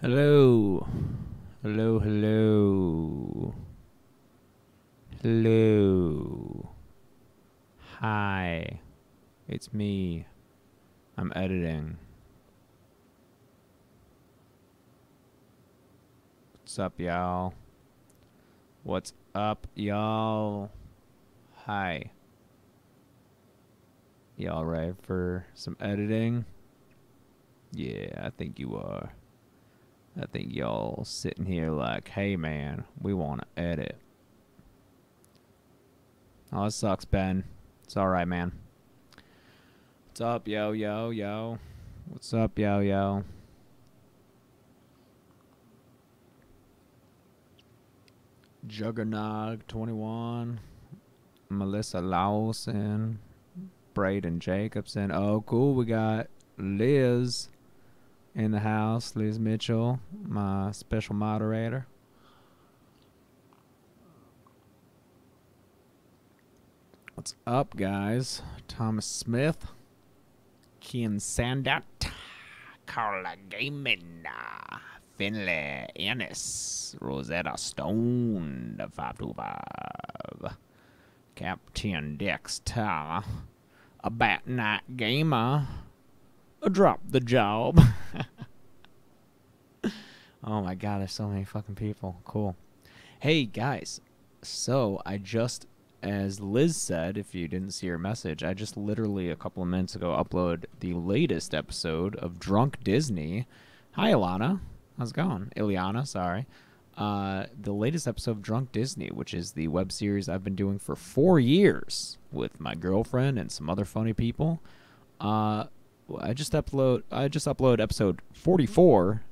Hello. Hello, hello. Hello. Hi. It's me. I'm editing. What's up, y'all? What's up, y'all? Hi. Y'all ready for some editing? Yeah, I think you are. I think y'all sitting here like, hey man, we want to edit. Oh, it sucks, Ben. It's alright, man. What's up, yo, yo, yo? What's up, yo, yo? Juggernog 21, Melissa Lawson, Braden Jacobson. Oh, cool. We got Liz in the house. Liz Mitchell, my special moderator. What's up, guys? Thomas Smith, Kian Sandat, Carla Gaiman, Finlay Ennis, Rosetta Stone, the 525, Captain Dexter, a Bat Night Gamer, a Drop the Job. Oh my god, there's so many fucking people. Cool. Hey, guys. So, as Liz said, if you didn't see her message, I just literally a couple of minutes ago uploaded the latest episode of Drunk Disney. Hi, Ilana. How's it going? Ileana, sorry. The latest episode of Drunk Disney, which is the web series I've been doing for 4 years with my girlfriend and some other funny people. I just upload episode 44,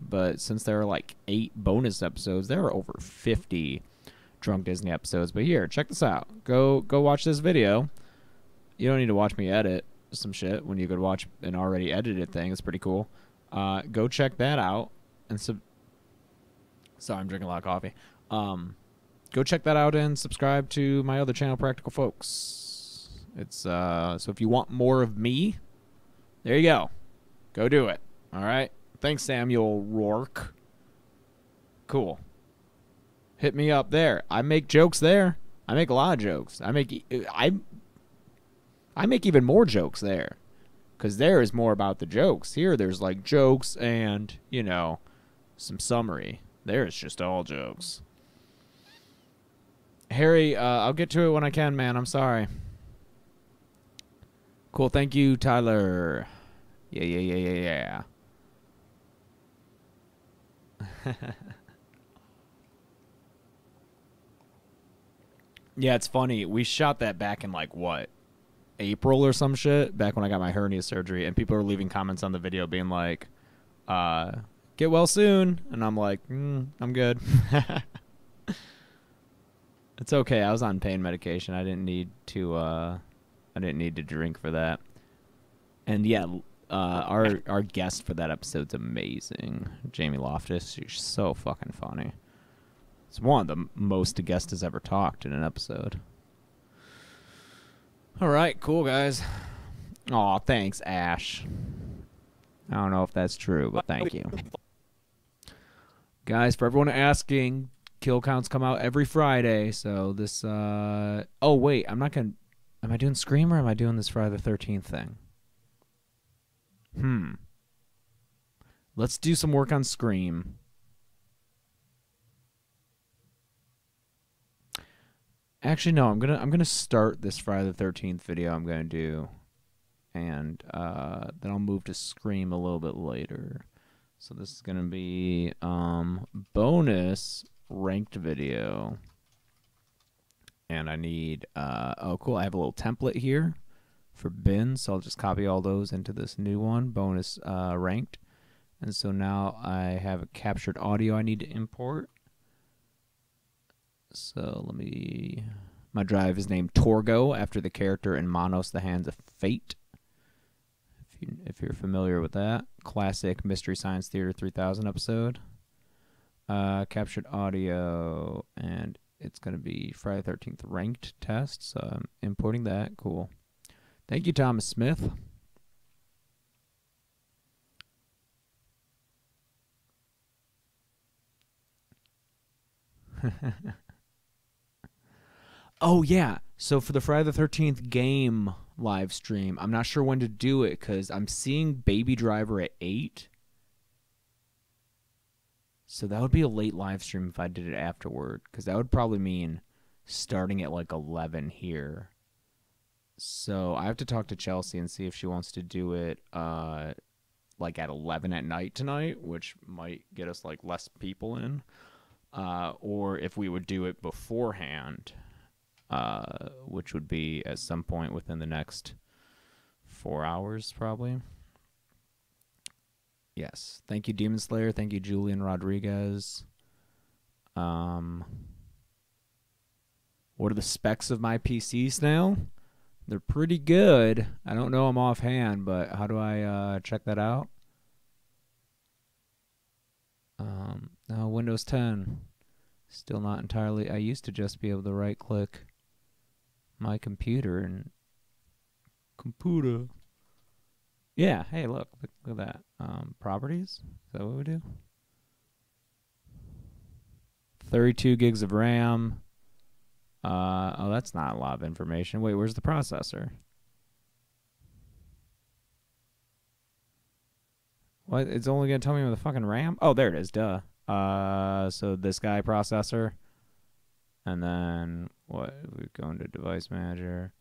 but since there are like 8 bonus episodes, there are over 50 Drunk Disney episodes. But here, check this out. Go watch this video. You don't need to watch me edit some shit when you could watch an already edited thing. It's pretty cool. Go check that out. And sorry, I'm drinking a lot of coffee. Go check that out and subscribe to my other channel, Practical Folks. It's so if you want more of me, there you go. Go do it. All right. Thanks, Samuel Rourke. Cool. Hit me up there. I make jokes there. I make a lot of jokes. I make even more jokes there, because there is more about the jokes. Here, there's like jokes and some summary. There, it's just all jokes. Harry, I'll get to it when I can, man. I'm sorry. Cool. Thank you, Tyler. Yeah. Yeah, it's funny. We shot that back in like what, April or some shit, back when I got my hernia surgery, and people are leaving comments on the video being like, get well soon. And I'm like, I'm good. It's okay. I was on pain medication. I didn't need to drink for that. And yeah, our guest for that episode's amazing. Jamie Loftus. She's so fucking funny. It's one of the most a guest has ever talked in an episode. All right, cool, guys. Aw, thanks, Ash. I don't know if that's true, but thank you. Guys, for everyone asking, kill counts come out every Friday, so this, oh, wait, am I doing Scream or am I doing this Friday the 13th thing? Let's do some work on Scream. Actually, no, I'm gonna start this Friday the 13th video I'm gonna do, and then I'll move to Scream a little bit later. So this is gonna be bonus ranked video, and I need oh cool, I have a little template here for bins, so I'll just copy all those into this new one, bonus ranked. And so now I have a captured audio I need to import. So my drive is named Torgo after the character in Manos, the Hands of Fate. If you're familiar with that. Classic Mystery Science Theater 3000 episode. Captured audio, and it's going to be Friday 13th ranked test, so I'm importing that. Cool. Thank you, Thomas Smith. Oh, yeah. So for the Friday the 13th game live stream, I'm not sure when to do it because I'm seeing Baby Driver at 8. So that would be a late live stream if I did it afterward because that would probably mean starting at like 11 here. So I have to talk to Chelsea and see if she wants to do it like at 11 at night tonight, which might get us like less people in, or if we would do it beforehand, which would be at some point within the next 4 hours probably. Yes. Thank you, Demon Slayer. Thank you, Julian Rodriguez. What are the specs of my PCs now? They're pretty good. I don't know them offhand, but how do I check that out? No, Windows 10. Still not entirely. I used to just be able to right-click my computer and computer. Yeah, hey, look at that. Properties? Is that what we do? 32 gigs of RAM. Oh, that's not a lot of information. Wait, where's the processor? What? It's only going to tell me with the fucking RAM? Oh, there it is. Duh. So this guy processor. And then, what? We go into device manager.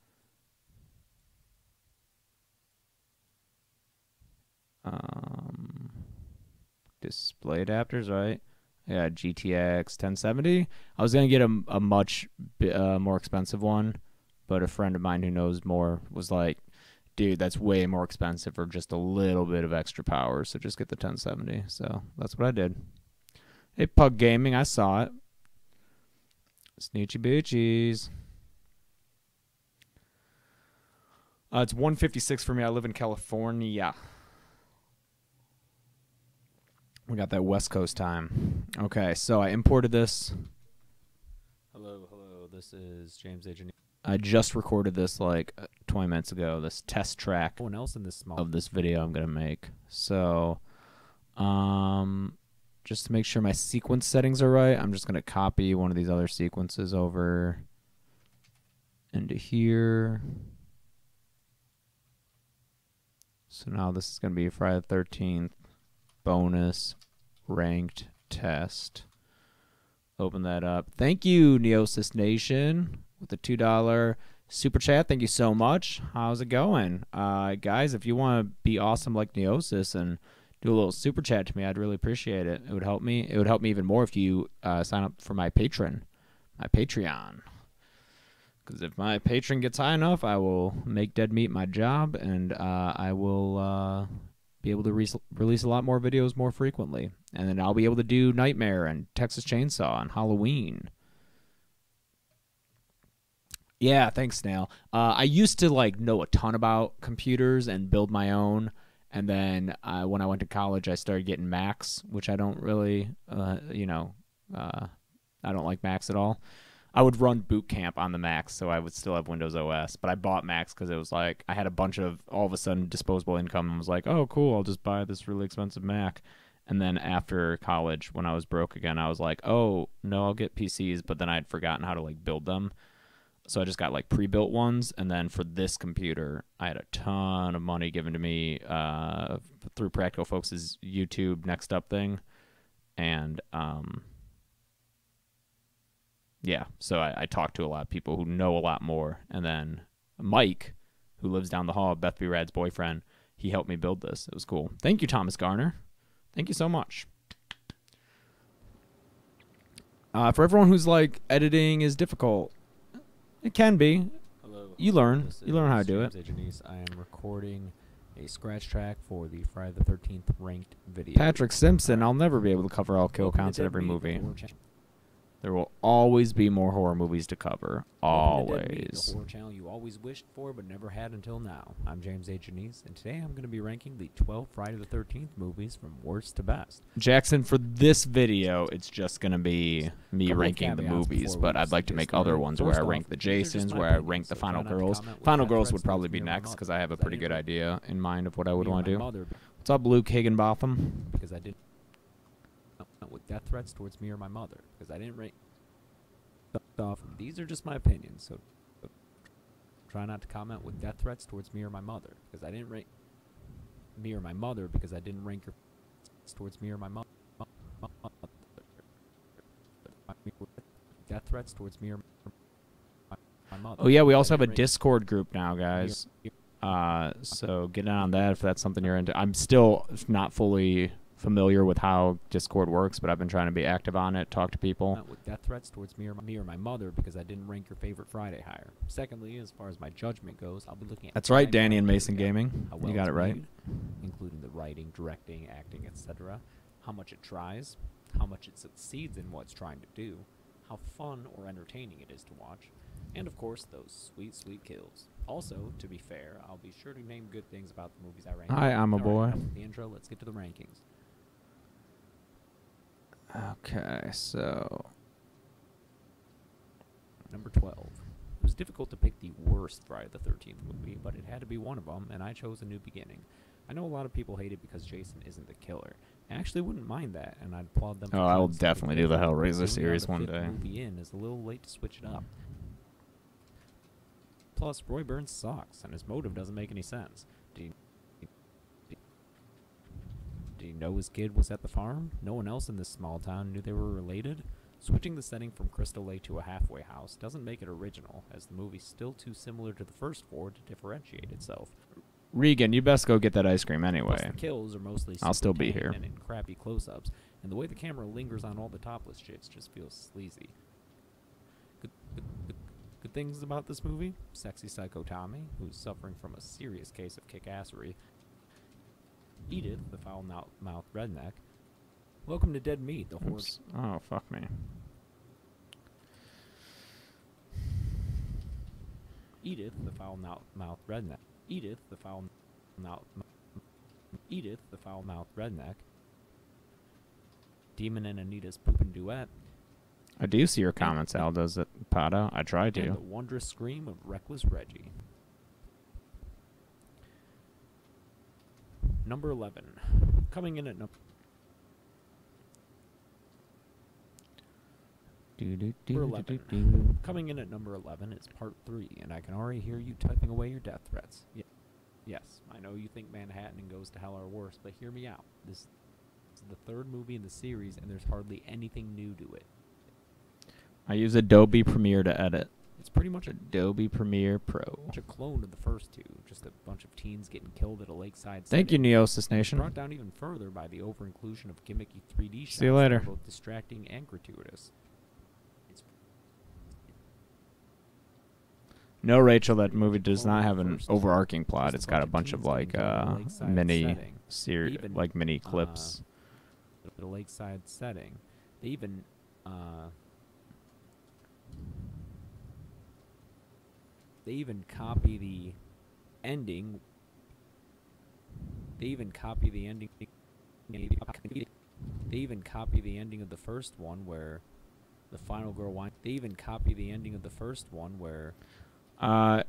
Display adapters, right? Yeah, GTX 1070. I was going to get a much more expensive one, but a friend of mine who knows more was like, dude, that's way more expensive for just a little bit of extra power, so just get the 1070. So that's what I did. Hey, Pug Gaming, I saw it. Snoochie Boochies. It's 1:56 for me. I live in California. We got that West Coast time. Okay, so I imported this. Hello. This is James Agent. I just recorded this like 20 minutes ago. This test track. No one else in this of this video I'm gonna make. So, just to make sure my sequence settings are right, I'm just gonna copy one of these other sequences over into here. So now this is gonna be Friday the 13th. Bonus ranked test. Open that up. Thank you, Neosis Nation, with the $2 super chat. Thank you so much. How's it going? Guys, if you want to be awesome like Neosis and do a little super chat to me, I'd really appreciate it. It would help me. It would help me even more if you sign up for my Patreon. Because if my Patreon gets high enough, I will make Dead Meat my job, and I will be able to release a lot more videos more frequently. And then I'll be able to do Nightmare and Texas Chainsaw and Halloween. Yeah, thanks, Snail. I used to like know a ton about computers and build my own. And then when I went to college, I started getting Macs, which I don't really, I don't like Macs at all. I would run boot camp on the Macs, so I would still have Windows OS. But I bought Macs because it was like I had a bunch of all of a sudden disposable income and was like, oh, cool, I'll just buy this really expensive Mac. And then after college, when I was broke again, I was like, oh, no, I'll get PCs. But then I had forgotten how to like build them. So I just got like pre-built ones. And then for this computer, I had a ton of money given to me through Practical Folks' YouTube Next Up thing. And yeah, so I talked to a lot of people who know a lot more. And then Mike, who lives down the hall, Beth B. Rad's boyfriend, he helped me build this. It was cool. Thank you, Thomas Garner. Thank you so much. For everyone who's like, editing is difficult, it can be. Hello. You learn. You learn how to do it. I am recording a scratch track for the Friday the 13th ranked video. Patrick Simpson, I'll never be able to cover all kill counts in every movie. There will always be more horror movies to cover. Always. The horror channel you always wished for but never had until now. I'm James A. Janice, and today I'm going to be ranking the 12 Friday the 13th movies from worst to best. Jackson, for this video, it's just going to be me ranking the movies, but I'd like to make other ones where I rank the Jasons, where I rank the Final Girls. Final Girls would probably be next because I have a pretty good idea in mind of what I would want to do. What's up, Luke Higginbotham? Because I didn't... with death threats towards me or my mother, because I didn't rate. off. These are just my opinions, so try not to comment with death threats towards me or my mother, because I didn't rank me or my mother because I didn't rank your towards me or my mother. Death threats towards me or my mother. Oh yeah, we also have a Discord group now, guys. So get in on that if that's something you're into. I'm still not fully familiar with how Discord works, but I've been trying to be active on it, talk to people. With death threats towards me or my mother because I didn't rank your favorite Friday higher. Secondly, as far as my judgment goes, I'll be looking at That's right, Danny and Mason Gaming. well You got it right. Made, including the writing, directing, acting, etc. How much it tries, how much it succeeds in what it's trying to do, how fun or entertaining it is to watch, and of course those sweet, sweet kills. Also, to be fair, I'll be sure to name good things about the movies I rank. Hi, I'm a boy. After the intro, let's get to the rankings. Okay, so number 12. It was difficult to pick the worst Friday the 13th movie, but it had to be one of them, and I chose A New Beginning. I know a lot of people hate it because Jason isn't the killer. I actually wouldn't mind that, and I'd applaud them. Oh, I will definitely do the Hellraiser series one day. Movie in is a little late to switch it up. Plus, Roy Burns sucks, and his motive doesn't make any sense. Did he know his kid was at the farm? No one else in this small town knew they were related? Switching the setting from Crystal Lake to a halfway house doesn't make it original, as the movie's still too similar to the first four to differentiate itself. Regan, you best go get that ice cream anyway. Plus, the kills are mostly I'll still be here. and in crappy close-ups, and the way the camera lingers on all the topless chicks just feels sleazy. Good things about this movie: sexy psycho Tommy, who's suffering from a serious case of kick-assery. Edith, the foul-mouthed redneck. Welcome to Dead Meat, the horse. Oh, fuck me. Edith, the foul-mouthed redneck. Edith, the foul-mouthed redneck. Demon and Anita's poopin' duet. I do see your comments, Al. Does it, Pato? I tried to. And the wondrous scream of Reckless Reggie. Number 11. Coming in at number 11. Coming in at number 11 is part 3, and I can already hear you typing away your death threats. Yes, I know you think Manhattan and Goes to Hell are worse, but hear me out. This is the third movie in the series, and there's hardly anything new to it. I use Adobe Premiere to edit. It's pretty much Adobe Premiere Pro. a clone of the first two, just a bunch of teens getting killed at a lakeside Thank you, Neosis Nation. Brought down even further by the over-inclusion of gimmicky 3D shots. See you later. That are both distracting and gratuitous. No, Rachel, that movie does not have an overarching plot. It's got a bunch of like mini clips. The lakeside setting. They even copy the ending. They even copy the ending of the first one where the final girl winds. They even copy the ending of the first one where. I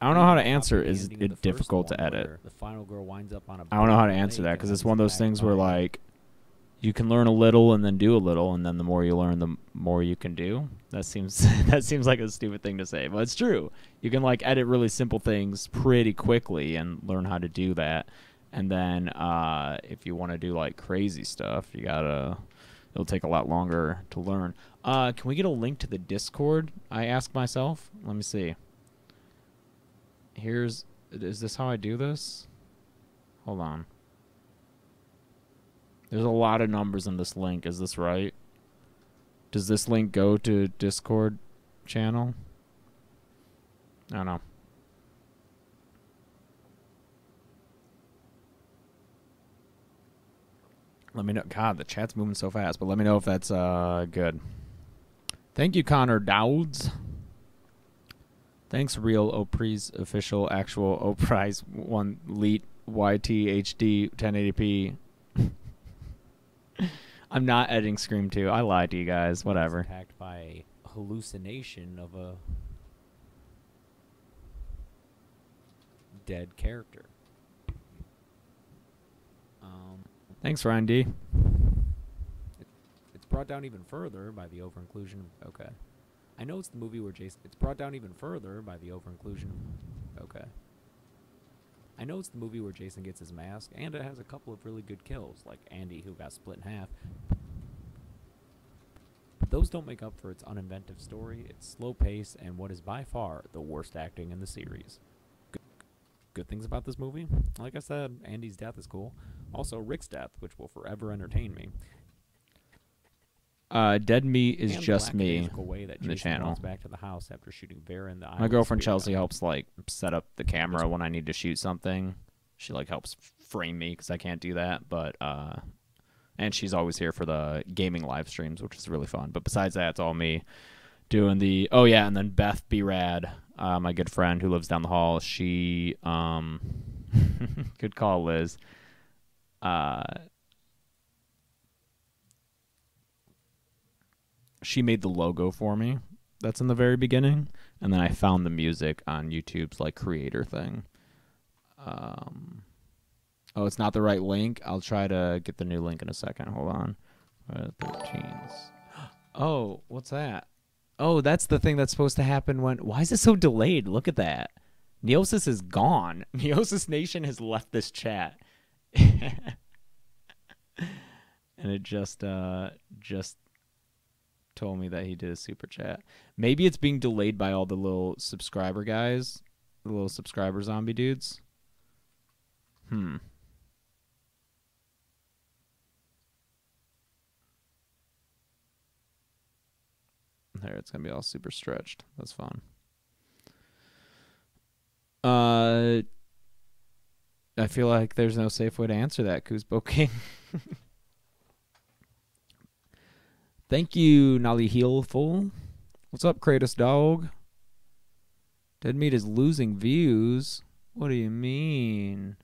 don't know how to answer. Is it difficult to edit? The final girl winds up on a. I don't know how to answer that because it's one of those things where like you can learn a little and then do a little, and then the more you learn, the more you can do. That seems like a stupid thing to say, but it's true. You can like edit really simple things pretty quickly and learn how to do that. And then if you want to do like crazy stuff, it'll take a lot longer to learn. Can we get a link to the Discord? I ask myself. Let me see. Is this how I do this? Hold on. There's a lot of numbers in this link. Is this right? Does this link go to Discord channel? I don't know. Let me know. God, the chat's moving so fast, but let me know if that's good. Thank you, Connor Dowds. Thanks, Real Oprey's official actual Oprey's one Leet YT HD 1080p. I'm not editing Scream 2. I lied to you guys. Whatever. Attacked by a hallucination of a dead character. Thanks, Ryan D. It's brought brought down even further by the over-inclusion. Okay. I know it's the movie where Jason... It's brought down even further by the over-inclusion. Okay. I know it's the movie where Jason gets his mask, and it has a couple of really good kills, like Andy, who got split in half. But those don't make up for its uninventive story, its slow pace, and what is by far the worst acting in the series. Good things about this movie? Like I said, Andy's death is cool. Also, Rick's death, which will forever entertain me. Dead Meat is And just me way that in the Jason channel. runs back to the house after shooting Vera in the eye. My girlfriend Chelsea helps like set up the camera when I need to shoot something. She like helps frame me because I can't do that. But and she's always here for the gaming live streams, which is really fun. But besides that, it's all me doing the. Oh yeah, and then Beth B Rad, my good friend who lives down the hall. She good call, Liz. She made the logo for me. That's in the very beginning, and then I found the music on YouTube's like creator thing. Oh, it's not the right link. I'll try to get the new link in a second. Hold on. 13s. Oh, what's that? Oh, that's the thing that's supposed to happen when... Why is it so delayed? Look at that. Neosis is gone. Neosis Nation has left this chat. And it just told me that he did a super chat. Maybe it's being delayed by all the little subscriber guys. The little subscriber zombie dudes. There, it's gonna be all super stretched. That's fun. I feel like there's no safe way to answer that, Kuzbo King. Thank you, Nolly Heelful. What's up, Kratos Dog? Dead Meat is losing views. What do you mean?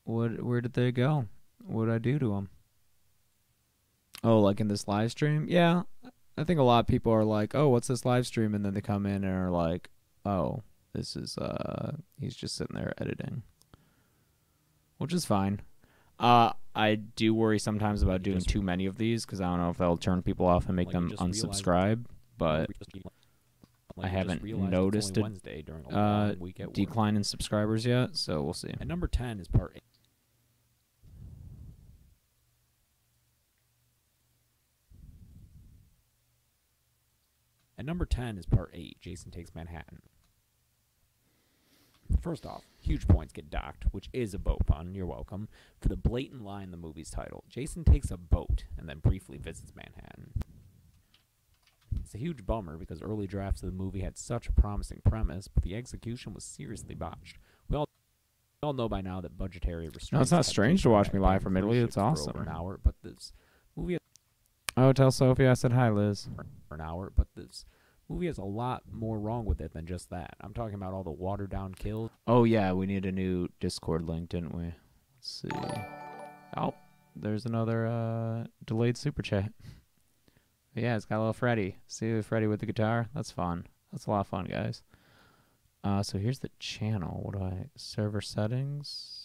Where did they go? What did I do to them? Oh, like in this live stream? Yeah. I think a lot of people are like, oh, what's this live stream? And then they come in and are like, oh, this is, he's just sitting there editing. Which is fine. I do worry sometimes about doing too many of these because I don't know if that'll turn people off and make them unsubscribe. But I haven't noticed a decline in subscribers yet, so we'll see. And number 10 is part 8. At number 10 is part 8, Jason Takes Manhattan. First off, huge points get docked, which is a boat pun, you're welcome, for the blatant lie in the movie's title. Jason takes a boat and then briefly visits Manhattan. It's a huge bummer because early drafts of the movie had such a promising premise, but the execution was seriously botched. We all know by now that budgetary restraints... No, it's not strange to watch me live from Italy. It's awesome. For an hour, but this movie... Oh, tell Sophie I said hi, Liz. For an hour, but this movie has a lot more wrong with it than just that. I'm talking about all the watered-down kills. Oh, yeah, we need a new Discord link, didn't we? Let's see. Oh, there's another delayed super chat. Yeah, it's got a little Freddy. See Freddy with the guitar? That's fun. That's a lot of fun, guys. So here's the channel. What do I... Server settings?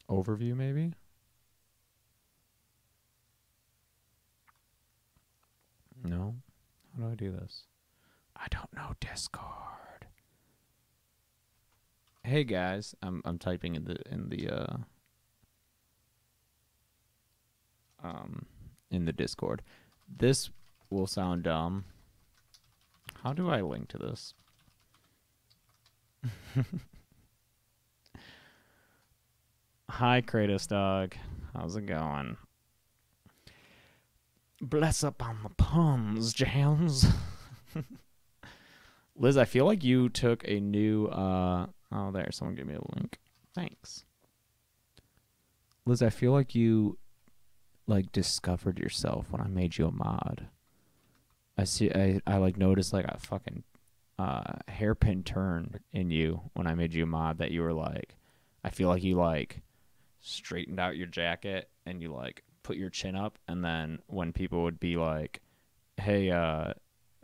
Overview, maybe? No? How do I do this? I don't know Discord. Hey guys, I'm typing in the Discord. This will sound dumb. How do I link to this? Hi, Kratos Dog. How's it going? Bless up on the puns, Jams. Liz, I feel like you took a new... Oh, there. Someone give me a link. Thanks. Liz, I feel like you, like, discovered yourself when I made you a mod. I like, noticed, like, a fucking hairpin turn in you when I made you a mod that you were, like... I feel like you, like... straightened out your jacket and you like put your chin up, and then when people would be like, hey,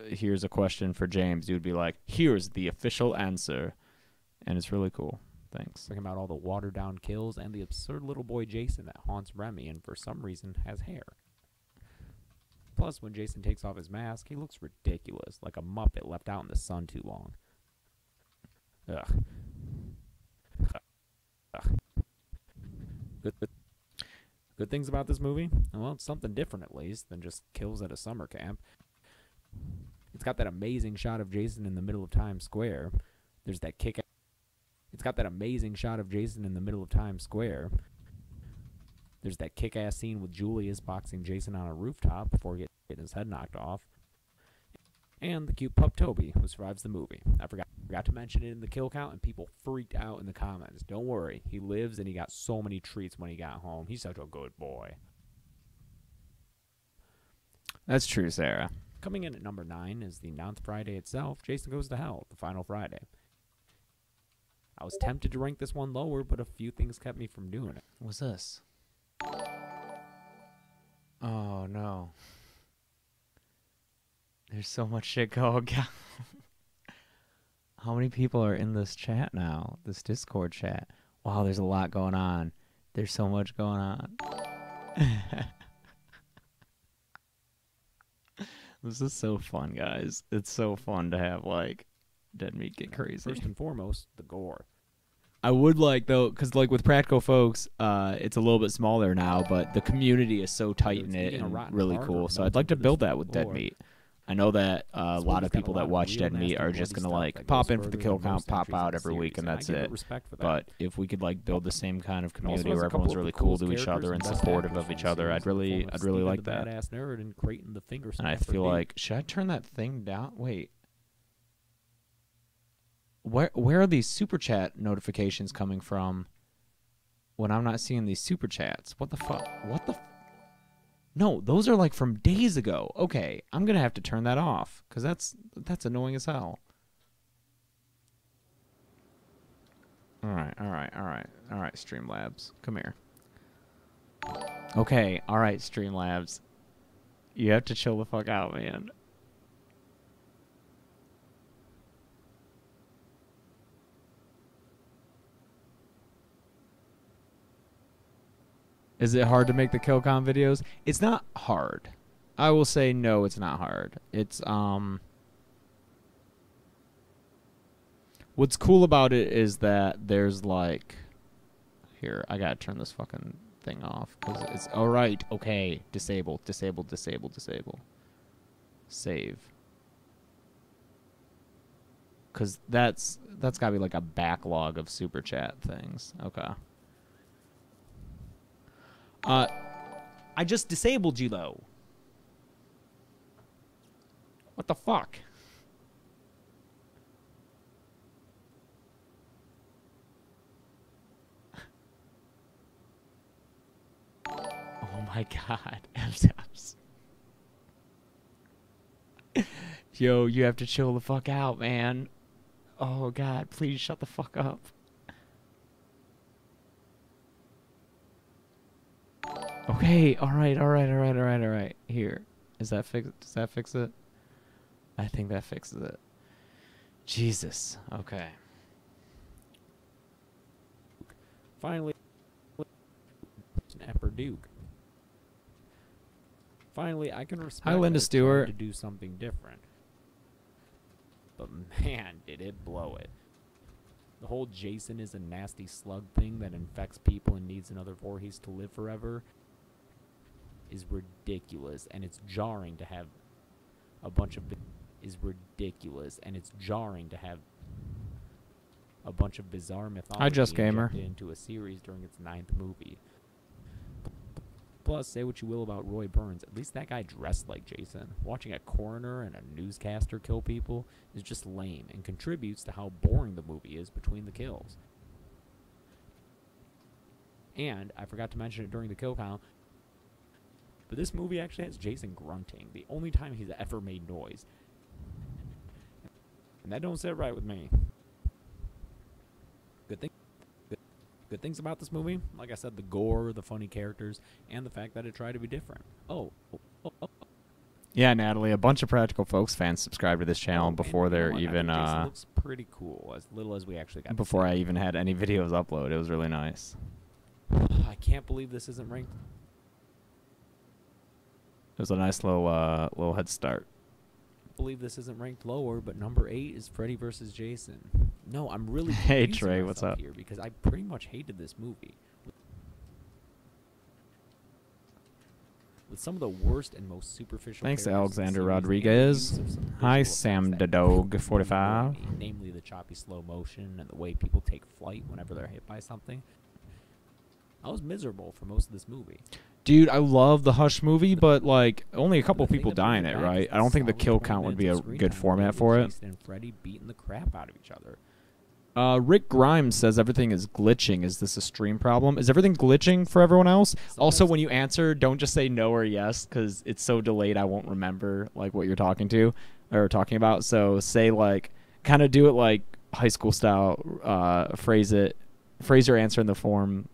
here's a question for James, you'd be like, here's the official answer. and it's really cool. Thanks. Talking about all the watered-down kills and the absurd little boy Jason that haunts Remy and for some reason has hair. Plus, when Jason takes off his mask, he looks ridiculous, like a Muppet left out in the sun too long. Ugh. Ugh. Good things about this movie? Well, it's something different at least than just kills at a summer camp. It's got that amazing shot of Jason in the middle of Times Square. There's that kick. It's got that amazing shot of Jason in the middle of Times Square. There's that kick-ass scene with Julius boxing Jason on a rooftop before getting his head knocked off. And the cute pup Toby, who survives the movie. I forgot to mention it in the kill count, and people freaked out in the comments. Don't worry, he lives, and he got so many treats when he got home. He's such a good boy. That's true, Sarah. Coming in at number 9 is the 9th Friday itself, Jason Goes to Hell, the final Friday. I was tempted to rank this one lower, but a few things kept me from doing it. What's this? Oh, no. There's so much shit going on. How many people are in this chat now? This Discord chat. Wow, there's a lot going on. There's so much going on. This is so fun, guys. It's so fun to have, like, Dead Meat get crazy. First and foremost, the gore. I would like, though, because, like, with Practical Folks, it's a little bit smaller now, but the community is so tight-knit and really cool. So I'd like to build that with Dead Meat. I know that a lot of people that watch Dead Meat are just going to, like, pop in for the kill count, pop out every week, and that's it. But if we could, like, build the same kind of community where everyone's really cool to each other and supportive of each other, I'd really like that. And I feel like, should I turn that thing down? Wait. Where are these super chat notifications coming from when I'm not seeing these super chats? What the fuck? What the No, those are like from days ago. Okay, I'm going to have to turn that off cuz that's annoying as hell. All right, Streamlabs. Come here. Okay, all right, Streamlabs. You have to chill the fuck out, man. Is it hard to make the KillCon videos? It's not hard. I will say no, it's not hard. It's what's cool about it is that there's like here, I gotta turn this fucking thing off because it's alright, okay. Disable. Save. Cause that's gotta be like a backlog of super chat things. Okay. I just disabled you, though. What the fuck? Oh my god. Yo, you have to chill the fuck out, man. Oh god, please shut the fuck up. Okay, all right. Here. Does that fix it? I think that fixes it. Jesus. Okay. Finally, Emperor Duke. Finally, I can respect Hi, Linda Stewart. to do something different. But man, did it blow it. The whole Jason is a nasty slug thing that infects people and needs another Voorhees to live forever is ridiculous, and it's jarring to have a bunch of bizarre mythology into a series during its 9th movie. Plus, say what you will about Roy Burns, at least that guy dressed like Jason. Watching a coroner and a newscaster kill people is just lame and contributes to how boring the movie is between the kills. And I forgot to mention it during the kill count, but this movie actually has Jason grunting, the only time he's ever made noise. And that don't sit right with me. Good things about this movie, like I said, the gore, the funny characters, and the fact that it tried to be different. Yeah, Natalie, a bunch of Practical Folks fans subscribed to this channel Oh, and before you know they're what? I even think Jason looks pretty cool, as little as we actually got. before to I see. even had any videos uploaded. It was really nice. I can't believe this isn't ranked. It was a nice little head start. Believe this isn't ranked lower, but number 8 is Freddy vs. Jason. No, I'm really Hey, confusing Trey, what's myself up? here because I pretty much hated this movie. With some of the worst and most superficial. Thanks, characters in the Alexander series and the Rodriguez. use of some Hi, visual Sam effects that Dadog, really 45. annoy me, namely the choppy slow motion and the way people take flight whenever they're hit by something. I was miserable for most of this movie. Dude, I love the Hush movie, but like only a couple The thing people that die brings in it it, back right? is I don't think the solid kill 20 count would be minutes a of screen good time format with for it. Jason and Freddy beating the crap out of each other. Rick Grimes says everything is glitching. Is this a stream problem? Is everything glitching for everyone else? Also, when you answer, don't just say no or yes, because it's so delayed I won't remember like what you're talking to or talking about. So say like, kind of do it like high school style. Phrase your answer in the form.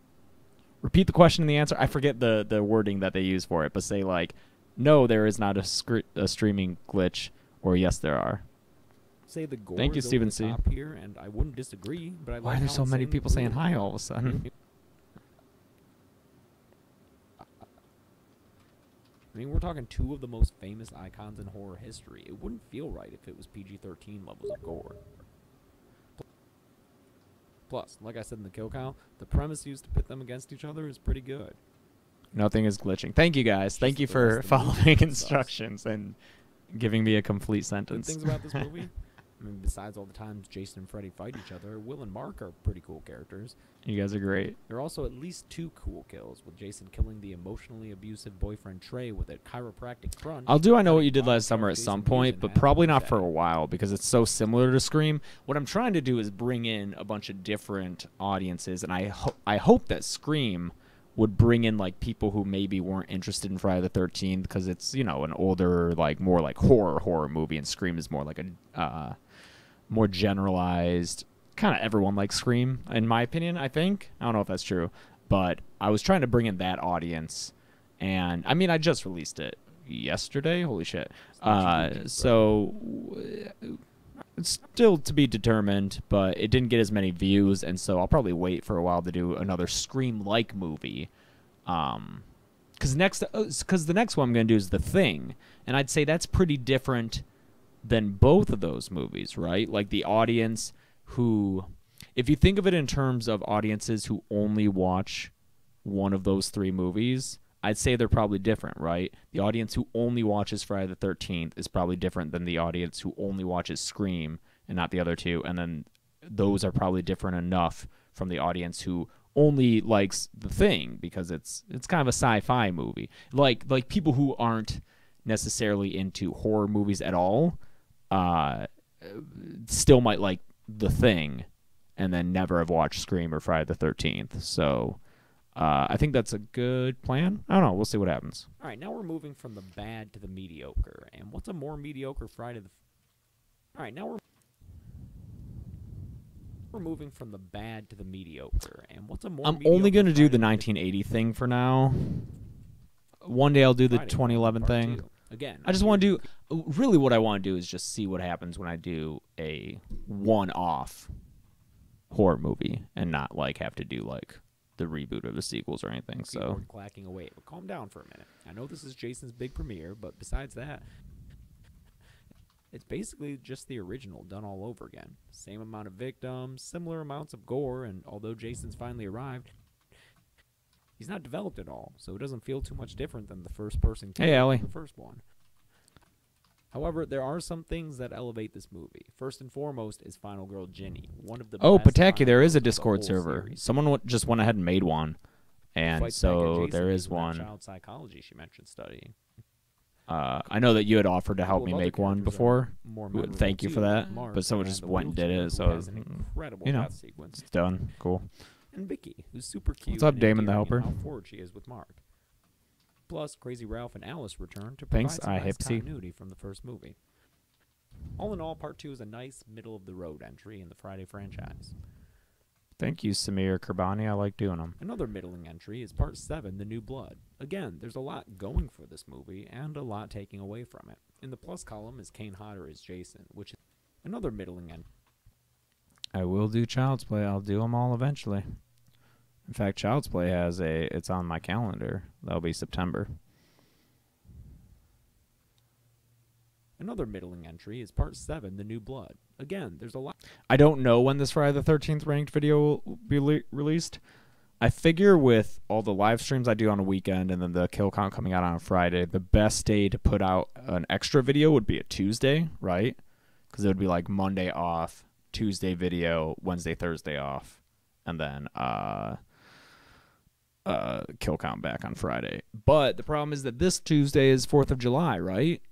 Repeat the question and the answer. I forget the wording that they use for it, but say like, no, there is not a streaming glitch, or yes, there are. Say the gore Thank you, is over Steven the C. top here, and I wouldn't disagree, but I Why like are there how so many insane people the saying movie hi is. all of a sudden? I mean, we're talking 2 of the most famous icons in horror history. It wouldn't feel right if it was PG-13 levels of gore. Plus, like I said in the kill count, the premise used to pit them against each other is pretty good. Nothing is glitching. Thank you guys. Thank you the for rest of the movie following sucks. instructions and giving me a complete Good sentence. things about this movie, I mean, besides all the times Jason and Freddy fight each other, Will and Mark are pretty cool characters. You guys are great. There are also at least 2 cool kills, with Jason killing the emotionally abusive boyfriend Trey with a chiropractic crunch. I'll do I Know What cutting You Did bottom Last Summer at shelf some Jason point, Mewes in but half probably with a not for a machete. while because it's so similar to Scream. What I'm trying to do is bring in a bunch of different audiences, and I hope that Scream would bring in like people who maybe weren't interested in Friday the 13th because it's, you know, an older, like more like horror movie, and Scream is more like a more generalized kind of everyone likes Scream in my opinion. I don't know if that's true, but I was trying to bring in that audience, and I mean I just released it yesterday. Holy shit! So it's still to be determined, but it didn't get as many views, and so I'll probably wait for a while to do another Scream-like movie. Because the next one I'm gonna do is The Thing, and I'd say that's pretty different than both of those movies, right? Like the audience who, if you think of it in terms of audiences who only watch one of those 3 movies, I'd say they're probably different, right? The audience who only watches Friday the 13th is probably different than the audience who only watches Scream and not the other 2, and then those are probably different enough from the audience who only likes The Thing because it's kind of a sci-fi movie. Like people who aren't necessarily into horror movies at all still might like The Thing and then never have watched Scream or Friday the 13th. So I think that's a good plan. I don't know. We'll see what happens. All right, now we're moving from the bad to the mediocre. And what's a more mediocre Friday the... All right, now we're moving from the bad to the mediocre. And what's a more I'm mediocre only going to do the Friday 1980 thing for now. One day I'll do the Friday 2011 Part thing. 2. Again, I just want to do... Really what I want to do is just see what happens when I do a one-off horror movie and not like have to do like the reboot or the sequels or anything. So keyboard clacking away. But calm down for a minute. I know this is Jason's big premiere, but besides that, it's basically just the original done all over again. Same amount of victims, similar amounts of gore, and although Jason's finally arrived, he's not developed at all, so it doesn't feel too much different than the first-person Hey, Allie. the first one. However, there are some things that elevate this movie. First and foremost is Final Girl Ginny, one of the oh, best Pataki, final there is a girls of the Discord whole server. series. Someone just went ahead and made one, and Fights back at so Jason there is using that one. child psychology she mentioned studying. I know that you had offered to help Couple me of other make one characters are before. more Well, memorable thank you for too, that, Mark, but someone just the went and did wheelchair it, so who has an mm, incredible you know, death sequence. it's done. Cool. And Vicky, who's super cute. What's up, and Damon the endearing in Helper? How forward she is with Mark. Plus, Crazy Ralph and Alice return to Thanks, provide some nice Hipsy. continuity from the first movie. All in all, Part 2 is a nice middle-of-the-road entry in the Friday franchise. Thank you, Samir Kurbani. I like doing them. Another middling entry is Part 7, The New Blood. Again, there's a lot going for this movie and a lot taking away from it. In the plus column is Kane Hodder as Jason, which is another middling entry. I will do Child's Play. I'll do them all eventually. In fact, Child's Play it's on my calendar. That'll be September. Another middling entry is Part 7, The New Blood. Again, there's a lot. I don't know when this Friday the 13th ranked video will be released. I figure with all the live streams I do on a weekend and then the kill count coming out on a Friday, the best day to put out an extra video would be a Tuesday, right? Because it would be like Monday off, Tuesday video, Wednesday, Thursday off, and then kill count back on Friday. But the problem is that this Tuesday is 4th of July, right?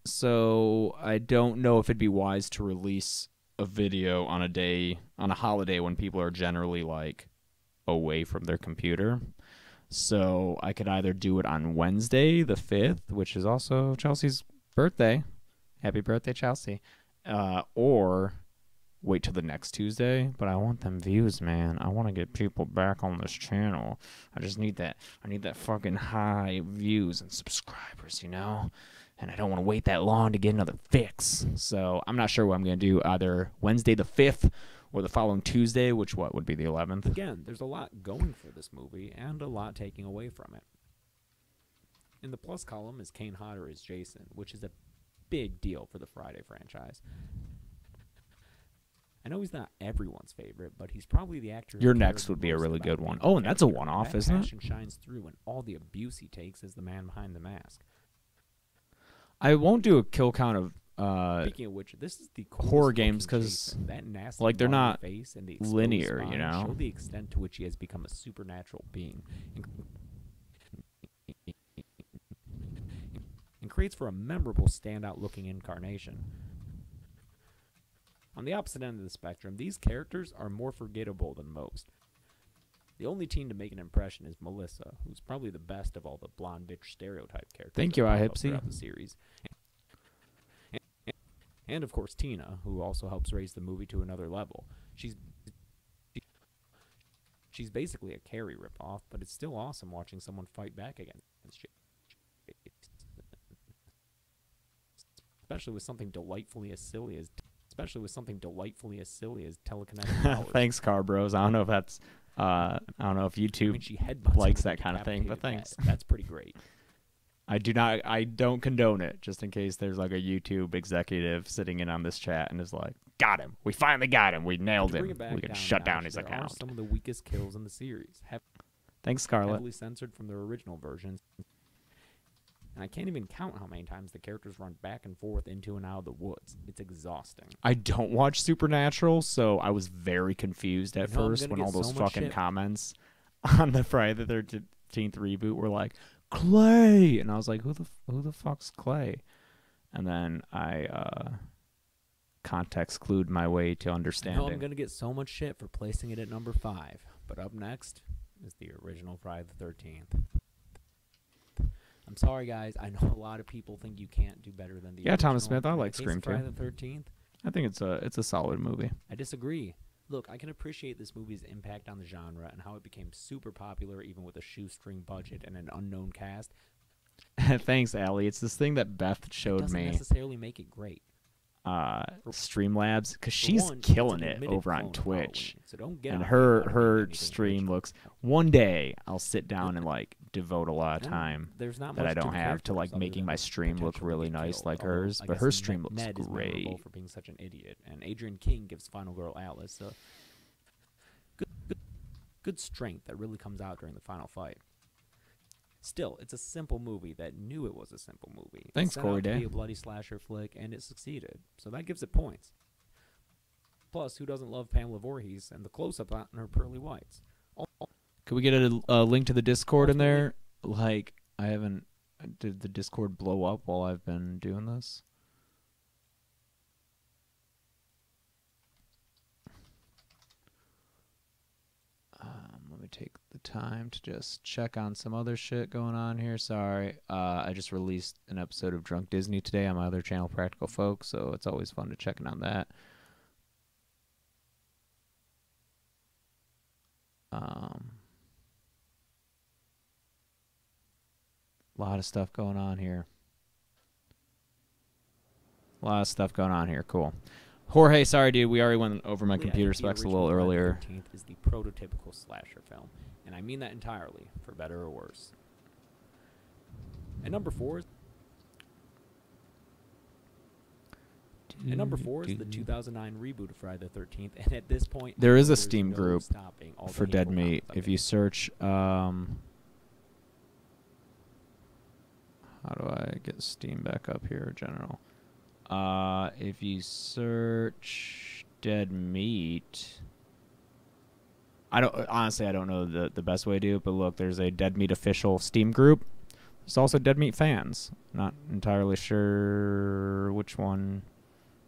So I don't know if it'd be wise to release a video on a holiday when people are generally like away from their computer. So I could either do it on Wednesday the 5th, which is also Chelsea's birthday. Happy birthday, Chelsea. Or wait till the next Tuesday. But I want them views, man. I want to get people back on this channel. I just need that. I need that fucking high views and subscribers, you know? And I don't want to wait that long to get another fix. So I'm not sure what I'm going to do, either Wednesday the 5th or the following Tuesday, which would be the 11th. Again, there's a lot going for this movie and a lot taking away from it. In the plus column is Kane Hodder as Jason, which is a big deal for the Friday franchise. I know he's not everyone's favorite, but he's probably the actor. Your next would be a really good one. Oh, and that's a one-off, isn't it? Passion shines through in all the abuse he takes as the man behind the mask. I won't do a kill count of Speaking of which, this is the horror games because like they're not face and the linear, spine you know. show the extent to which he has become a supernatural being, and creates for a memorable, standout-looking incarnation. On the opposite end of the spectrum, these characters are more forgettable than most. The only teen to make an impression is Melissa, who's probably the best of all the blonde bitch stereotype characters. Thank you, Ihipsy. Throughout the series. And of course Tina, who also helps raise the movie to another level. She's basically a Carrie ripoff, but it's still awesome watching someone fight back against especially with something delightfully as silly as telekinetic powers. Thanks, Car Bros. I don't know if that's I don't know if YouTube she headbutts likes him with that a kind of thing, but decapitated thanks. head. That's pretty great. I don't condone it, just in case there's like a YouTube executive sitting in on this chat and is like, got him. We finally got him. We nailed him. We can shut down his There are account. some of the weakest kills in the series. Thanks, Scarlett. Heavily censored from their original versions. And I can't even count how many times the characters run back and forth into and out of the woods. It's exhausting. I don't watch Supernatural, so I was very confused at first when all those fucking comments on the Friday the 13th reboot were like, Clay! And I was like, who the fuck's Clay? And then I context clued my way to understanding. I'm going to get so much shit for placing it at number 5. But up next is the original Friday the 13th. I'm sorry, guys. I know a lot of people think you can't do better than the original. Thomas Smith, I like Scream too. Friday the 13th. I think it's a solid movie. I disagree. Look, I can appreciate this movie's impact on the genre and how it became super popular even with a shoestring budget and an unknown cast. Thanks, Allie. It's this thing that Beth showed doesn't me. Necessarily make it great. Streamlabs, because she's killing it over on Twitch, so don't get and her stream looks. One day I'll sit down and like devote a lot of time that I don't have to like making my stream look really nice like hers, but her stream looks Ned is great. memorable for being such an idiot, and Adrian King gives Final Girl Alice a good strength that really comes out during the final fight. Still, it's a simple movie that knew it was a simple movie. Thanks, Corey It set out to Day. be a bloody slasher flick, and it succeeded. So that gives it points. Plus, who doesn't love Pamela Voorhees and the close-up on her pearly whites? Could we get a link to the Discord in there? Like, I haven't. Did the Discord blow up while I've been doing this? Let me take the time to just check on some other shit going on here. Sorry. I just released an episode of Drunk Disney today on my other channel, Practical Folks, so it's always fun to check in on that. Lot of stuff going on here. A lot of stuff going on here. Cool. Jorge, sorry, dude. We already went over my computer specs a little earlier. The 13th is the prototypical slasher film, and I mean that entirely, for better or worse. And number 4 is... And number 4 is the 2009 reboot of Friday the 13th, and at this point... There is a Steam group for Dead Meat. If you search... how do I get Steam back up here, General? If you search Dead Meat... I don't know the best way to do it, but look, there's a Dead Meat official Steam group. There's also Dead Meat fans. Not entirely sure which one...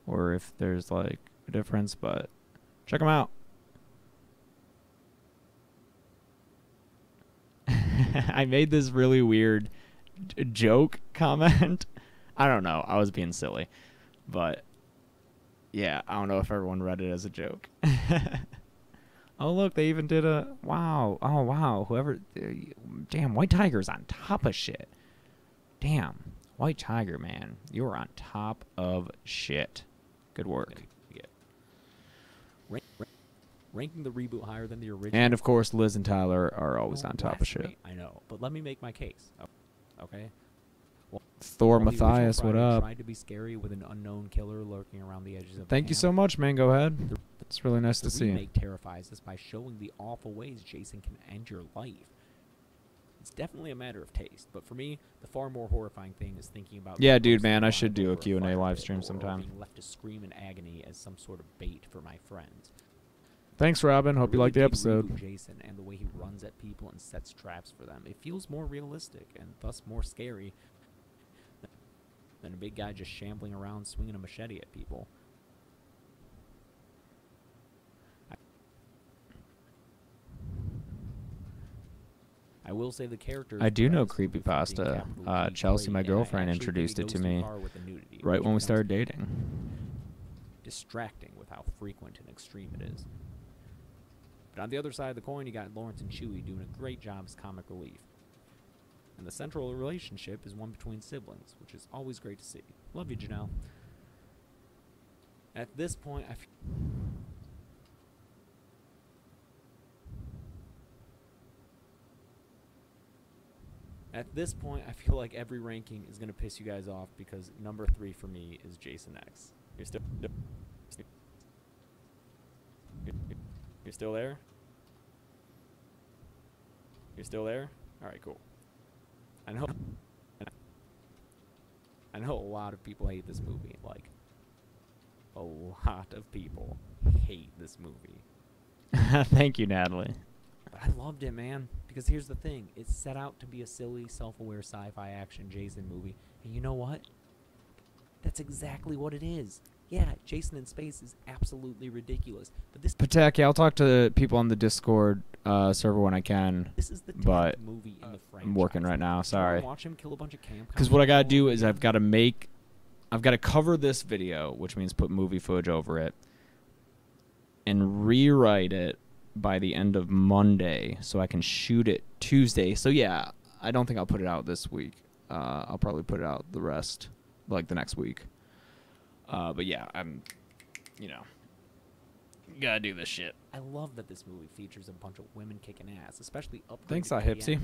or if there's like a difference, but check them out. I made this really weird joke comment. I don't know. I was being silly. But yeah, I don't know if everyone read it as a joke. Oh, look, they even did a wow. Oh, wow. Whoever, damn, White Tiger's on top of shit. Damn, White Tiger, man. You're on top of shit. Good work. Ranking the reboot higher than the original. And, of course, Liz and Tyler are always on top of shit. I know, but let me make my case. Okay? Well, Thor Matthias, what up? Tried to be scary with an unknown killer lurking around the edges of Thank you so much, man. Go ahead. It's really nice to see. The remake terrifies us by showing the awful ways Jason can end your life. It's definitely a matter of taste, but for me, the far more horrifying thing is thinking about... Yeah, dude, man, I should do a Q&A live stream sometime. Being left to scream in agony as some sort of bait for my friends. Thanks, Robin. Hope you liked the episode. Jason and the way he runs at people and sets traps for them. It feels more realistic and thus more scary than a big guy just shambling around swinging a machete at people. I will say the characters... I do know Creepypasta. Chelsea, my girlfriend, introduced it to me right when we started dating. Distracting with how frequent and extreme it is. But on the other side of the coin, you got Lawrence and Chewie doing a great job as comic relief. And the central relationship is one between siblings, which is always great to see. Love you, Janelle. At this point, I feel... At this point, I feel like every ranking is going to piss you guys off because number 3 for me is Jason X. You're still there? You're still there? All right, cool. I know a lot of people hate this movie. Like, a lot of people hate this movie. Thank you, Natalie. But I loved it, man. Because here's the thing. It's set out to be a silly, self-aware sci-fi action Jason movie. And you know what? That's exactly what it is. Yeah, Jason in space is absolutely ridiculous. But this... Patek, yeah, I'll talk to people on the Discord server when I can. This is the 10th movie in the franchise. I'm working right now, sorry. Watch him kill a bunch of camp... Because what I gotta do is I've got to cover this video, which means put movie footage over it, and rewrite it by the end of Monday so I can shoot it Tuesday. So yeah, I don't think I'll put it out this week. I'll probably put it out the rest, like the next week. But yeah, I'm, gotta do this shit. I love that this movie features a bunch of women kicking ass, especially up. Thanks, Hipsy.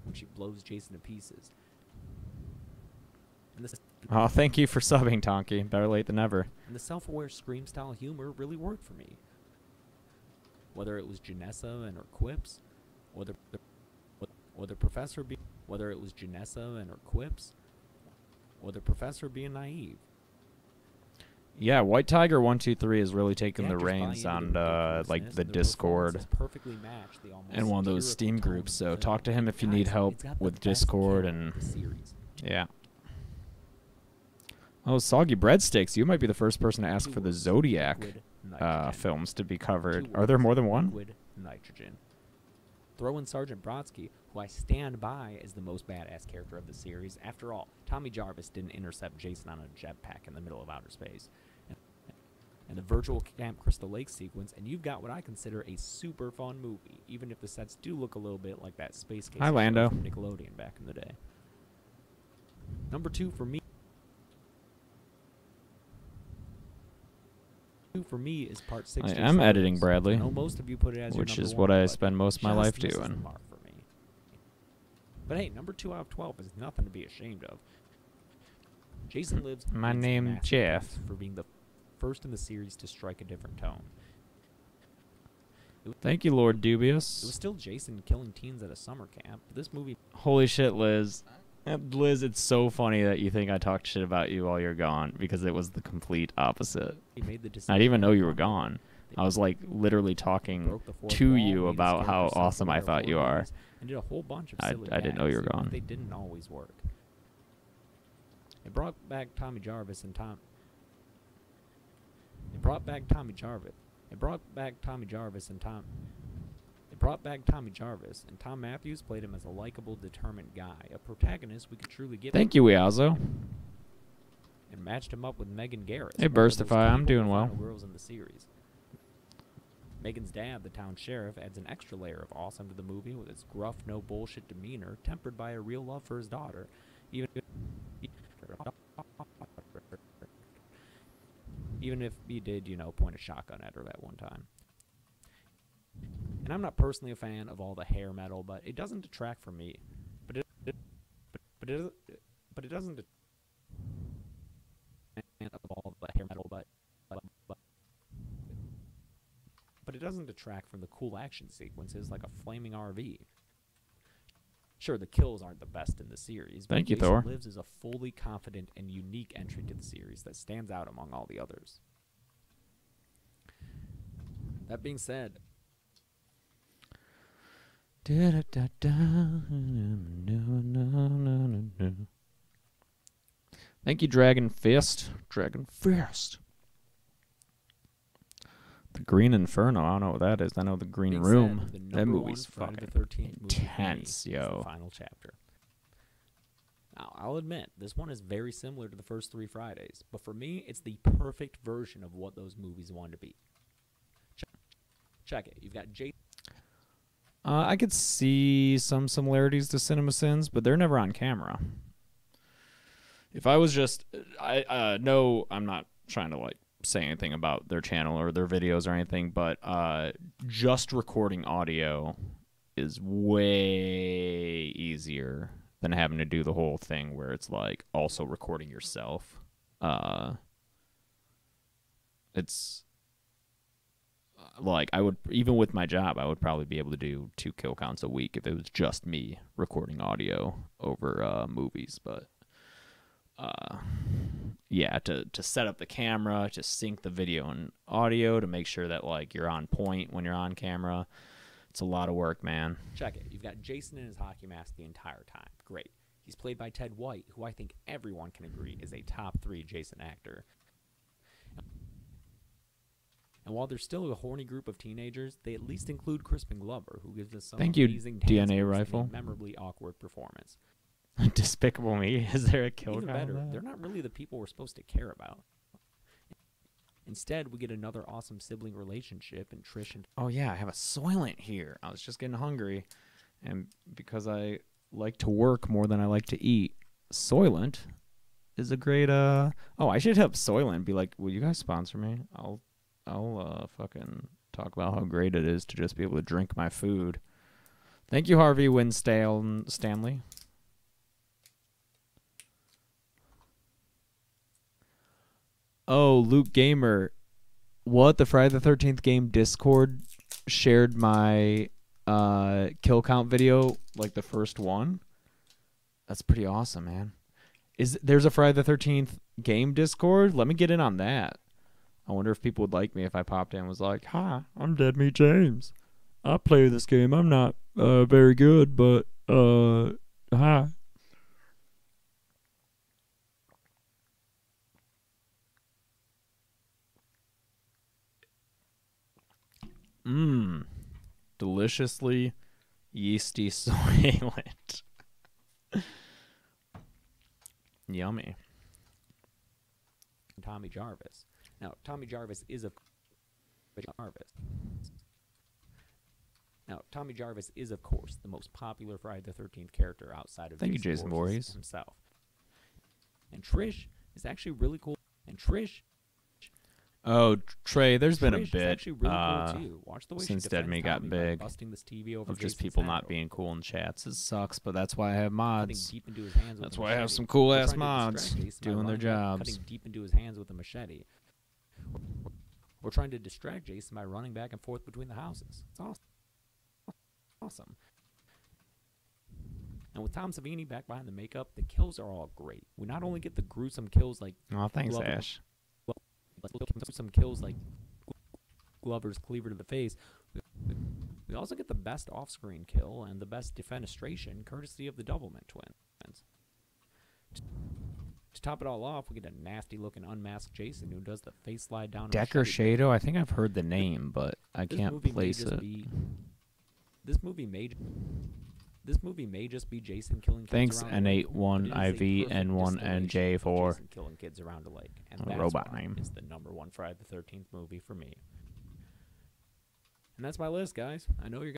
When she blows Jason to pieces. And oh, thank you for subbing, Tonky. Better late than never. And the self-aware Scream-style humor really worked for me. Whether it was Janessa and her quips, or the professor being naive. Yeah, White Tiger 123 is really taking the reins on like the Discord and one of those Steam groups. So talk to him if you need help with Discord and yeah. Oh, Soggy Breadsticks! You might be the first person to ask for the Zodiac films to be covered. Are there more than one? Nitrogen. Throw in Sergeant Brodsky, who I stand by as the most badass character of the series. After all, Tommy Jarvis didn't intercept Jason on a jetpack in the middle of outer space. and the virtual Camp Crystal Lake sequence, and you've got what I consider a super fun movie, even if the sets do look a little bit like that Space Case Hi, Lando. from Nickelodeon back in the day. Number 2 for me. For me is part 6. I am editing, Bradley, I know most of you put it as which your is number what 1, I but spend most of my life just misses the doing. mark for me. But hey, number 2 out of 12 is nothing to be ashamed of. Jason Lives My wins a name massive Jeff. boost for being the first in the series to strike a different tone. Thank you, Lord It was Dubious. still Jason killing teens at a summer camp, but this movie Holy shit, Liz. Liz, it's so funny that you think I talked shit about you while you're gone, because it was the complete opposite. made the decision. I didn't even know you were to gone. I was like literally talking broke the fourth to wall, you made his about how character awesome I self-aware of thought you horror are. movies, and did a whole bunch of silly I didn't know you were gags, even if gone. they didn't always work. It brought back Tommy Jarvis and Tom. It brought back Tommy Jarvis. It brought back Tommy Jarvis and Tom. It brought back Tommy Jarvis, and Tom Matthews played him as a likable, determined guy, a protagonist we could truly give. Thank you, Weazo. And matched him up with Megan Garris. Hey, one of the most Burstify, I'm capable doing well. final girls in the series. Megan's dad, the town sheriff, adds an extra layer of awesome to the movie with its gruff, no bullshit demeanor, tempered by a real love for his daughter. Even if he did, you know, point a shotgun at her that one time. And I'm not personally a fan of all the hair metal, but it doesn't detract from me. But it doesn't of all the hair metal, but it doesn't detract from the cool action sequences like a flaming RV. Sure, the kills aren't the best in the series, but Thank you, Jason Thor. Lives is a fully confident and unique entry to the series that stands out among all the others. That being said, Thank you, Dragon Fist. Dragon Fist. The Green Inferno. I don't know what that is. I know the Green being Room. said, the That number movie's one Friday fucking the 13th movie for me intense, is yo. the final chapter. Now, I'll admit, this one is very similar to the first 3 Fridays, but for me, it's the perfect version of what those movies wanted to be. Check it. You've got Jason. I could see some similarities to Cinema Sins, but they're never on camera. If I was just, no, I'm not trying to like say anything about their channel or their videos or anything, but just recording audio is way easier than having to do the whole thing where it's like also recording yourself. It's like I would, even with my job, I would probably be able to do 2 kill counts a week if it was just me recording audio over movies. But yeah, to set up the camera, to sync the video and audio, to make sure that like you're on point when you're on camera, it's a lot of work, man. Check it. You've got Jason in his hockey mask the entire time. Great. He's played by Ted White, who I think everyone can agree is a top 3 Jason actor. And while there's still a horny group of teenagers, they at least include Crispin Glover, who gives us some Thank you, amazing dance DNA moves rifle. and a memorably awkward performance. Despicable Me. Is there a kill Even count on better, that? they're not really the people we're supposed to care about. Instead, we get another awesome sibling relationship in Trish and Oh yeah, I have a Soylent here. I was just getting hungry, and because I like to work more than I like to eat, Soylent is a great. Oh, I should help Soylent and be like, will you guys sponsor me? I'll fucking talk about how great it is to just be able to drink my food. Thank you, Harvey Stanley. Oh, Luke Gamer. What? The Friday the 13th game Discord shared my kill count video, like the first one? That's pretty awesome, man. There's a Friday the 13th game Discord? Let me get in on that. I wonder if people would like me if I popped in and was like, hi, I'm Dead Meat James. I play this game. I'm not very good, but hi. Mmm. Deliciously yeasty Soylent. Yummy. Tommy Jarvis. Now, Tommy Jarvis is of course, the most popular Friday the 13th character outside of Thank you, Jason Voorhees himself. And Trish is actually really cool. And Trish, oh, Trey, there's been a Trish is bit actually really cool too. Watch the way since she Dead defends Me got Tommy by big busting this TV over of just Jason's people head not over. being cool in chats. It sucks, but that's why I have Cutting mods. deep into his hands with That's a why I have machete. some cool We're ass trying to mods distract Jason by doing their running back, jobs. Cutting deep into his hands with a machete. We're trying to distract Jason by running back and forth between the houses. It's awesome. Awesome. And with Tom Savini back behind the makeup, the kills are all great. We not only get the gruesome kills like Oh, thanks, Ash. some kills like Glover's cleaver to the face, we also get the best off-screen kill and the best defenestration courtesy of the Doublemint twins. To top it all off, we get a nasty-looking unmasked Jason who does the face slide down. Decker Shado, I think I've heard the name, but I can't place it. This movie may just be Jason killing kids Thanks, around the lake, N81IV, but it is a perfect N1NJ4. distillation of Jason killing kids around a lake, and that's Robot why name. it's the #1 Friday the 13th movie for me. And that's my list, guys. I know you're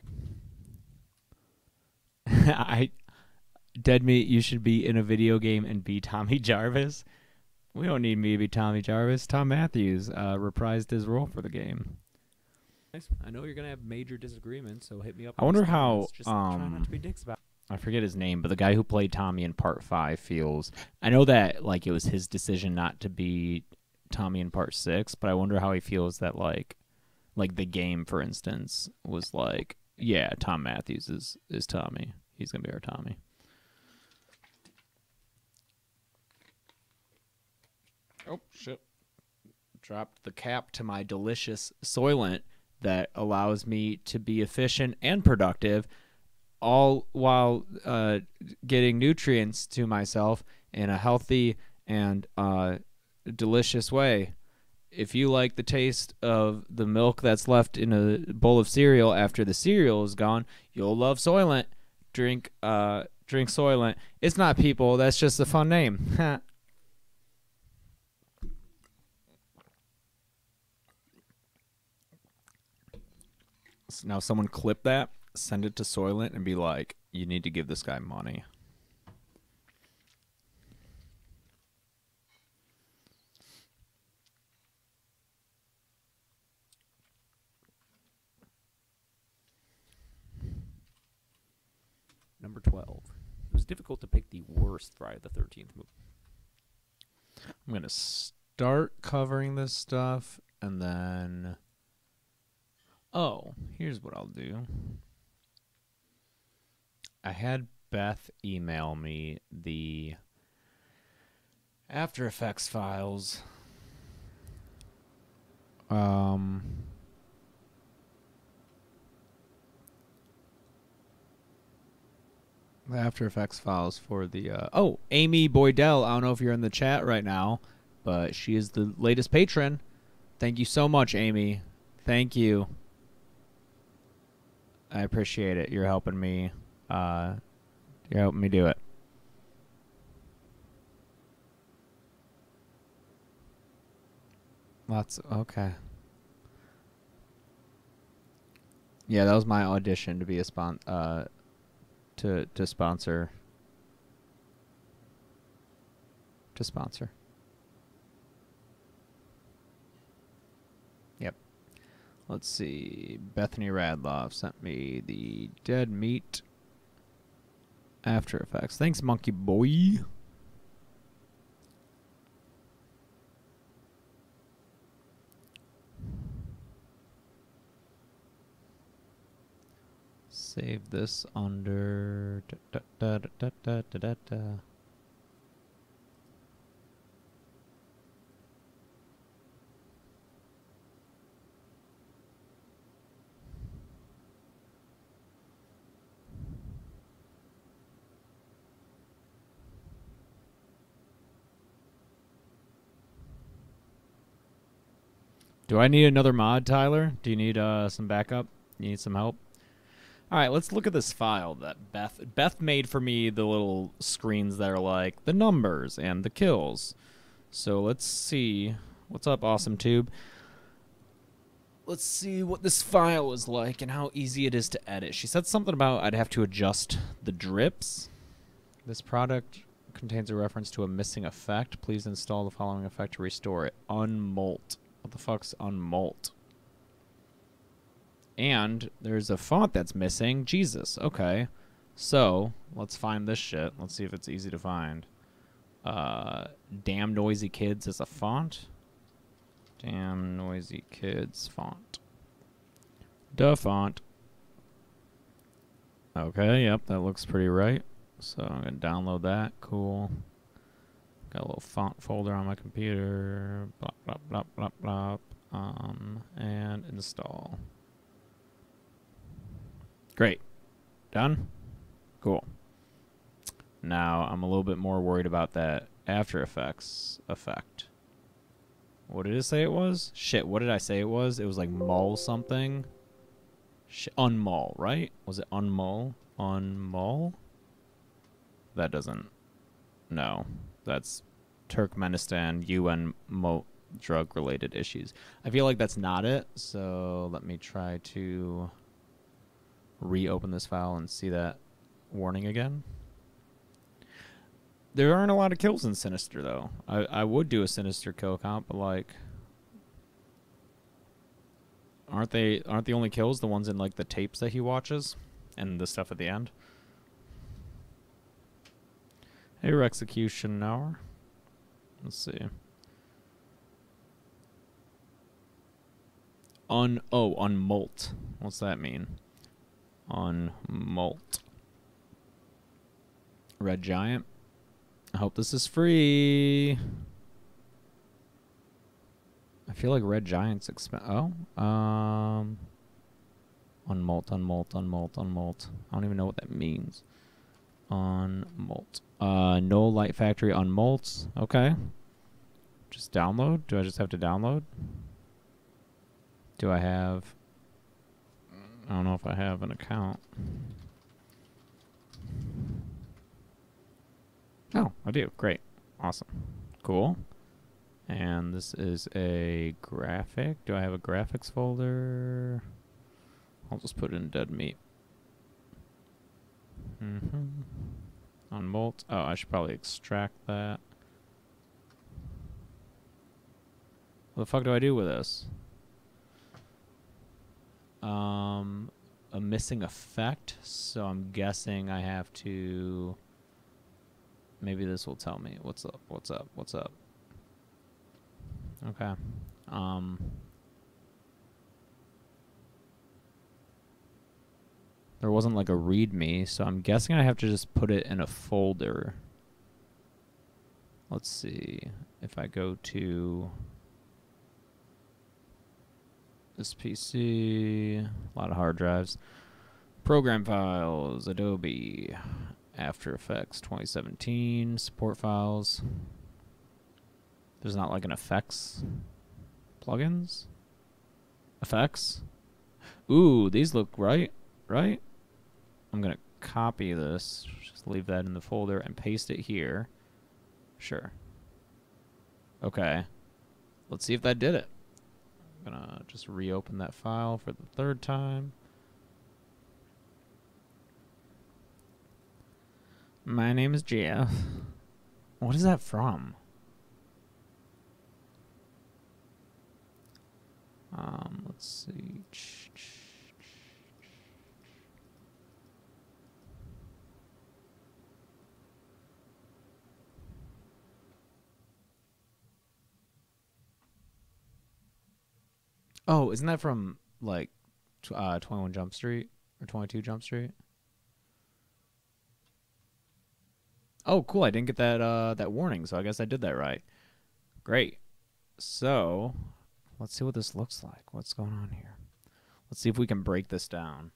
Dead Meat, you should be in a video game and be Tommy Jarvis. We don't need me to be Tommy Jarvis. Tom Matthews reprised his role for the game. I know you're gonna have major disagreements, so hit me up. I wonder how comments. Just try not to be dicks about it. I forget his name, but the guy who played Tommy in Part 5 feels. I know that like it was his decision not to be Tommy in Part 6, but I wonder how he feels that like the game, for instance, was like, yeah, Tom Matthews is Tommy. He's gonna be our Tommy. Oh shit! Dropped the cap to my delicious Soylent that allows me to be efficient and productive, all while getting nutrients to myself in a healthy and delicious way. If you like the taste of the milk that's left in a bowl of cereal after the cereal is gone, you'll love Soylent. Drink Soylent. It's not people. That's just a fun name. Now someone clip that, send it to Soylent, and be like, you need to give this guy money. Number 12. It was difficult to pick the worst Friday the 13th movie. I'm going to start covering this stuff, and then... Oh, here's what I'll do. I had Beth email me the After Effects files. The After Effects files for the... oh, Amy Boydell. I don't know if you're in the chat right now, but she is the latest patron. Thank you so much, Amy. Thank you. I appreciate it. You're helping me. You're helping me do it. Okay. Yeah, that was my audition to be a to sponsor. To sponsor. Yep. Let's see. Bethany Radloff sent me the Dead Meat After Effects. Thanks, Monkey Boy. Save this under... Do I need another mod, Tyler? Do you need some backup? You need some help? All right, let's look at this file that Beth made for me, the little screens that are like the numbers and the kills. So let's see What's up, awesome tube? Let's see what this file is like and how easy it is to edit. She said something about I'd have to adjust the drips. This product contains a reference to a missing effect. Please install the following effect to restore it. Unmolt. What the fuck's unmolt? And there's a font that's missing. Jesus. Okay. So, let's find this shit. Let's see if it's easy to find. Damn Noisy Kids is a font. Damn Noisy Kids font. Duh font. Okay, yep, that looks pretty right. So I'm going to download that. Cool. Got a little font folder on my computer. Blop, blop, blop, blop, blop. And install. Great. Done? Cool. Now, I'm a little bit more worried about that After Effects effect. What did it say it was? Shit, what did I say it was? It was like mull something. Unmull, right? Was it unmull? Unmull? That doesn't... No. That's Turkmenistan UN drug-related issues. I feel like that's not it, so let me try to reopen this file and see that warning again. There aren't a lot of kills in Sinister, though. I would do a Sinister kill count, but, like... Aren't the only kills the ones in, like, the tapes that he watches? And the stuff at the end? Hey, Execution Hour. Let's see. Unmolt. What's that mean? Unmolt. Red Giant. I hope this is free. I feel like Red Giant's unmolt. I don't even know what that means. Unmolt. No Light Factory unmolts. Okay. Just download? Do I just have to download? Do I have... I don't know if I have an account. Oh, I do. Great. Awesome. Cool. And this is a graphic. Do I have a graphics folder? I'll just put it in dead meat. Unmolt. Oh, I should probably extract that. What the fuck do I do with this? A missing effect. So I'm guessing I have to... Maybe this will tell me. What's up? What's up? What's up? Okay. There wasn't like a readme, so I'm guessing I have to just put it in a folder. Let's see. If I go to this PC, a lot of hard drives. Program files, Adobe, After Effects 2017, support files. There's not like an effects plugins? Effects? Ooh, these look right? Right? I'm going to copy this. Just leave that in the folder and paste it here. Sure. Okay. Let's see if that did it. I'm going to just reopen that file for the third time. My name is Jeff. What is that from? Let's see. Oh, isn't that from, like, 21 Jump Street? Or 22 Jump Street? Oh, cool. I didn't get that, that warning, so I guess I did that right. Great. So, let's see what this looks like. What's going on here? Let's see if we can break this down.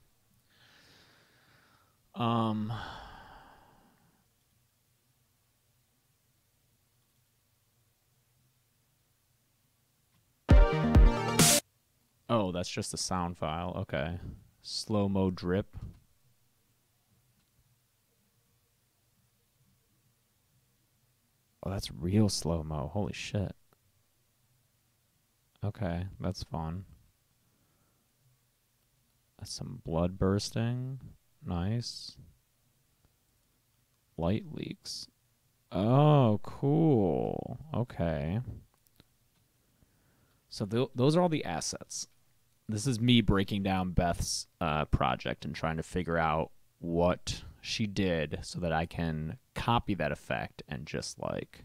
Oh, that's just a sound file. Okay. Slow-mo drip. Oh, that's real slow-mo. Holy shit. Okay, that's fun. Some blood bursting. Nice. Light leaks. Oh, cool. Okay. So those are all the assets. This is me breaking down Beth's project and trying to figure out what she did so that I can copy that effect and just like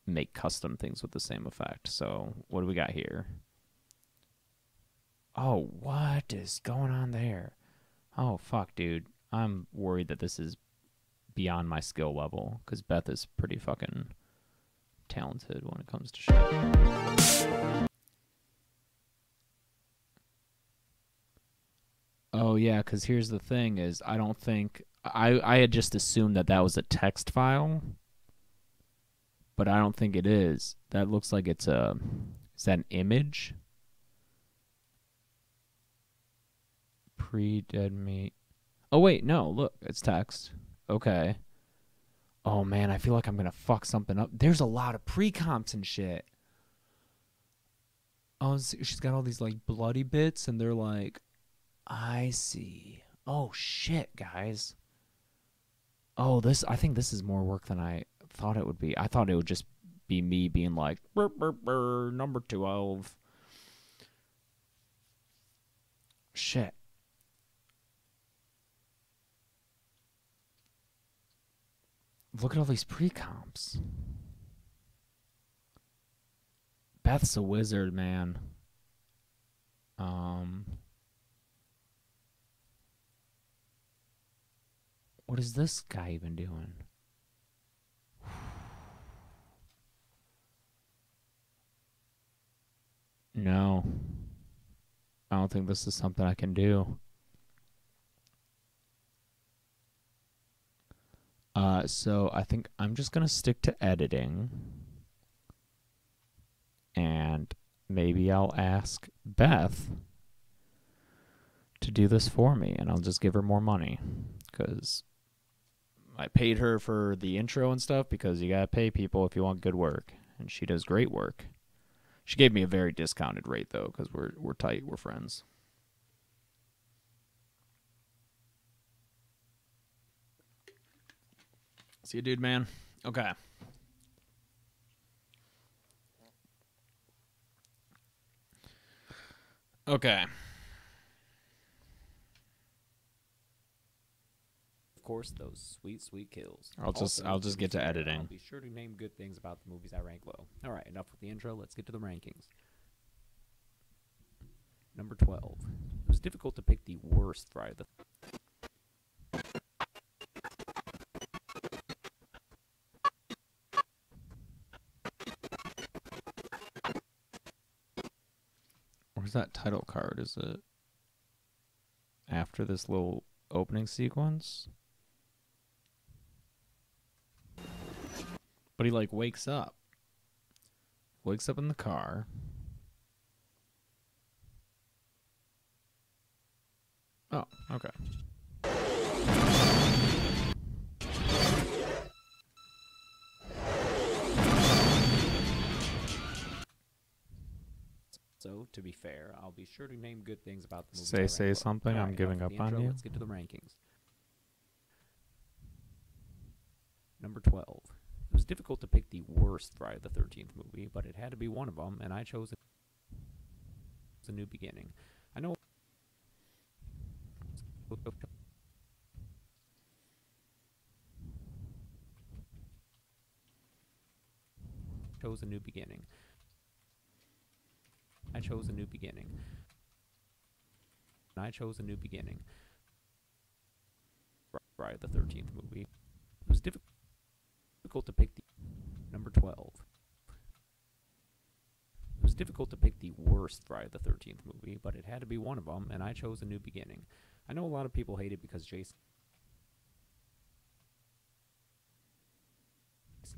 make custom things with the same effect. So what do we got here? Oh, what is going on there? Oh, fuck, dude. I'm worried that this is beyond my skill level because Beth is pretty fucking talented when it comes to shit. Oh yeah, because here's the thing: is I don't think I had just assumed that that was a text file, but I don't think it is. That looks like it's a. Is that an image? Pre-dead meat. Oh wait, no. Look, it's text. Okay. Oh man, I feel like I'm gonna fuck something up. There's a lot of pre-comps and shit. Oh, she's got all these like bloody bits, and they're like, I see. Oh shit, guys. Oh, this. I think this is more work than I thought it would be. I thought it would just be me being like, burr, burr, burr, number 12. Shit. Look at all these pre-comps. Beth's a wizard, man. What is this guy even doing? No. I don't think this is something I can do. So I think I'm just gonna stick to editing. And maybe I'll ask Beth to do this for me, and I'll just give her more money. Because I paid her for the intro and stuff, because you gotta pay people if you want good work. And she does great work. She gave me a very discounted rate, though, because we're tight, we're friends. See you, dude, man. Okay. Okay. Of course, those sweet, sweet kills. I'll just get to editing. I'll be sure to name good things about the movies I rank low. All right, enough with the intro. Let's get to the rankings. Number 12. It was difficult to pick the worst Friday the Where's that title card? Is it after this little opening sequence? But he like wakes up. Wakes up in the car. Oh, okay. So, to be fair, I'll be sure to name good things about the movie. Say something. I'm giving up on you. Let's get to the rankings. Number 12. It was difficult to pick the worst Friday the 13th movie, but it had to be one of them, and I chose A New Beginning. I know. Chose A New Beginning. I chose A New Beginning. I chose A New Beginning. Friday the 13th movie. It was difficult to pick the number 12. It was difficult to pick the worst Friday the 13th movie, but it had to be one of them, and I chose A New Beginning. I know a lot of people hate it because Jason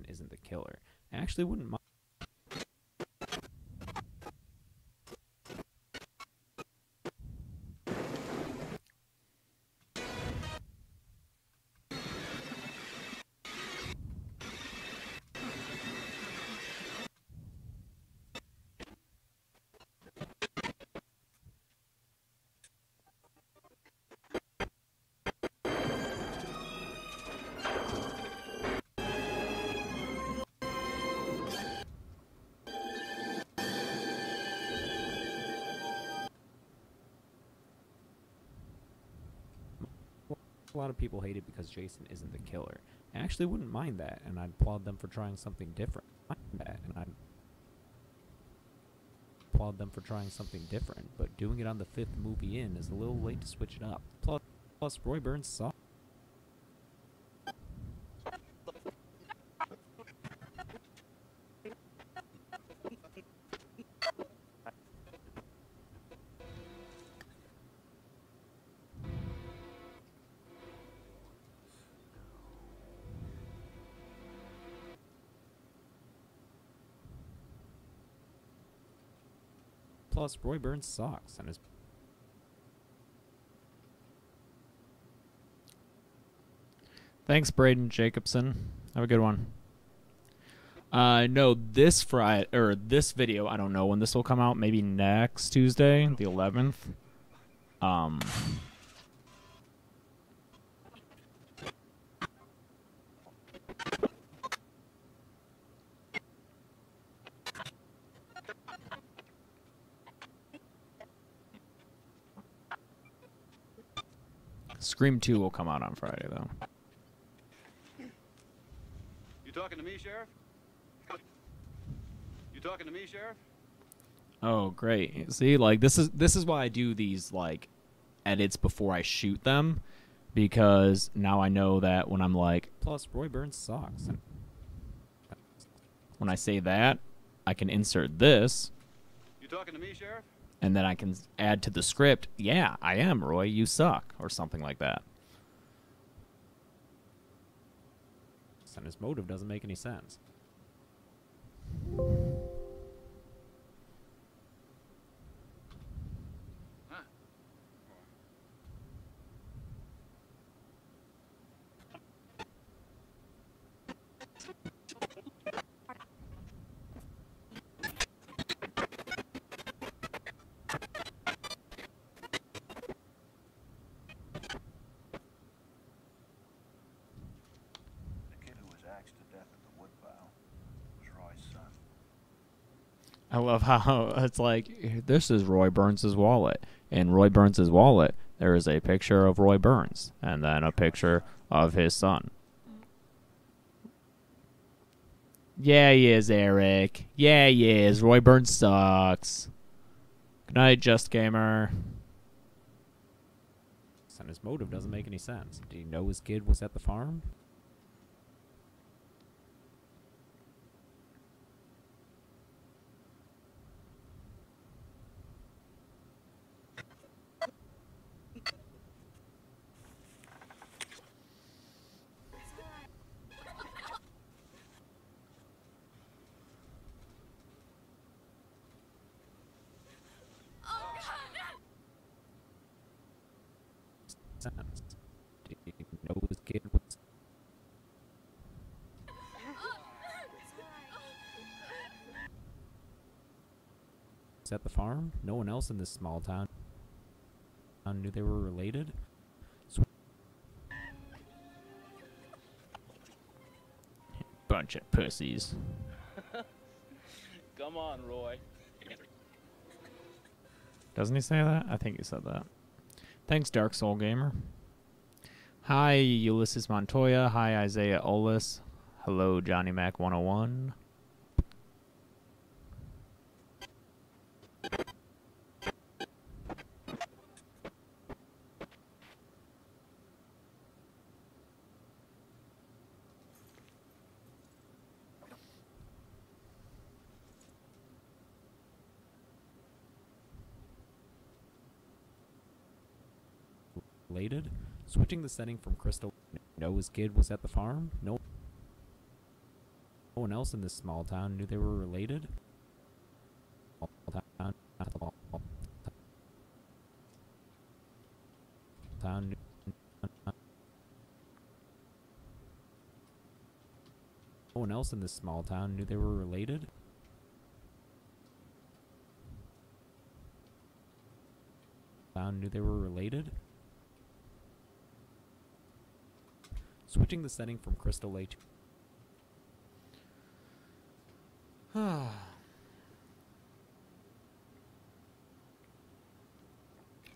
isn't the killer. I actually wouldn't mind. a lot of people hate it because Jason isn't the killer. I actually wouldn't mind that, and I'd applaud them for trying something different. But doing it on the 5th movie in is a little late to switch it up. Plus Roy Burns saw. Plus, Roy Burns sucks, and his... Thanks, Braden Jacobson. Have a good one. No, this Friday, or this video, I don't know when this will come out. Maybe next Tuesday, the 11th. Scream 2 will come out on Friday, though. You talking to me, Sheriff? You talking to me, Sheriff? Oh, great. See, like, this is why I do these, like, edits before I shoot them, because now I know that when I'm like... Plus, Roy Burns sucks. When I say that, I can insert this. You talking to me, Sheriff? And then I can add to the script, yeah, I am, Roy, you suck, or something like that. And his motive doesn't make any sense. Huh? The kid who was axed to death at the woodpile was Roy's son. I love how it's like, this is Roy Burns' wallet. In Roy Burns' wallet, there is a picture of Roy Burns, and then a picture of his son. Yeah, he is, Eric. Yeah, he is. Roy Burns sucks. Good night, Just Gamer. And his motive doesn't make any sense. Did he know his kid was at the farm? Sense. Did he know his kid was at the farm? No one else in this small town knew they were related. Bunch of pussies. Come on, Roy. Doesn't he say that? I think he said that. Thanks, Dark Soul Gamer. Hi, Ulysses Montoya. Hi, Isaiah Olis. Hello, Johnny Mac 101. Related. Switching the setting from crystal. Know his kid was at the farm? No one else in this small town knew they were related. No one else in this small town knew they were related. Knew they were related. Switching the setting from Crystal Lake to...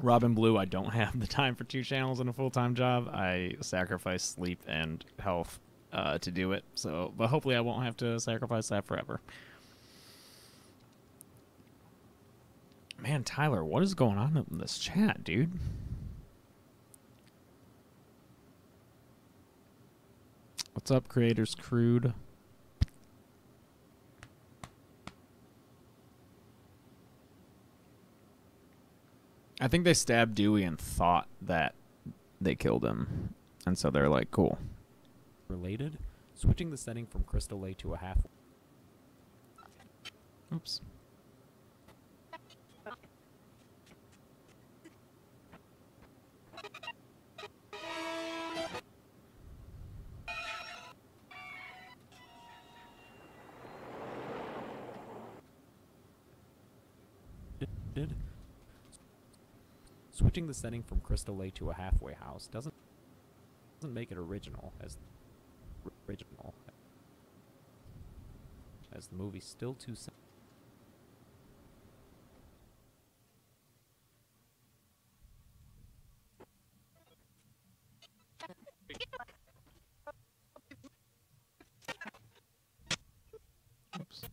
Robin Blue, I don't have the time for 2 channels and a full-time job. I sacrifice sleep and health to do it. So, but hopefully I won't have to sacrifice that forever. Man, Tyler, what is going on in this chat, dude? What's up, creators? Crude. I think they stabbed Dewey and thought that they killed him. And so they're like, cool. Related, switching the setting from Crystal Lake to a half. Oops. Switching the setting from Crystal Lake to a halfway house doesn't make it original as the movie's still too simple. Oops.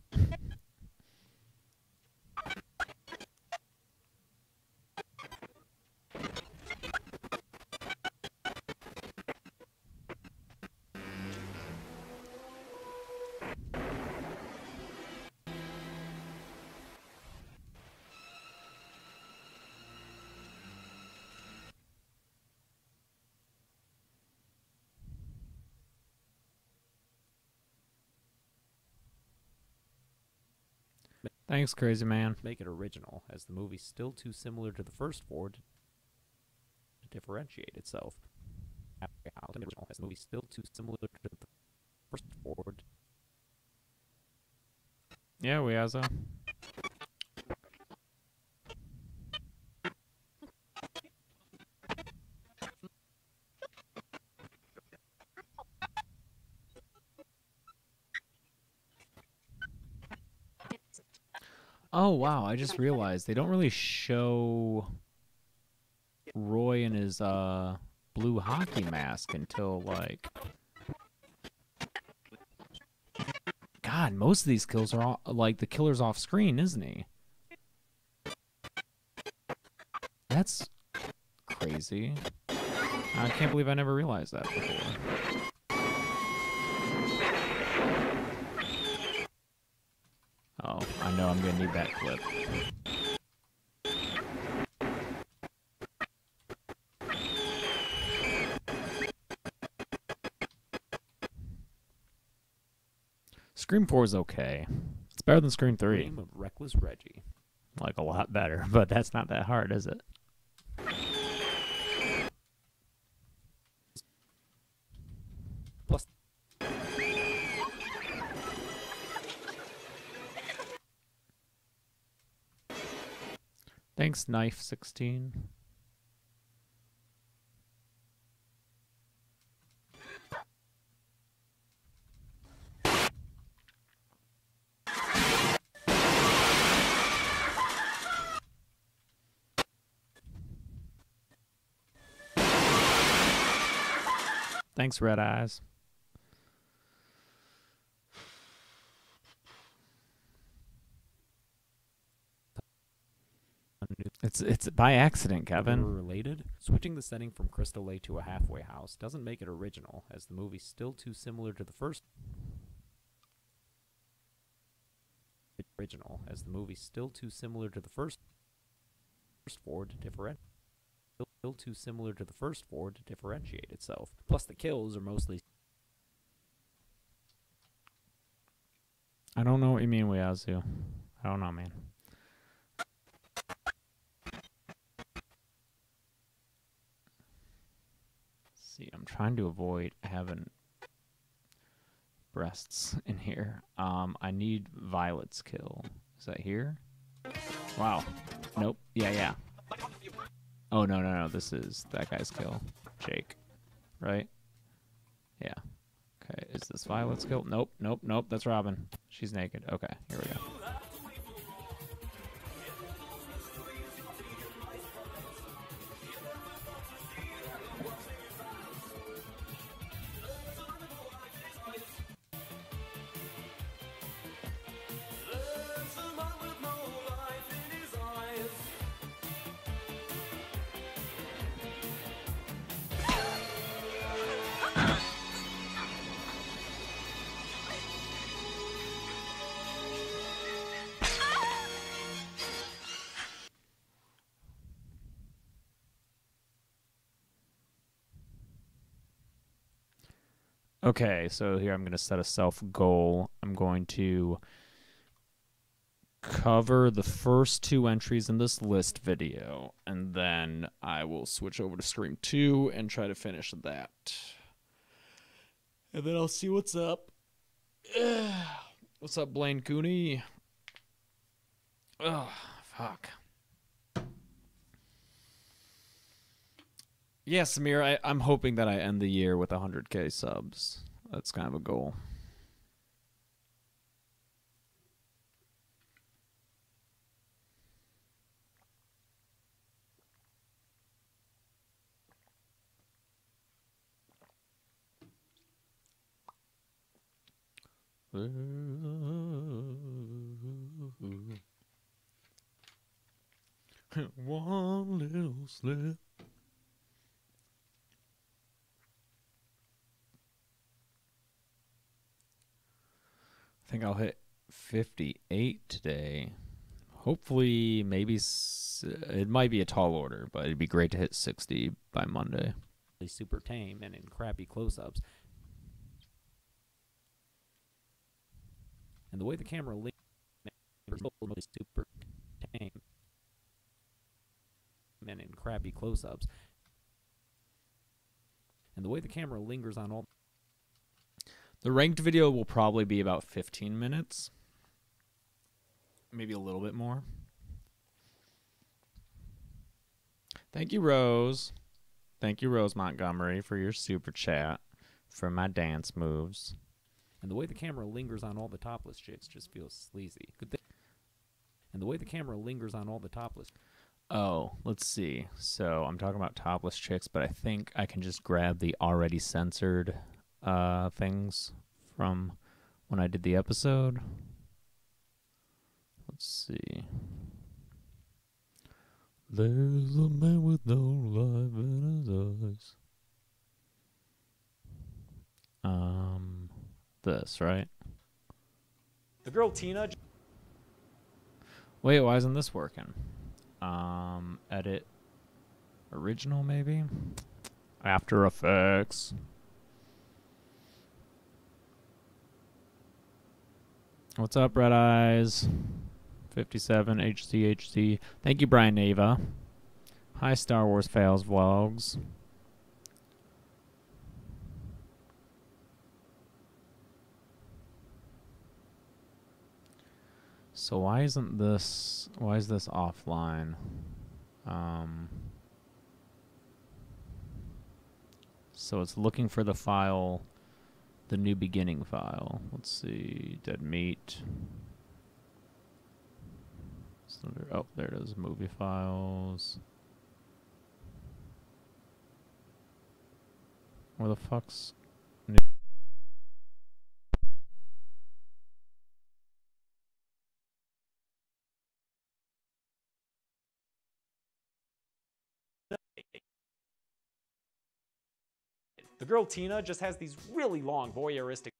Thanks, crazy man. Make it original, as the movie's still too similar to the first four to differentiate itself. Original, as the movie's still too similar to the first four. Yeah, Weazo. Oh, wow, I just realized they don't really show Roy in his blue hockey mask until, like... God, most of these kills are all, like, the killer's off screen, isn't he? That's crazy. I can't believe I never realized that before. Oh, I know I'm gonna need that clip. Scream 4 is okay. It's better than Scream 3. Name of Reckless Reggie. Like, a lot better, but that's not that hard, is it? Plus, Thanks, Knife 16. Thanks, Red Eyes. It's by accident, Kevin. related, switching the setting from Crystal Lake to a halfway house doesn't make it original, as the movie's still too similar to the first. Original, as the movie's still too similar to the first four to differentiate. Still too similar to the first four to differentiate itself. Plus, the kills are mostly. I don't know what you mean, Weazu. I don't know, man. See, I'm trying to avoid having breasts in here. I need Violet's kill. Is that here? Wow. Nope. Yeah. Oh, no. This is that guy's kill. Jake. Right? Yeah. Okay. Is this Violet's kill? Nope. That's Robin. She's naked. Okay. Here we go. Okay, so here I'm going to set a self goal. I'm going to cover the first 2 entries in this list video, and then I will switch over to stream 2 and try to finish that. And then I'll see what's up. What's up, Blaine Cooney? Oh, fuck. Yeah, Samir, I'm hoping that I end the year with 100K subs. That's kind of a goal. One little slip. I think I'll hit 58 today. Hopefully, maybe it might be a tall order, but it'd be great to hit 60 by Monday. Super tame and in crappy close-ups. And the way the camera links super tame and in crappy close-ups. And the way the camera lingers on all... The ranked video will probably be about 15 minutes. Maybe a little bit more. Thank you, Rose. Thank you, Rose Montgomery, for your super chat for my dance moves. And the way the camera lingers on all the topless chicks just feels sleazy. Good thing. And the way the camera lingers on all the topless... Oh, let's see. So I'm talking about topless chicks, but I think I can just grab the already censored things from when I did the episode. Let's see. There's a man with no life in his eyes. This, right? The girl Tina... Wait, why isn't this working? Edit. Original, maybe? After Effects. What's up, Red Eyes? 57 HCHC. Thank you, Brian Nava. Hi, Star Wars Fails Vlogs. So why is this offline? So it's looking for the file, the new beginning file. Let's see, dead meat. Oh, there it is, movie files. Where the fuck's new? The girl Tina just has these really long voyeuristic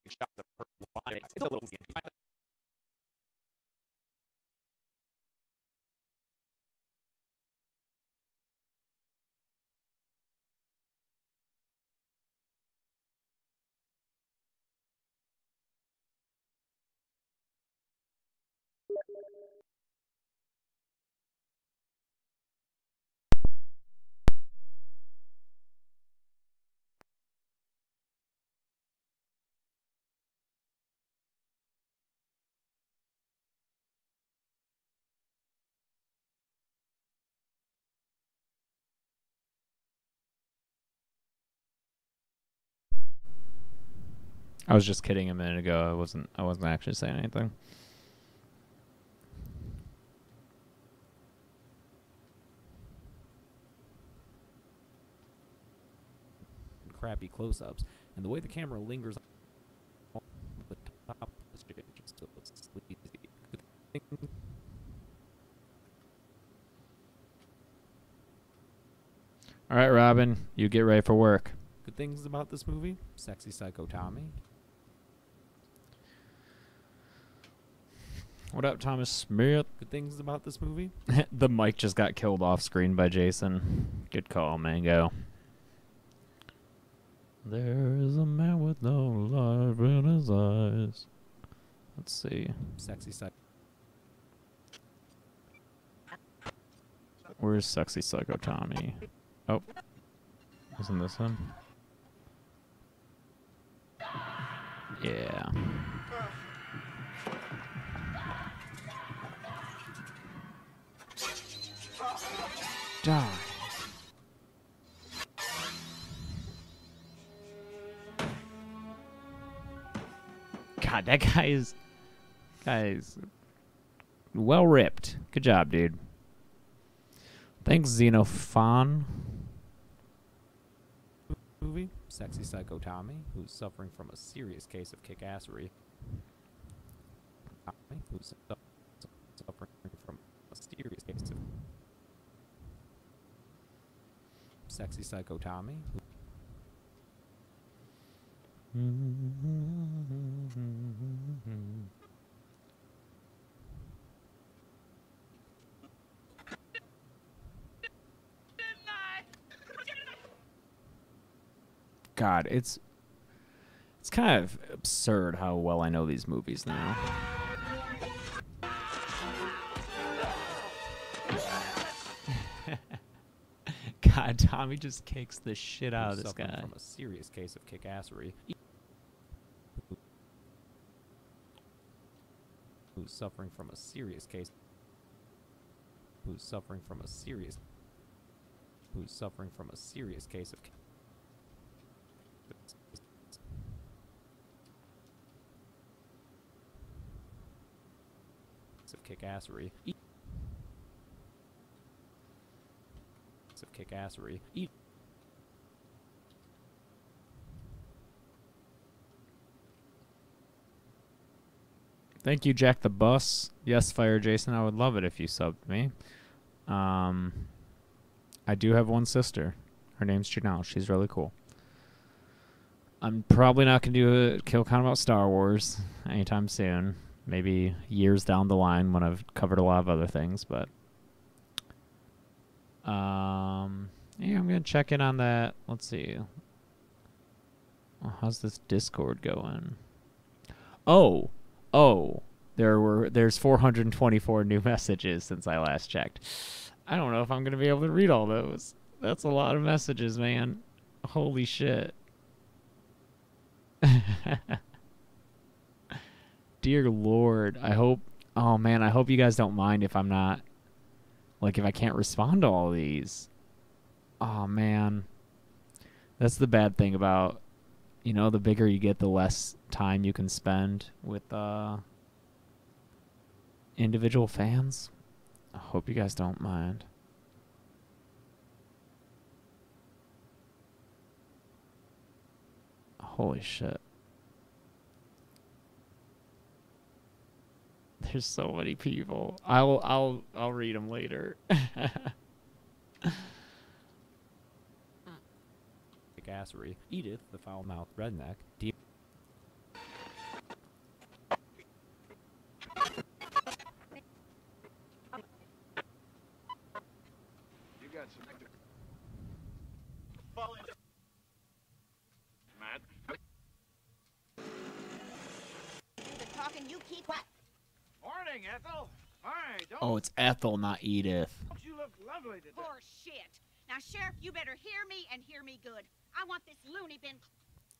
shots of her lying. It's a little I was just kidding a minute ago. I wasn't actually saying anything. crappy close-ups, and the way the camera lingers on the top of the stage just looks sleazy. All right, Robin, you get ready for work. Good things about this movie: sexy Psycho Tommy. What up, Thomas Smith? Good things about this movie? The mic just got killed off screen by Jason. Good call, Mango. There is a man with no life in his eyes. Let's see. Sexy side. Where's Sexy Psycho Tommy? Oh. Isn't this him? Yeah. Die. God, that guy is well ripped. Good job, dude. Thanks, Xenophon. Movie. Sexy Psycho Tommy, who's suffering from a serious case of kick-assery. Tommy, who's suffering from a serious case of... Sexy Psycho Tommy, God, it's kind of absurd how well I know these movies now. God, Tommy just kicks the shit out of this guy. From a serious case of kick-assery. Who's suffering from a serious case. Who's suffering from a serious. Who's suffering from a serious case of. Of kick-assery. Of kick-assery. Thank you, Jack the Bus. Yes, Fire Jason, I would love it if you subbed me. I do have one sister. Her name's Janelle. She's really cool. I'm probably not going to do a kill count about Star Wars anytime soon. Maybe years down the line when I've covered a lot of other things, but... yeah, I'm going to check in on that. Let's see. Well, how's this Discord going? Oh, there's 424 new messages since I last checked. I don't know if I'm going to be able to read all those. That's a lot of messages, man. Holy shit. Dear Lord, I hope you guys don't mind if I'm not, like, if I can't respond to all these. Oh, man. That's the bad thing about, the bigger you get, the less time you can spend with individual fans. I hope you guys don't mind. Holy shit. There's so many people. I'll read them later. Gassery. Edith, the foul-mouthed redneck. You got some. Matt. The talking, you keep what? Morning, Ethel. Hi, don't. Oh, it's Ethel, not Edith. You look lovely today. Poor shit. Now, Sheriff, you better hear me and hear me good. I want this loony bin.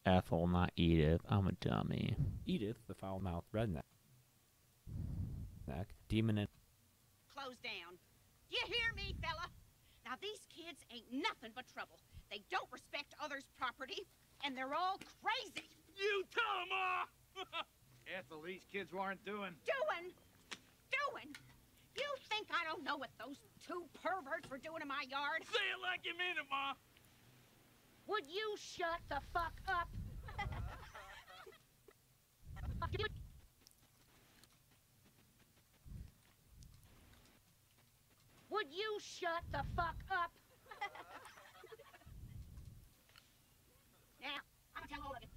Ethel, not Edith. I'm a dummy. Edith, the foul-mouthed redneck. Demon and... Close down. You hear me, fella? Now, these kids ain't nothing but trouble. They don't respect others' property, and they're all crazy. You tell them, Ma! Ethel, these kids weren't doing. Doing? You think I don't know what those two perverts were doing in my yard? Say it like you mean it, Ma! Would you shut the fuck up? Would you shut the fuck up? Now, I'm telling all of you,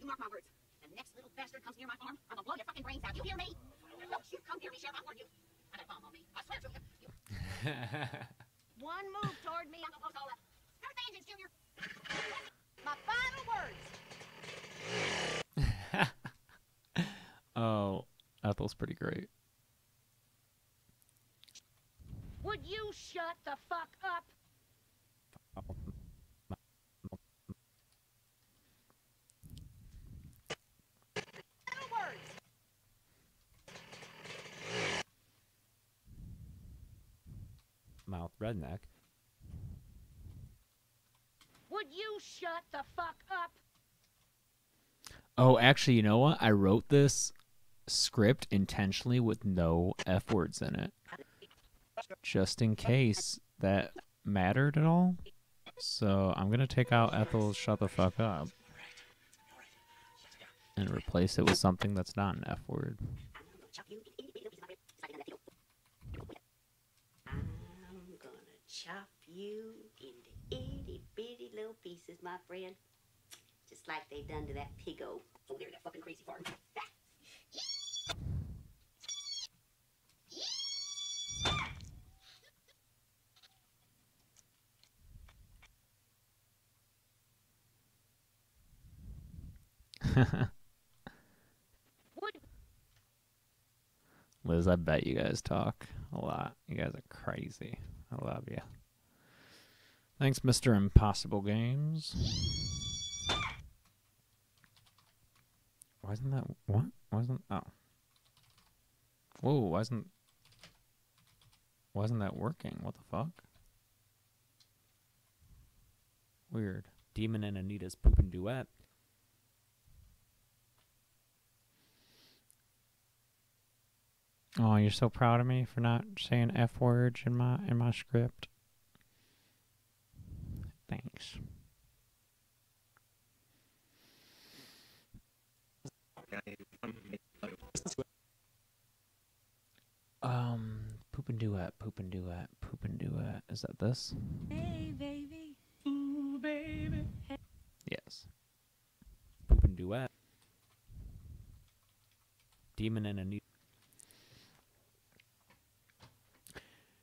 you mark my words. The next little bastard comes near my farm, I'm gonna blow your fucking brains out. You hear me? Don't you come near me, Sheriff. I warn you. I got a bomb on me. I swear to you. One move toward me. I'm gonna post all that. Start the engines, Junior. My final words. Oh, Ethel's pretty great. Would you shut the fuck up? Final words. Mouth redneck. Would you shut the fuck up? Oh, actually, you know what? I wrote this script intentionally with no F words in it, just in case that mattered at all. So I'm gonna take out Ethel's "shut the fuck up" and replace it with something that's not an F word. I'm gonna chop you into itty bitty little pieces, my friend. Just like they done to that pig-o over there, that fucking crazy fart. Liz, I bet you guys talk a lot. You guys are crazy. I love you. Thanks, Mr. Impossible Games. Why isn't that... What? Why isn't... Oh. Whoa, why isn't that working? What the fuck? Weird. Demon and Anita's poopin' duet. Oh, you're so proud of me for not saying F words in my script. Thanks. Poopin' duet, poopin' duet, poopin' duet. Is that this? Hey, baby. Ooh, baby. Yes. Poopin' duet. Demon and Anita.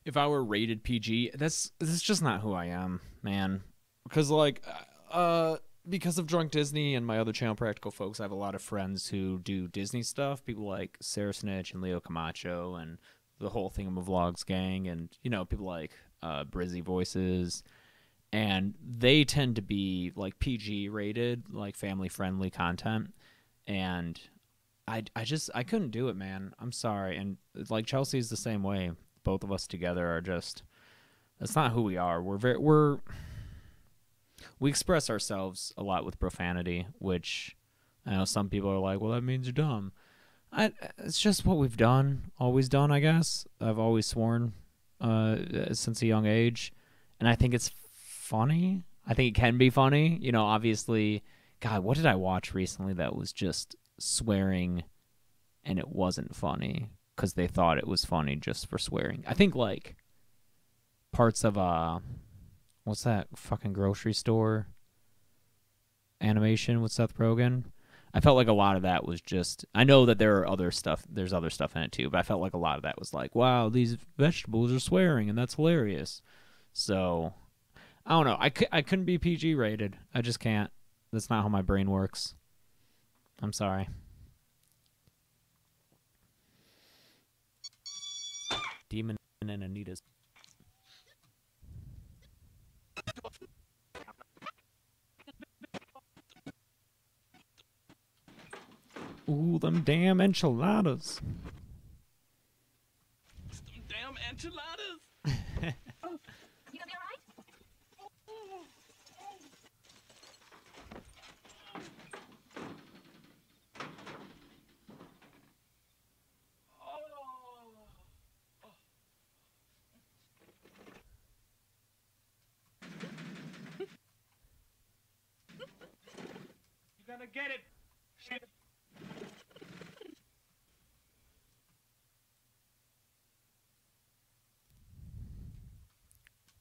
If I were rated PG, that's just not who I am, man. Because because of Drunk Disney and my other channel, Practical Folks, I have a lot of friends who do Disney stuff. People like Sarah Snitch and Leo Camacho and the whole Thingamavlogs gang, and people like Brizzy Voices, and they tend to be like PG rated, like family friendly content, and I couldn't do it, man. I'm sorry, and like Chelsea's the same way. Both of us together are just, that's not who we are. We express ourselves a lot with profanity, which I know some people are like, well, that means you're dumb. It's just what we've always done, I guess. I've always sworn since a young age, and I think it's funny. I think it can be funny. Obviously, God, what did I watch recently that was just swearing and it wasn't funny because they thought it was funny just for swearing? I think, like, parts of, what's that fucking grocery store animation with Seth Rogen? I felt like a lot of that was just, I know that there's other stuff in it too, but I felt like a lot of that was like, wow, these vegetables are swearing, and that's hilarious. So, I don't know. I couldn't be PG rated. I just can't. That's not how my brain works. I'm sorry. Demon and Anita's. Ooh, them damn enchiladas. Some damn enchiladas. You gonna be all right? You gotta get it.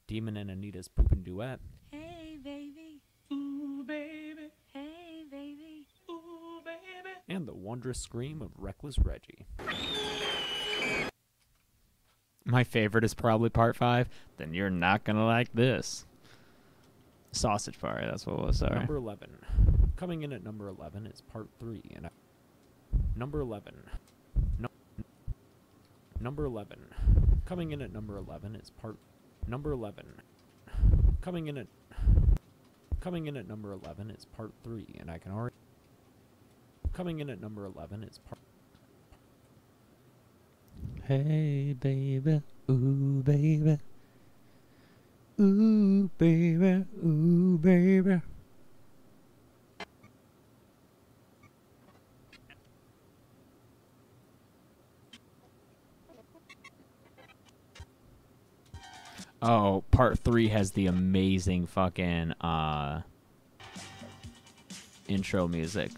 Demon and Anita's poopin' duet. Hey, baby. Ooh, baby. Hey, baby. Ooh, baby. And the wondrous scream of Reckless Reggie. My favorite is probably part 5. Then you're not gonna like this. Sausage Party, that's what it was, sorry. Number 11. Coming in at number 11 is part 3. And number 11. Number 11. Coming in at number 11 is part... Number 11. Coming in at number 11 is part 3. And I can already... Coming in at number 11 is part... Hey, baby. Ooh, baby. Ooh, baby. Ooh, baby. Oh, part 3 has the amazing fucking intro music.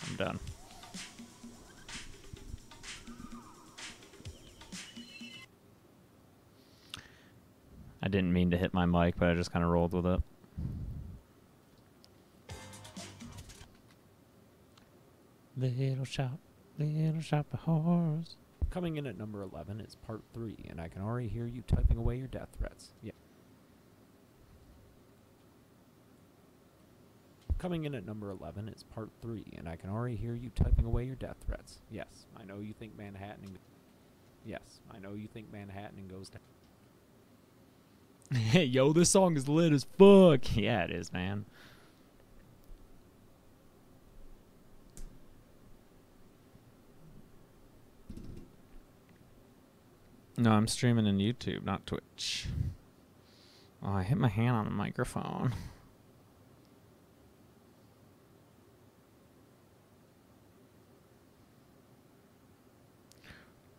I'm done. I didn't mean to hit my mic, but I just kind of rolled with it. Little shop of horrors. Coming in at number 11 is part 3. And I can already hear you typing away your death threats. Yeah. Coming in at number 11 is part 3, and I can already hear you typing away your death threats. Yes, I know you think Manhattan and... Yes, I know you think Manhattan and goes to... Hey, yo, this song is lit as fuck. Yeah, it is, man. No, I'm streaming on YouTube, not Twitch. Oh, I hit my hand on the microphone.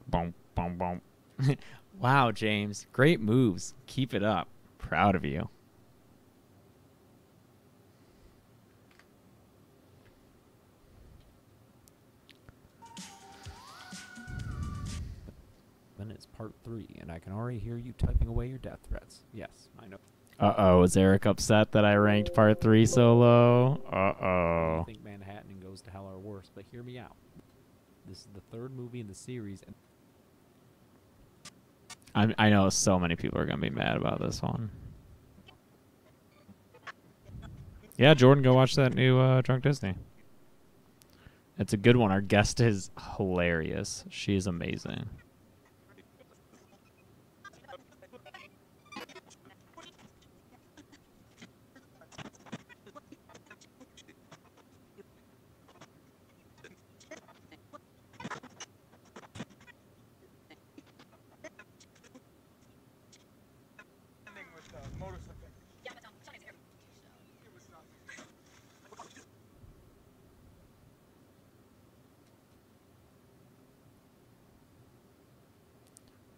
Boom, boom, boom. Wow, James. Great moves. Keep it up. Proud of you. Then it's part 3, and I can already hear you typing away your death threats. Yes, I know. Uh-oh, is Eric upset that I ranked part 3 so low? I Uh-oh. think Manhattan and Goes to Hell are worse, but hear me out. This is the 3rd movie in the series, and I know so many people are going to be mad about this one. Yeah, Jordan, go watch that new Drunk Disney. It's a good one. Our guest is hilarious. She is amazing.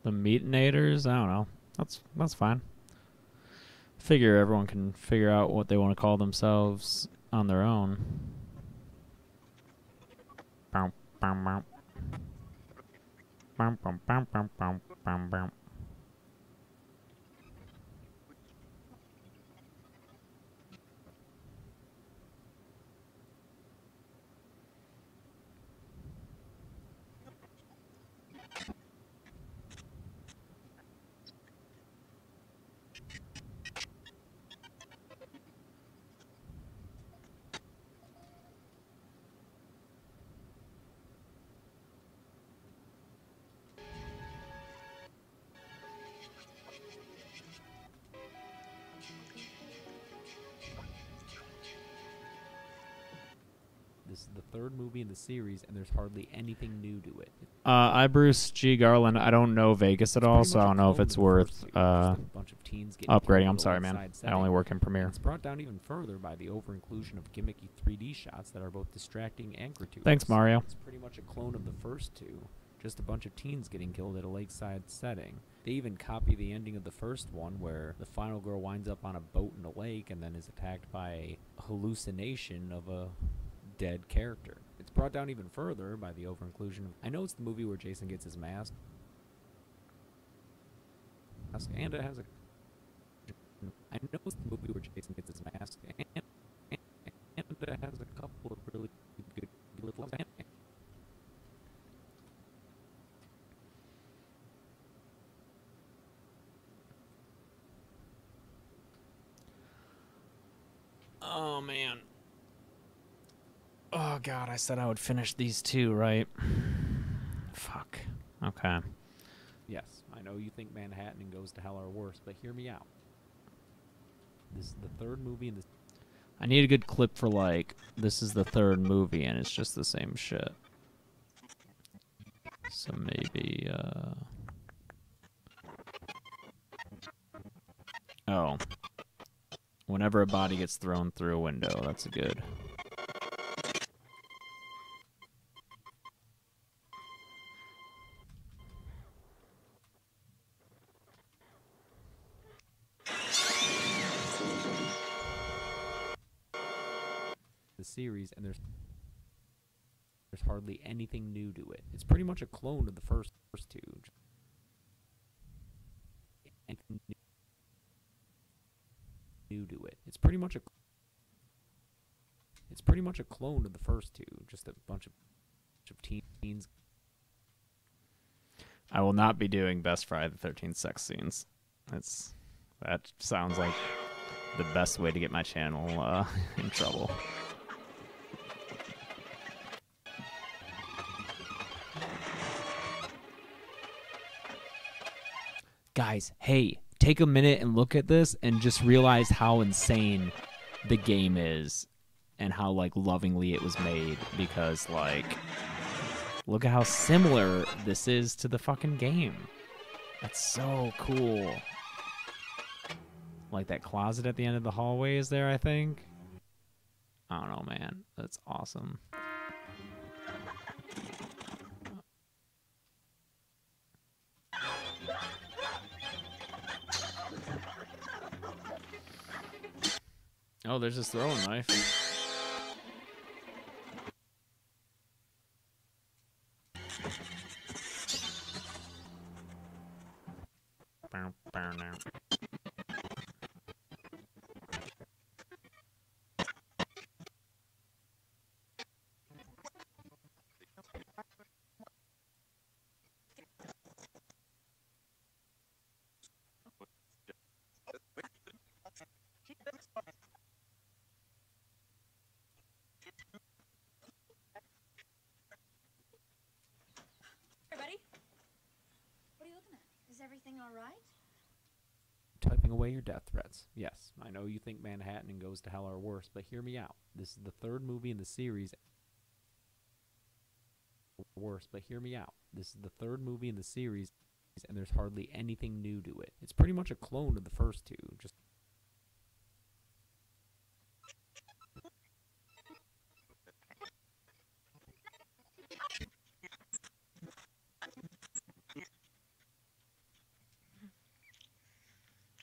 The Meatonators? I don't know. That's fine. Figure everyone can figure out what they want to call themselves on their own. Bow, bow, bow. Bow, bow, bow, bow, bow, bow, bow. This is the third movie in the series, and there's hardly anything new to it. I Bruce G. Garland. I don't know Vegas at all, so I don't know if it's worth upgrading. I'm sorry, man. I only work in Premiere. It's brought down even further by the over-inclusion of gimmicky 3D shots that are both distracting and gratuitous. Thanks, Mario. It's pretty much a clone of the first two, just a bunch of teens getting killed at a lakeside setting. They even copy the ending of the first one, where the final girl winds up on a boat in a lake and then is attacked by a hallucination of a dead character. It's brought down even further by the over-inclusion of... I know it's the movie where Jason gets his mask, and it has a... I know it's the movie where Jason gets his mask, and it has a couple of really good little... Oh, man. Oh, God, I said I would finish these two, right? Fuck. Okay. Yes, I know you think Manhattan and Goes to Hell are worse, but hear me out. This is the third movie in the... I need a good clip for, like, this is the third movie and it's just the same shit. So maybe, Oh. Whenever a body gets thrown through a window, that's a good... the series, and there's hardly anything new to it. It's pretty much a clone of the first two. Anything new to it. It's pretty much a clone of the first two. Just a bunch of teens. I will not be doing Best Friday the 13th sex scenes. That sounds like the best way to get my channel in trouble. Guys, hey, take a minute and look at this and just realize how insane the game is and how, like, lovingly it was made, because, like, look at how similar this is to the fucking game. That's so cool. Like, that closet at the end of the hallway is there, I think. I don't know, man. That's awesome. Oh, there's this throwing knife. Is everything all right? Typing away your death threats. Yes, I know you think Manhattan and Goes to Hell are worse, but hear me out. This is the third movie in the series. But hear me out. This is the third movie in the series, and there's hardly anything new to it. It's pretty much a clone of the first two. Just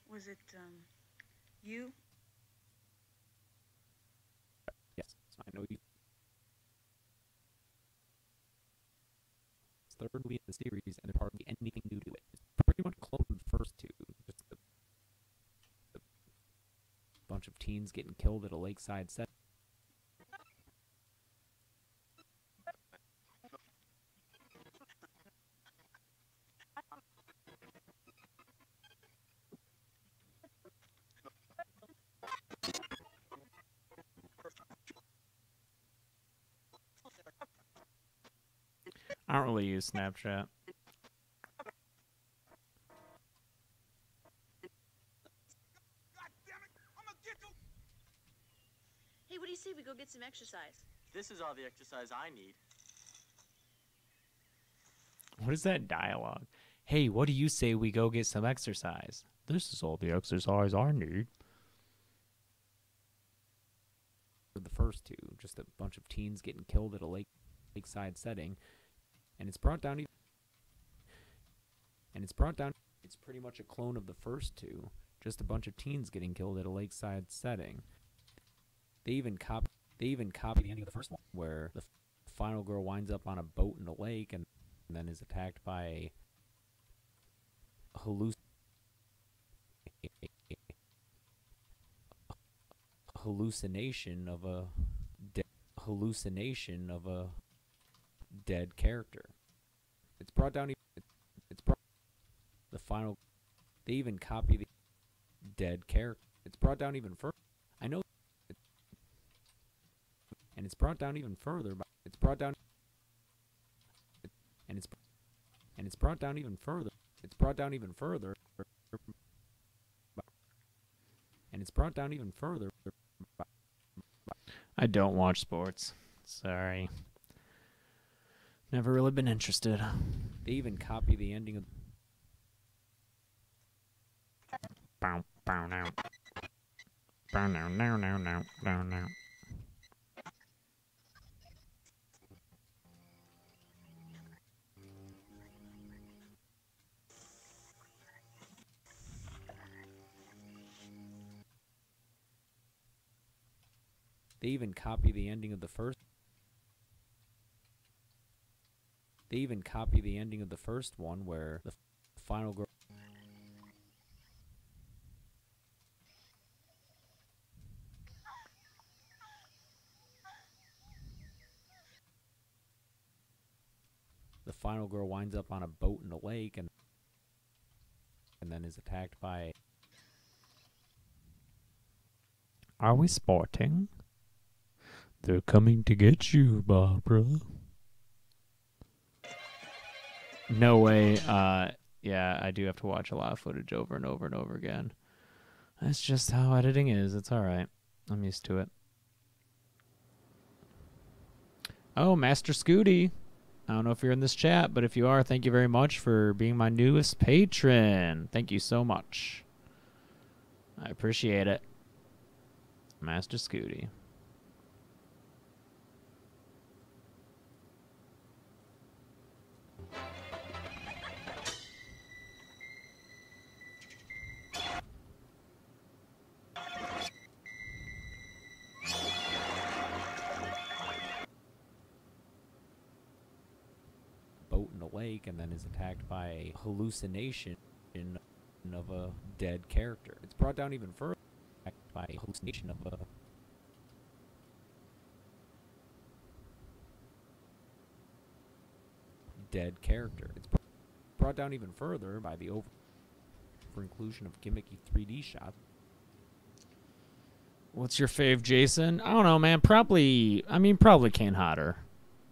Was it, you? yes, I know you. It's the third movie in the series, and there's hardly anything new to it. It's pretty much a clone of the first two. Just a bunch of teens getting killed at a lakeside set. I don't really use Snapchat. Hey, what do you say we go get some exercise? This is all the exercise I need. What is that dialogue? Hey, what do you say we go get some exercise? This is all the exercise I need. The first two, just a bunch of teens getting killed at a lakeside setting, and it's brought down. It's pretty much a clone of the first two, just a bunch of teens getting killed at a lakeside setting. They even copy the ending of the first one, where the final girl winds up on a boat in a lake and then is attacked by a hallucination of a dead character. It's brought down. The final. They even copy the dead character. It's brought down even further. I know. And it's brought down even further. It's brought down. And it's brought down even further. It's brought down even further. And it's brought down even further. I don't watch sports. Sorry. Never really been interested. They even copy the ending of. Bow, bow, now. Bow, now, now, now, now, now, now. They even copy the ending of the first. They even copy the ending of the first one, where the final girl. The final girl winds up on a boat in a lake and then is attacked by. Are we sporting? They're coming to get you, Barbara. No way. Yeah, I do have to watch a lot of footage over and over and over again. That's just how editing is. It's alright. I'm used to it. Oh, Master Scooty. I don't know if you're in this chat, but if you are, thank you very much for being my newest patron. Thank you so much. I appreciate it. Master Scooty. Boat in a lake and then is attacked by a hallucination of a dead character. It's brought down even further by a hallucination of a dead character. It's brought down even further by the over-inclusion of gimmicky 3D shots. What's your fave, Jason? I don't know, man. Probably Kane Hodder.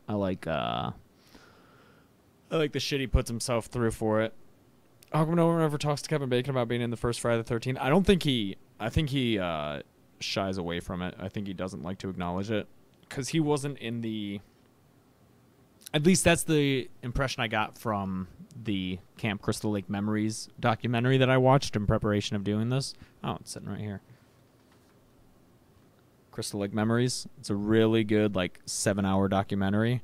I like the shit he puts himself through for it. How come no one ever talks to Kevin Bacon about being in the first Friday the 13th? I think he shies away from it. I think he doesn't like to acknowledge it. Because he wasn't in the... At least that's the impression I got from the Camp Crystal Lake Memories documentary that I watched in preparation of doing this. Oh, it's sitting right here. Crystal Lake Memories. It's a really good, 7-hour documentary.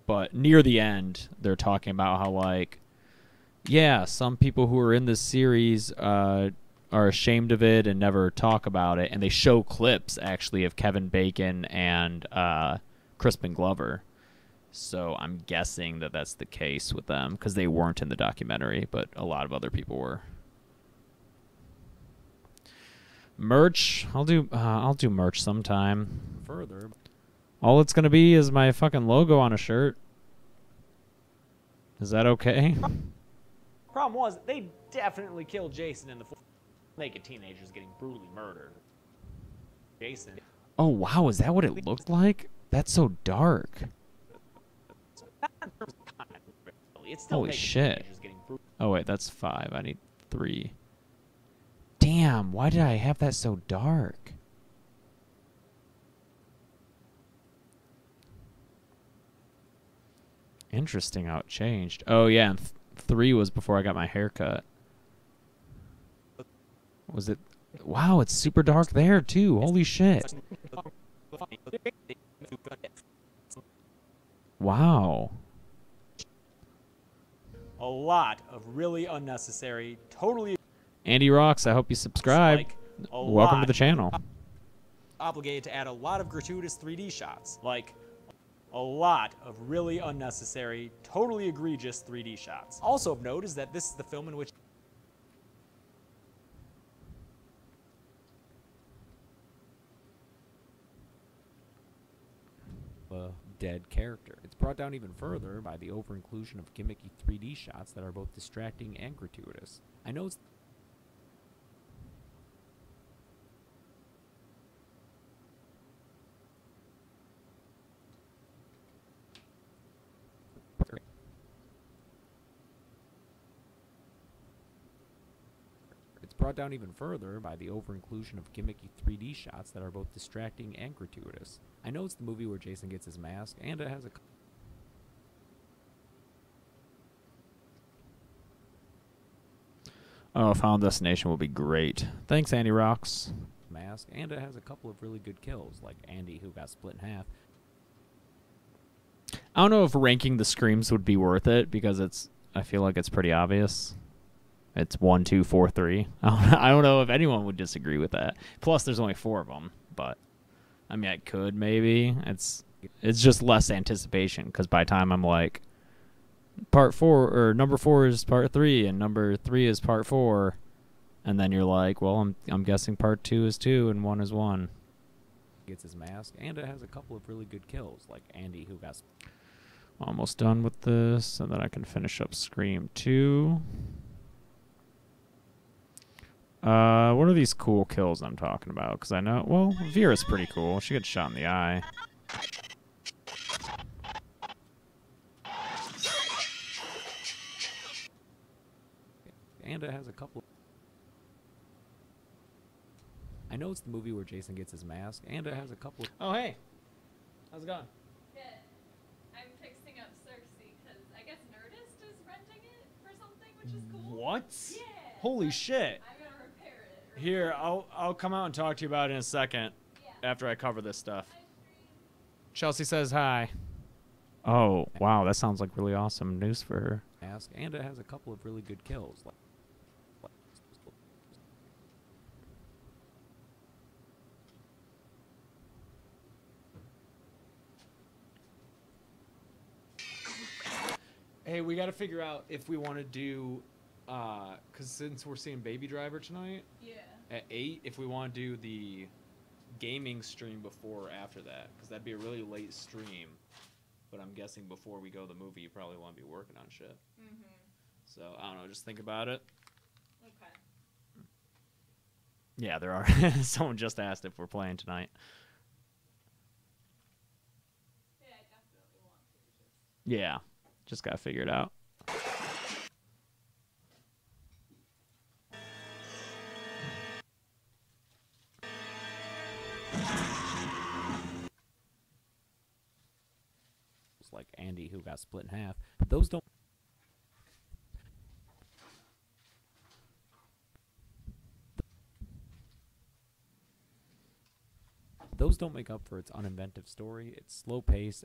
But near the end, they're talking about how, some people who are in this series are ashamed of it and never talk about it. And they show clips, actually, of Kevin Bacon and Crispin Glover. So I'm guessing that that's the case with them, because they weren't in the documentary, but a lot of other people were. Merch. I'll do merch sometime. Further, all it's gonna be is my fucking logo on a shirt. Is that okay? problem was they definitely killed Jason in the naked teenagers getting brutally murdered. Jason. Oh wow, is that what it looked like? That's so dark. It's still holy shit. Oh wait, that's 5. I need 3. Damn, why did I have that so dark? Interesting how it changed. Oh, yeah, and 3 was before I got my haircut. Was it? Wow, it's super dark there, too. Holy shit. Wow. A lot of really unnecessary, totally Andy Rocks, I hope you subscribe. like a Welcome to lot the channel. obligated to add a lot of gratuitous 3D shots. Like a lot of really unnecessary, totally egregious 3D shots. Also of note is that this is the film in which a dead character. It's brought down even further by the over-inclusion of gimmicky 3D shots that are both distracting and gratuitous. I know it's brought down even further by the over-inclusion of gimmicky 3D shots that are both distracting and gratuitous. I know it's the movie where Jason gets his mask, and it has a Oh, Final Destination will be great. Thanks, Andy Rocks. mask, and it has a couple of really good kills, like Andy, who got split in half. I don't know if ranking the screams would be worth it, because I feel like it's pretty obvious. It's 1, 2, 4, 3. I don't know if anyone would disagree with that. Plus, there's only 4 of them, but I mean, I could maybe. It's just less anticipation, because by the time I'm like, part 4 or number 4 is part 3, and number 3 is part 4, and then you're like, well, I'm guessing part 2 is 2 and 1 is 1. Gets his mask, and it has a couple of really good kills, like Andy, who got Almost done with this, and then I can finish up Scream 2. What are these cool kills I'm talking about? Because I know, well, Vera's pretty cool. She gets shot in the eye. and it has a couple. I know it's the movie where Jason gets his mask, and it has a couple. Oh, hey. How's it going? Good. I'm fixing up Cersei because I guess Nerdist is renting it for something, which is cool. What? Yeah. Holy shit. I'm gonna repair it. Here, I'll come out and talk to you about it in a second Yeah. after I cover this stuff. Hi, Stream. Chelsea says hi. Oh, wow, that sounds like really awesome news for her. Mask, and it has a couple of really good kills. Hey, we got to figure out if we want to do, because since we're seeing Baby Driver tonight Yeah. at 8, if we want to do the gaming stream before or after that, because that'd be a really late stream. But I'm guessing before we go to the movie, you probably want to be working on shit. Mhm. So, I don't know, just think about it. Okay. Yeah, there are. Someone just asked if we're playing tonight. Yeah, I definitely want to. Yeah, just got to figure it out. Like Andy, who got split in half. Those don't. Those don't make up for its uninventive story. It's slow pace.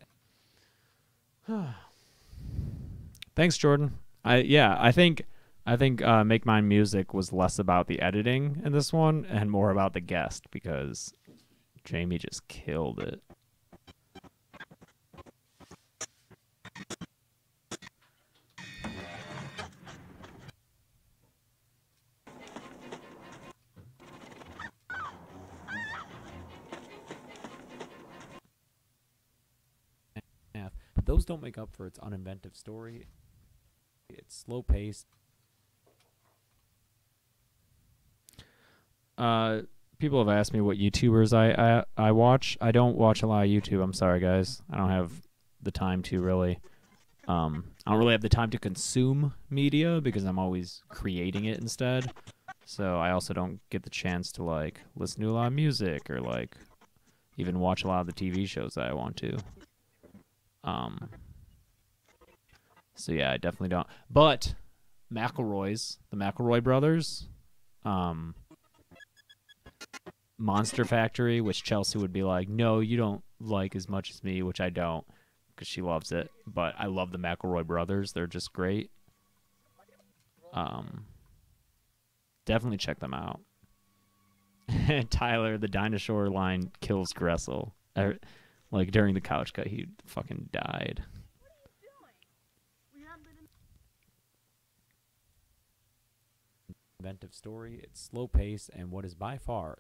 Thanks, Jordan. I think Make Mine Music was less about the editing in this one and more about the guest, because Jamie just killed it. Those don't make up for its uninventive story. It's slow paced. People have asked me what YouTubers I watch. I don't watch a lot of YouTube. I'm sorry, guys. I don't have the time to really. I don't really have the time to consume media because I'm always creating it instead. So I also don't get the chance to like listen to a lot of music or like even watch a lot of the TV shows that I want to. So yeah, I definitely don't. But the McElroy brothers, Monster Factory, which Chelsea would be like, no, you don't like as much as me, which I don't, because she loves it. But I love the McElroy brothers; they're just great. Definitely check them out. Tyler, the dinosaur line kills Gressel. Like during the couch cut, he fucking died. Inventive story, it's slow pace, and what is by far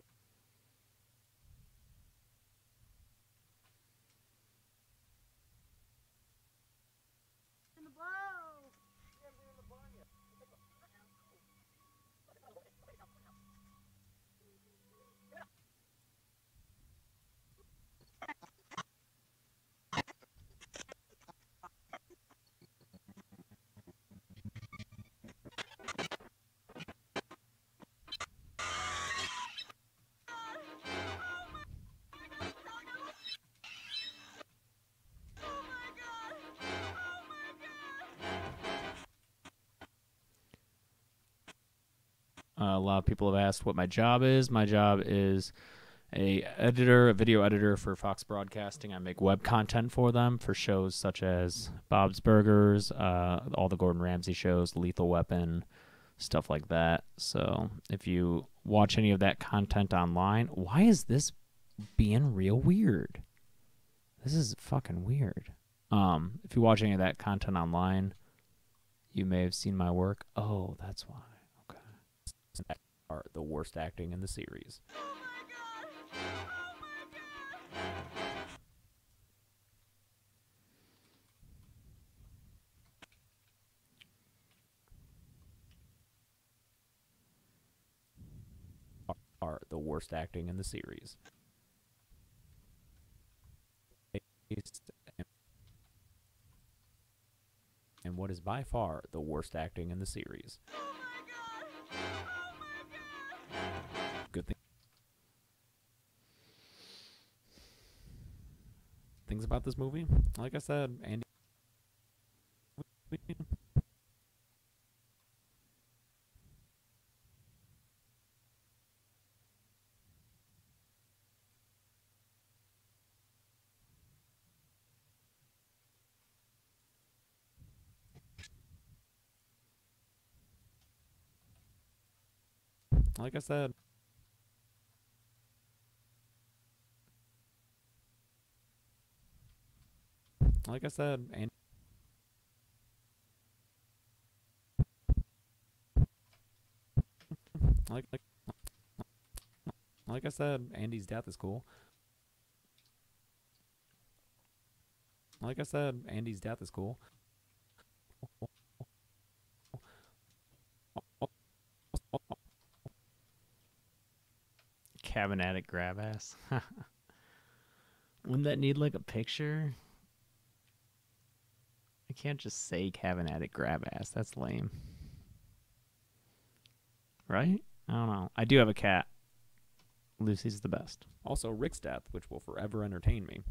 A lot of people have asked what my job is. My job is a video editor for Fox Broadcasting. I make web content for them for shows such as Bob's Burgers, all the Gordon Ramsay shows, Lethal Weapon, stuff like that. So if you watch any of that content online, why is this being real weird? This is fucking weird. If you watch any of that content online, you may have seen my work. Oh, that's why. are the worst acting in the series. Are the worst acting in the series. And what is by far the worst acting in the series. Good thing. Things about this movie, like I said, Andy. Like I said. Like I said, and like I said, Andy's death is cool. Like I said, Andy's death is cool. Cabin attic grab ass. Wouldn't that need like a picture? I can't just say cabin attic grab ass. That's lame. Right? I don't know. I do have a cat. Lucy's the best. Also, Rick's death, which will forever entertain me.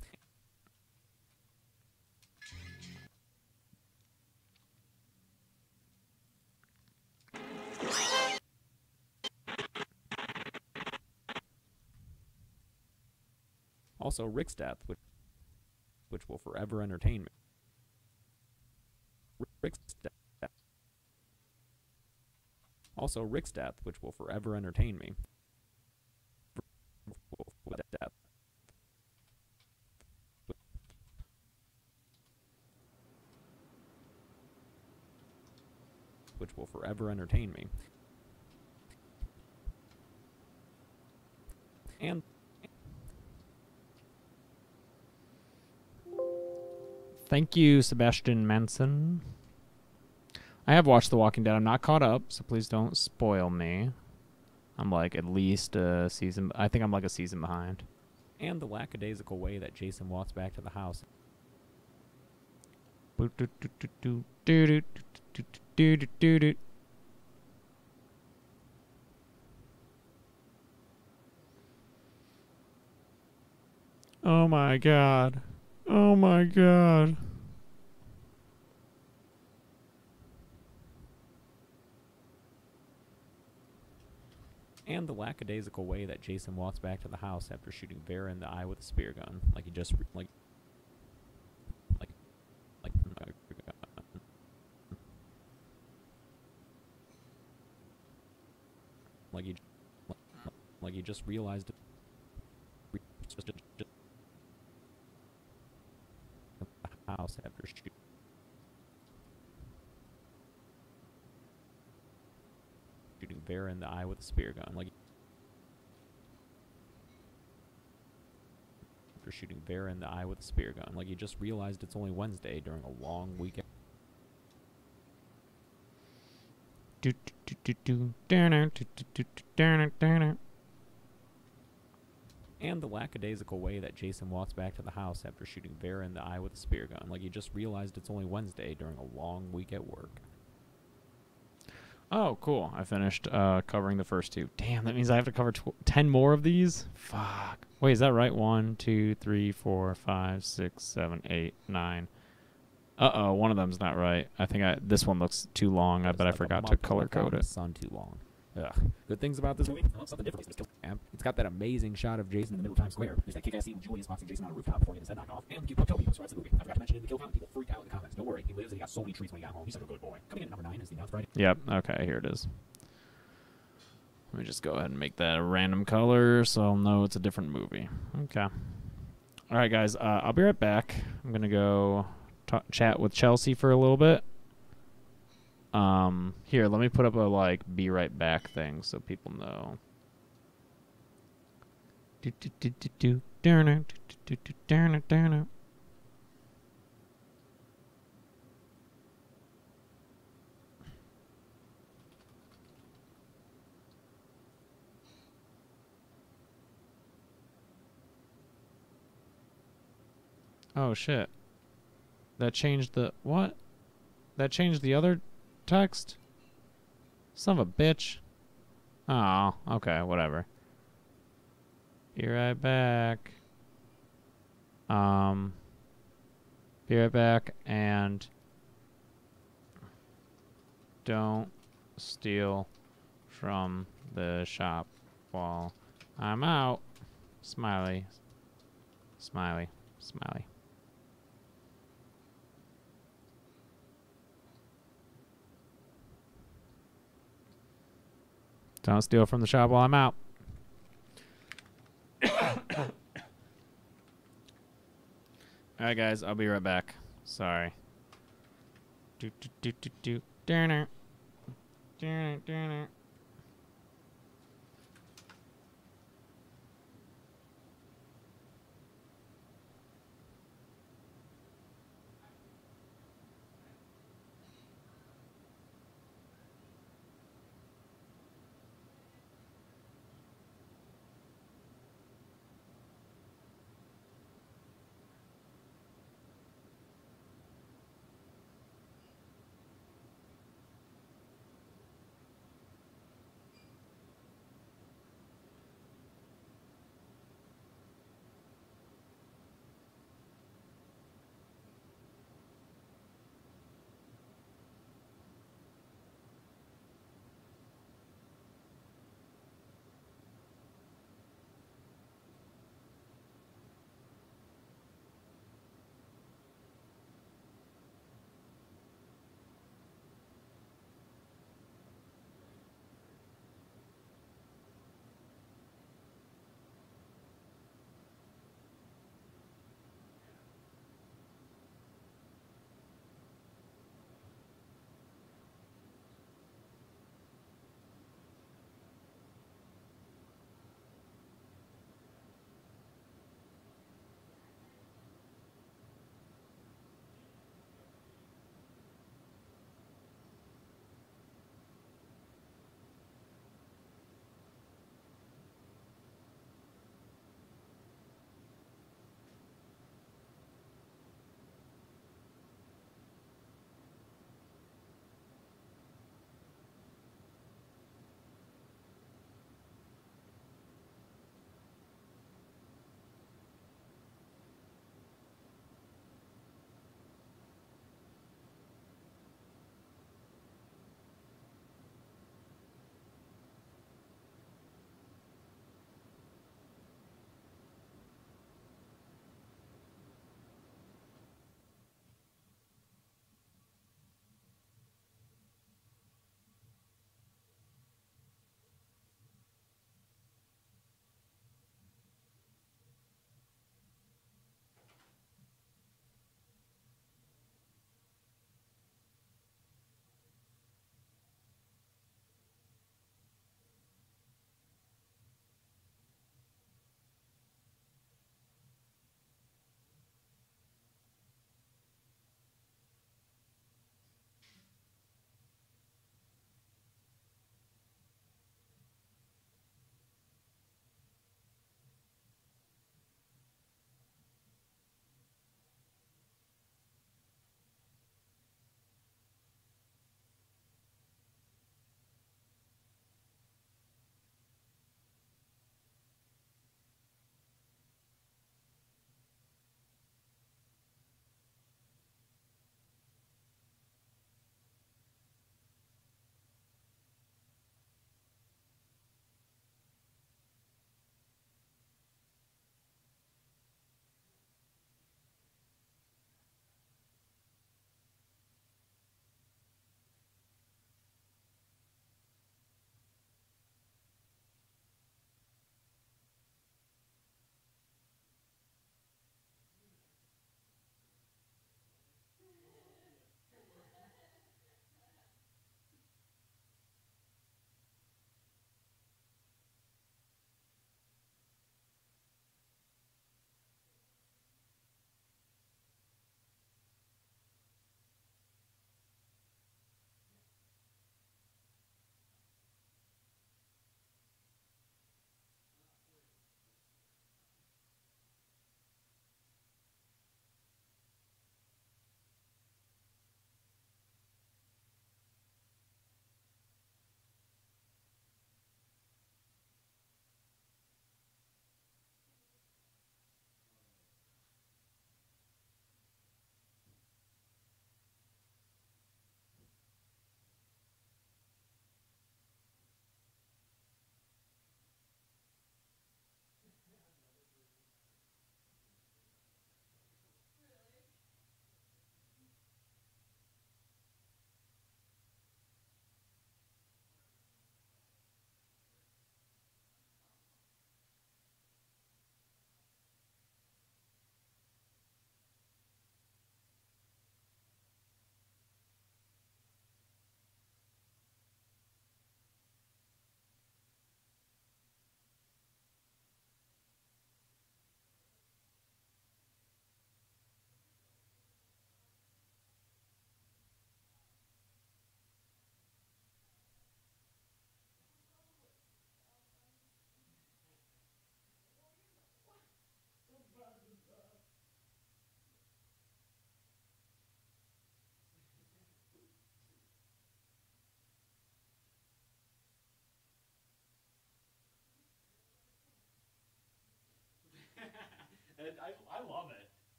Also, Rick's death, which will forever entertain me. Rick's death. Also, Rick's death, which will forever entertain me. Death. Which will forever entertain me. And thank you, Sebastian Manson. I have watched The Walking Dead. I'm not caught up, so please don't spoil me. I'm like at least a season. I think I'm like a season behind. And the lackadaisical way that Jason walks back to the house. Oh my god. Oh my god. And the lackadaisical way that Jason walks back to the house after shooting Vera in the eye with a spear gun, like he just like he just realized it. Just the house after shooting Vera in the eye with a spear gun, like after shooting Vera in the eye with a spear gun, like he just realized it's only Wednesday during a long weekend. And the lackadaisical way that Jason walks back to the house after shooting Vera in the eye with a spear gun, like he just realized it's only Wednesday during a long week at work. Oh, cool. I finished covering the first 2. Damn, that means I have to cover 10 more of these? Fuck. Wait, is that right? 1, 2, 3, 4, 5, 6, 7, 8, 9. Uh-oh, one of them's not right. I think this one looks too long. I bet I forgot to color code it. Sun too long. Ugh. Good things about this movie? Something different. It's got that amazing shot of Jason in the middle of Times Square. There's that kick-ass scene when Julius boxing Jason on a rooftop before he gets his head knocked off. And the cute pup Toby who survives the movie. I forgot to mention in the kill count, people freaked out in the comments. Don't worry, he lives and he got so many treats when he got home. He's like a good boy. Coming in at number 9 is the announced Friday. Yep, okay, here it is. Let me just go ahead and make that a random color so I'll know it's a different movie. Okay. All right, guys, I'll be right back. I'm going to go chat with Chelsea for a little bit. Here, let me put up a, be right back thing so people know. Oh, shit. That changed the... What? That changed the other text? Son of a bitch. Oh, okay, whatever. Be right back. Be right back, and... Don't steal from the shop while I'm out. Smiley. Smiley. Smiley. Don't steal from the shop while I'm out. Alright, guys, I'll be right back. Sorry. Darn it.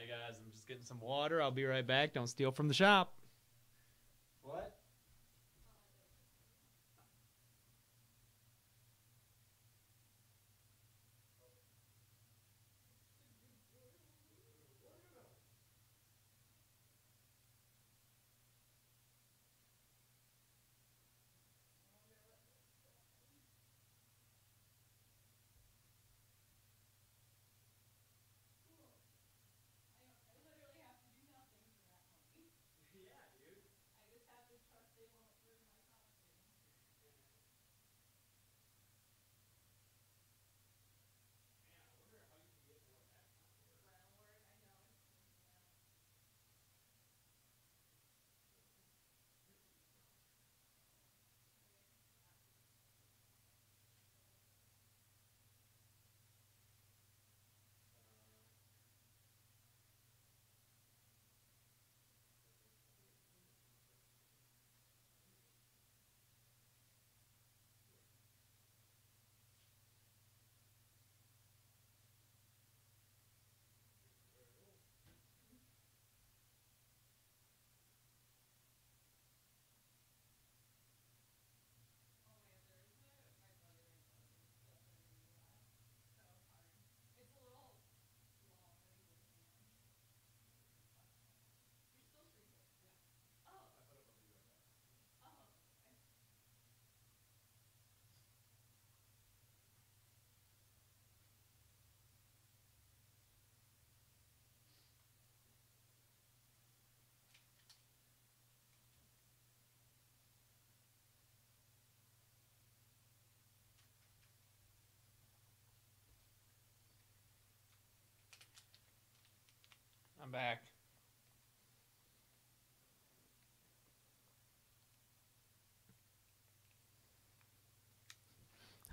Hey guys, I'm just getting some water. I'll be right back. Don't steal from the shop. What? I'm back.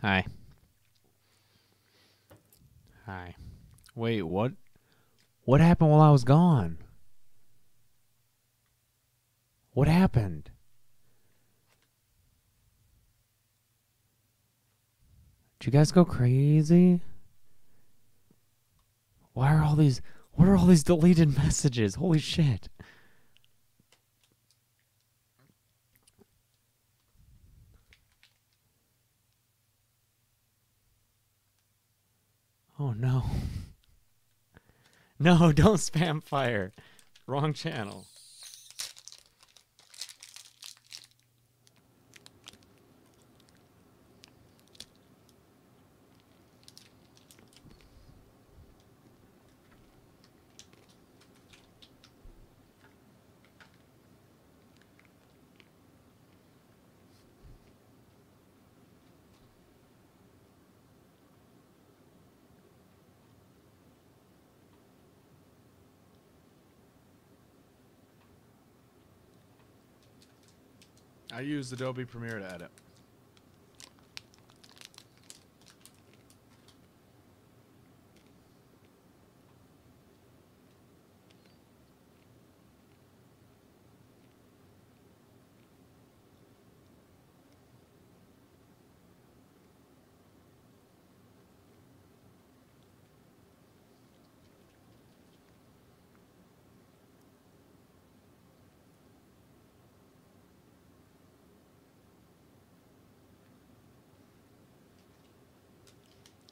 Hi. Hi. Wait, what? What happened while I was gone? What happened? Did you guys go crazy? Why are all these... What are all these deleted messages? Holy shit. Oh no. No, don't spam fire. Wrong channel. I use Adobe Premiere to edit.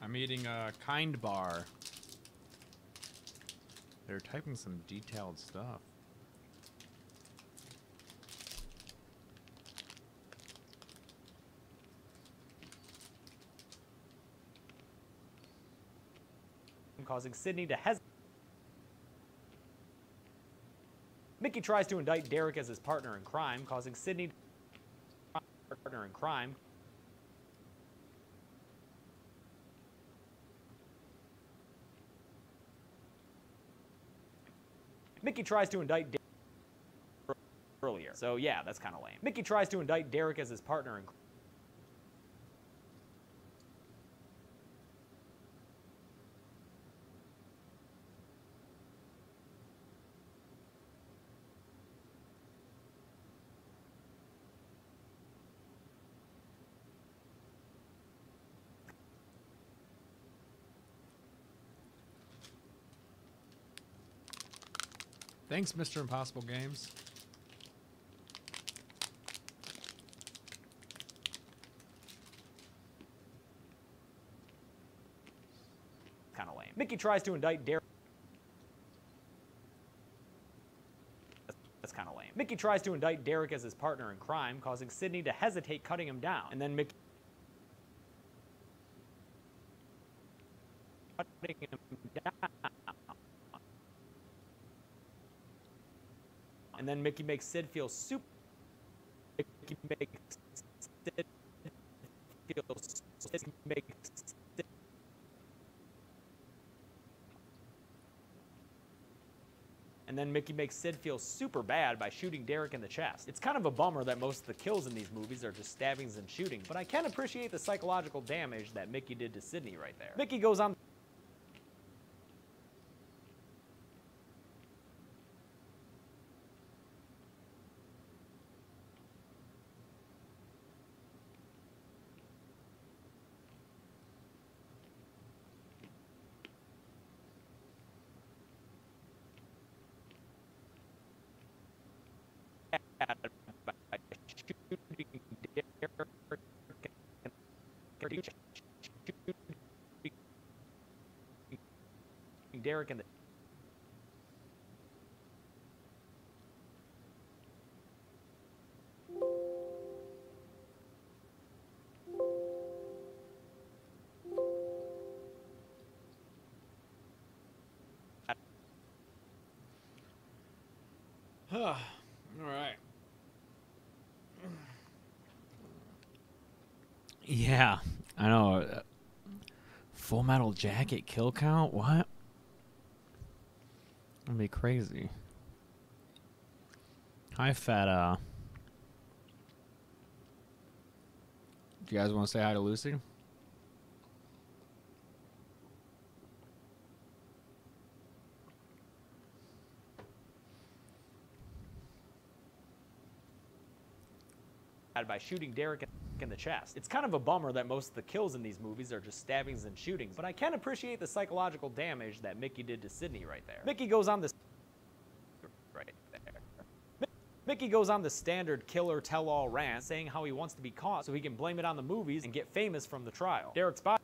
I'm eating a Kind Bar. They're typing some detailed stuff. Causing Sydney to hesitate. Mickey tries to indict Derek as his partner in crime, causing Sydney to partner in crime. Mickey tries to indict Derek earlier. So yeah, that's kind of lame. Mickey tries to indict Derek as his partner in crime. Thanks, Mr. Impossible Games. Kind of lame. Mickey tries to indict Derek. That's kind of lame. Mickey tries to indict Derek as his partner in crime, causing Sidney to hesitate cutting him down. And then Mickey cutting him down. And then Mickey makes Sid feel super. Mickey makes Sid feel. Makes Sid. And then Mickey makes Sid feel super bad by shooting Derek in the chest. It's kind of a bummer that most of the kills in these movies are just stabbings and shooting, but I can appreciate the psychological damage that Mickey did to Sidney right there. Mickey goes on. Derek in the All right. Yeah, I know. Full Metal Jacket kill count? What? That'd be crazy. Hi, Feta. Do you guys want to say hi to Lucy? by shooting Derek in the chest. It's kind of a bummer that most of the kills in these movies are just stabbings and shootings, but I can appreciate the psychological damage that Mickey did to Sidney right there. Mickey goes on this right there. Mickey goes on the standard killer tell-all rant, saying how he wants to be caught so he can blame it on the movies and get famous from the trial. Derek's body.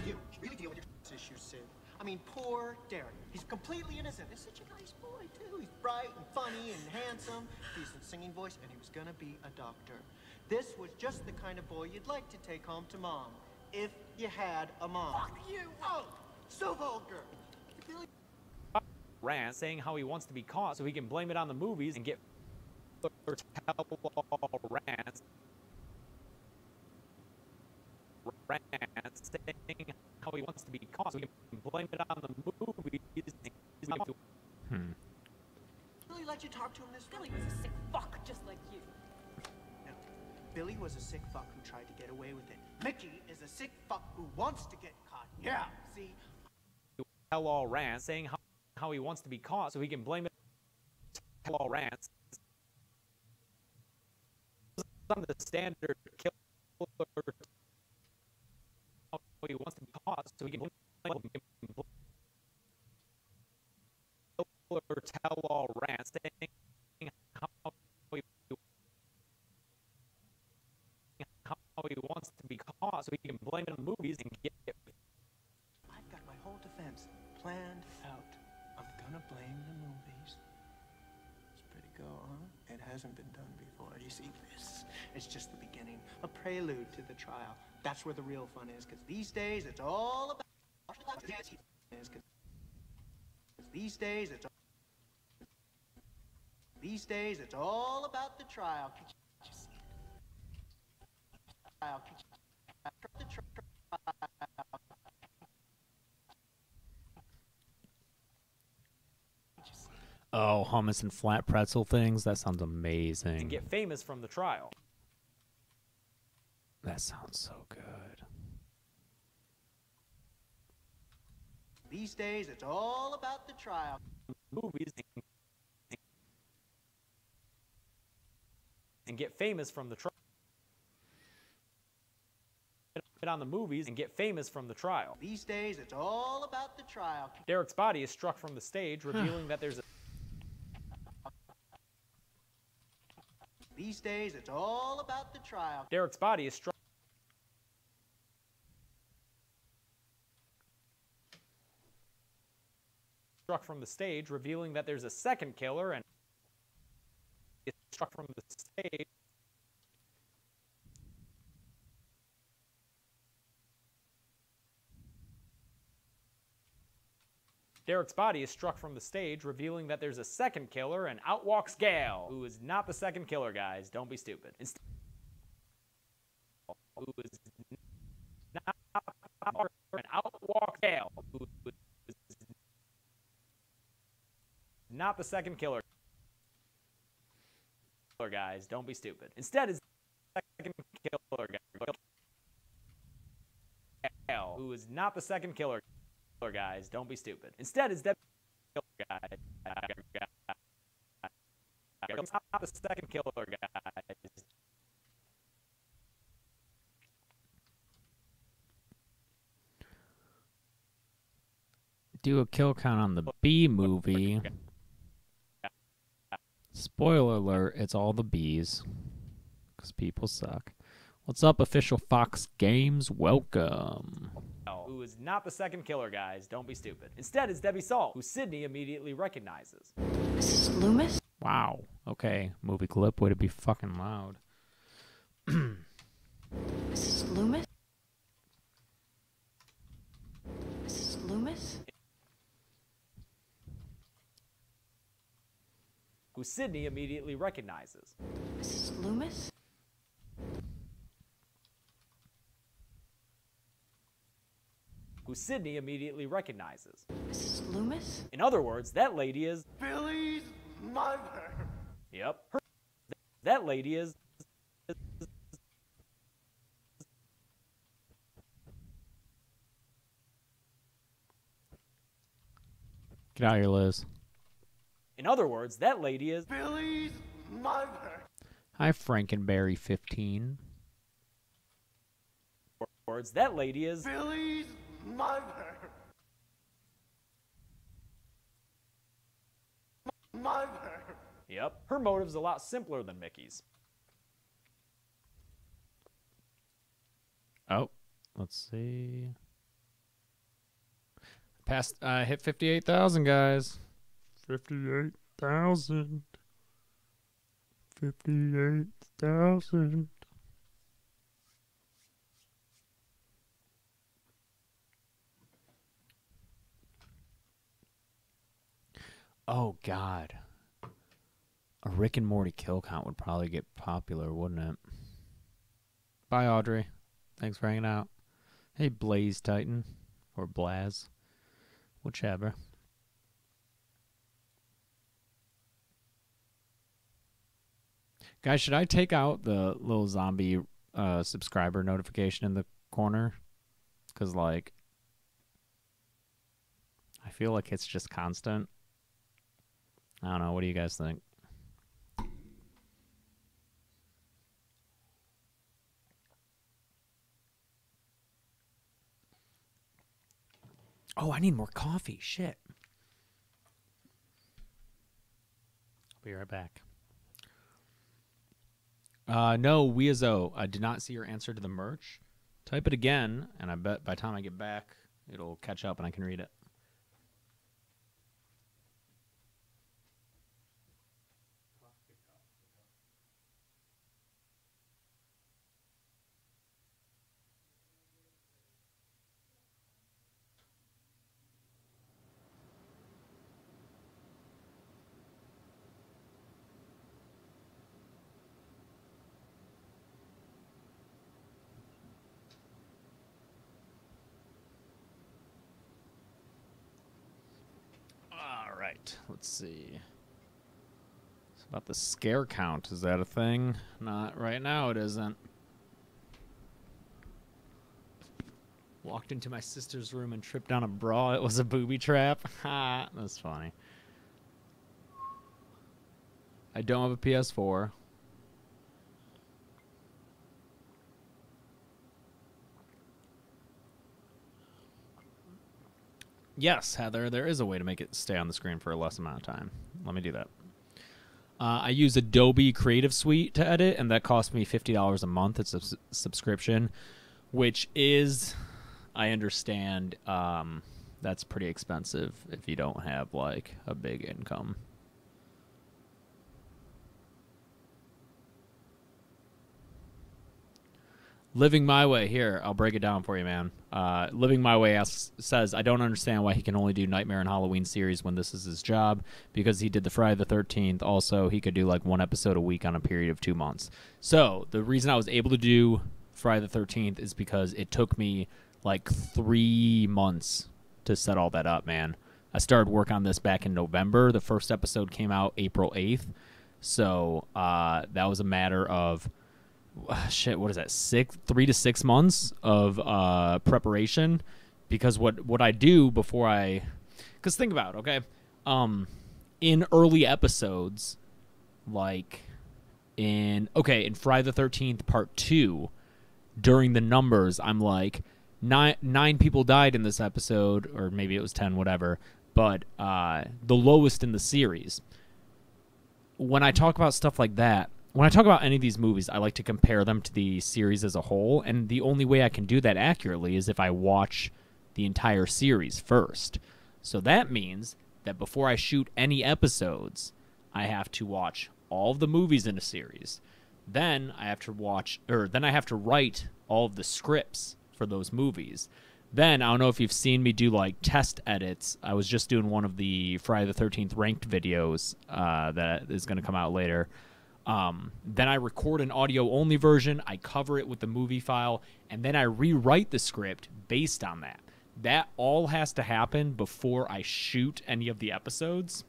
You really deal with your issues, Sid. I mean, poor Derek. He's completely innocent. He's such a nice boy, too. He's bright and funny and handsome. Decent singing voice, and he was gonna be a doctor. This was just the kind of boy you'd like to take home to Mom. If you had a mom. Fuck you! Oh, so vulgar. Really? Rant, saying how he wants to be caught so he can blame it on the movies and get tell-all rants. Saying how he wants to be caught so he can blame it on the movies. Really let you talk to him this Billy was a sick fuck just like you. No. Billy was a sick fuck who tried to get away with it. Mickey is a sick fuck who wants to get caught. Yeah, see? Tell-all rants, saying how he wants to be caught so he can blame it tell-all rants. On the standard killer how he wants to be caught so he can blame tell-all rants, saying how he wants to be caught so he can blame it on the movies and get. I've got my whole defense planned out. I'm gonna blame the movies. It's pretty cool, huh? It hasn't been done before. You see, this is just the beginning, a prelude to the trial. That's where the real fun is, because these days it's all about. These days it's all about the trial. Could you see it? Trial. The trial. Oh, hummus and flat pretzel things? That sounds amazing. and get famous from the trial. That sounds so good. These days, it's all about the trial. Movies and get famous from the trial. On the movies and get famous from the trial. These days, it's all about the trial. Derek's body is struck from the stage, revealing that there's a These days, it's all about the trial. Derek's body is struck from the stage, revealing that there's a second killer and is struck from the stage. Derek's body is struck from the stage, revealing that there's a second killer, and out walks Gail, who is not the second killer, guys. Don't be stupid. Instead, who is not and out walks Gail, who is not the second killer, guys. Don't be stupid. Instead is the second killer, Gail, who is not the second killer. Guys, don't be stupid. Instead is Debbie guys. Not the second killer, guys. Do a kill count on the B movie. Spoiler alert, it's all the B's. Because people suck. What's up, official Fox Games? Welcome. Who is not the second killer, guys. Don't be stupid. Instead is Debbie Salt, who Sydney immediately recognizes. Mrs. Loomis? Wow. Okay. Movie clip. Way to be fucking loud. Mrs. Loomis? Mrs. Loomis? Who Sydney immediately recognizes. Mrs. Loomis? Who Sydney immediately recognizes. Mrs. Loomis? In other words, that lady is... Billy's mother. Yep. That lady is... Get out of here, Liz. In other words, that lady is... Billy's mother. Hi, Frankenberry 15. Words, that lady is... Billy's mother. Mother. Yep. Her motive's a lot simpler than Mickey's. Oh, let's see. Hit 58,000, guys. 58,000. 58,000. Oh, God. A Rick and Morty kill count would probably get popular, wouldn't it? Bye, Audrey. Thanks for hanging out. Hey, Blaze Titan. Or Blaz. Whichever. Guys, should I take out the little zombie subscriber notification in the corner? Because, like, I feel like it's just constant. I don't know. What do you guys think? Oh, I need more coffee. Shit. I'll be right back. No, Weazo. I did not see your answer to the merch. Type it again, and I bet by the time I get back, it'll catch up and I can read it. All right, let's see. About the scare count. Is that a thing? Not right now, it isn't. Walked into my sister's room and tripped down a bra. It was a booby trap. Ha, that's funny. I don't have a PS4. Yes, Heather, there is a way to make it stay on the screen for a less amount of time. Let me do that. I use Adobe Creative Suite to edit, and that cost me $50 a month. It's a subscription, which is, I understand, that's pretty expensive if you don't have, like, a big income. Living My Way, here, I'll break it down for you, man. Living My Way says, I don't understand why he can only do Nightmare and Halloween series when this is his job, because he did the Friday the 13th. Also, he could do like one episode a week on a period of 2 months. So, the reason I was able to do Friday the 13th is because it took me like 3 months to set all that up, man. I started work on this back in November. The first episode came out April 8th. So, that was a matter of... shit, what is that? 3 to 6 months of preparation, because what I do before because think about it, okay? In early episodes, like in Friday the 13th Part 2, during the numbers, I'm like nine people died in this episode, or maybe it was 10, whatever. But the lowest in the series. When I talk about stuff like that. When I talk about any of these movies, I like to compare them to the series as a whole, and the only way I can do that accurately is if I watch the entire series first. So that means that before I shoot any episodes, I have to watch all of the movies in a series. Then I have to write all of the scripts for those movies. Then, I don't know if you've seen me do, like, test edits. I was just doing one of the Friday the 13th ranked videos that is going to come out later. Then I record an audio-only version, I cover it with the movie file, and then I rewrite the script based on that. That all has to happen before I shoot any of the episodes.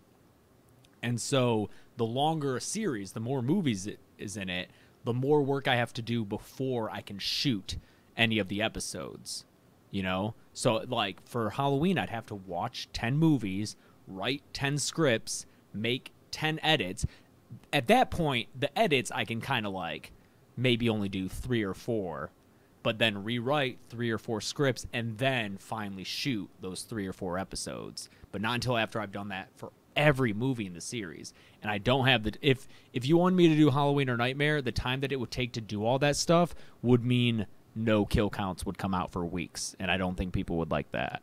And so the longer a series, the more movies it is in it, the more work I have to do before I can shoot any of the episodes. You know? So, like, for Halloween, I'd have to watch 10 movies, write 10 scripts, make 10 edits. At that point, the edits I can kind of like maybe only do 3 or 4, but then rewrite 3 or 4 scripts and then finally shoot those 3 or 4 episodes. But not until after I've done that for every movie in the series. And I don't have the... If you wanted me to do Halloween or Nightmare, the time that it would take to do all that stuff would mean no kill counts would come out for weeks. And I don't think people would like that.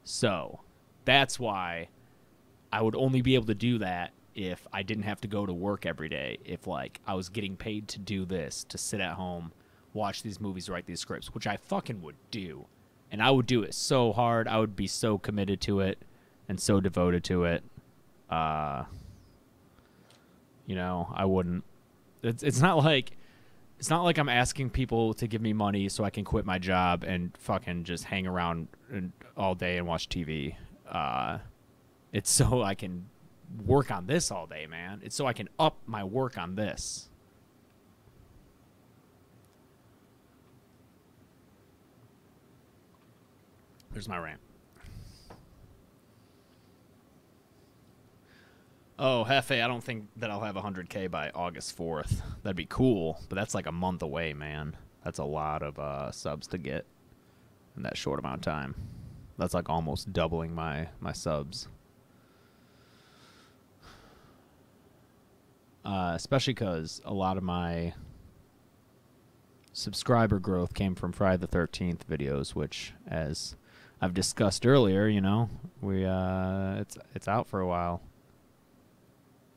So, that's why I would only be able to do that if I didn't have to go to work every day, if, like, I was getting paid to do this, to sit at home, watch these movies, write these scripts, which I fucking would do. And I would do it so hard. I would be so committed to it and so devoted to it. You know, I wouldn't. It's not like I'm asking people to give me money so I can quit my job and fucking just hang around all day and watch TV. It's so I can work on this all day, man. It's so I can up my work on this. There's my rant. Oh, Hefe, I don't think that I'll have 100K by August 4th. That'd be cool, but that's like a month away, man. That's a lot of subs to get in that short amount of time. That's like almost doubling my subs. Especially because a lot of my subscriber growth came from Friday the 13th videos, which, as I've discussed earlier, you know, it's out for a while.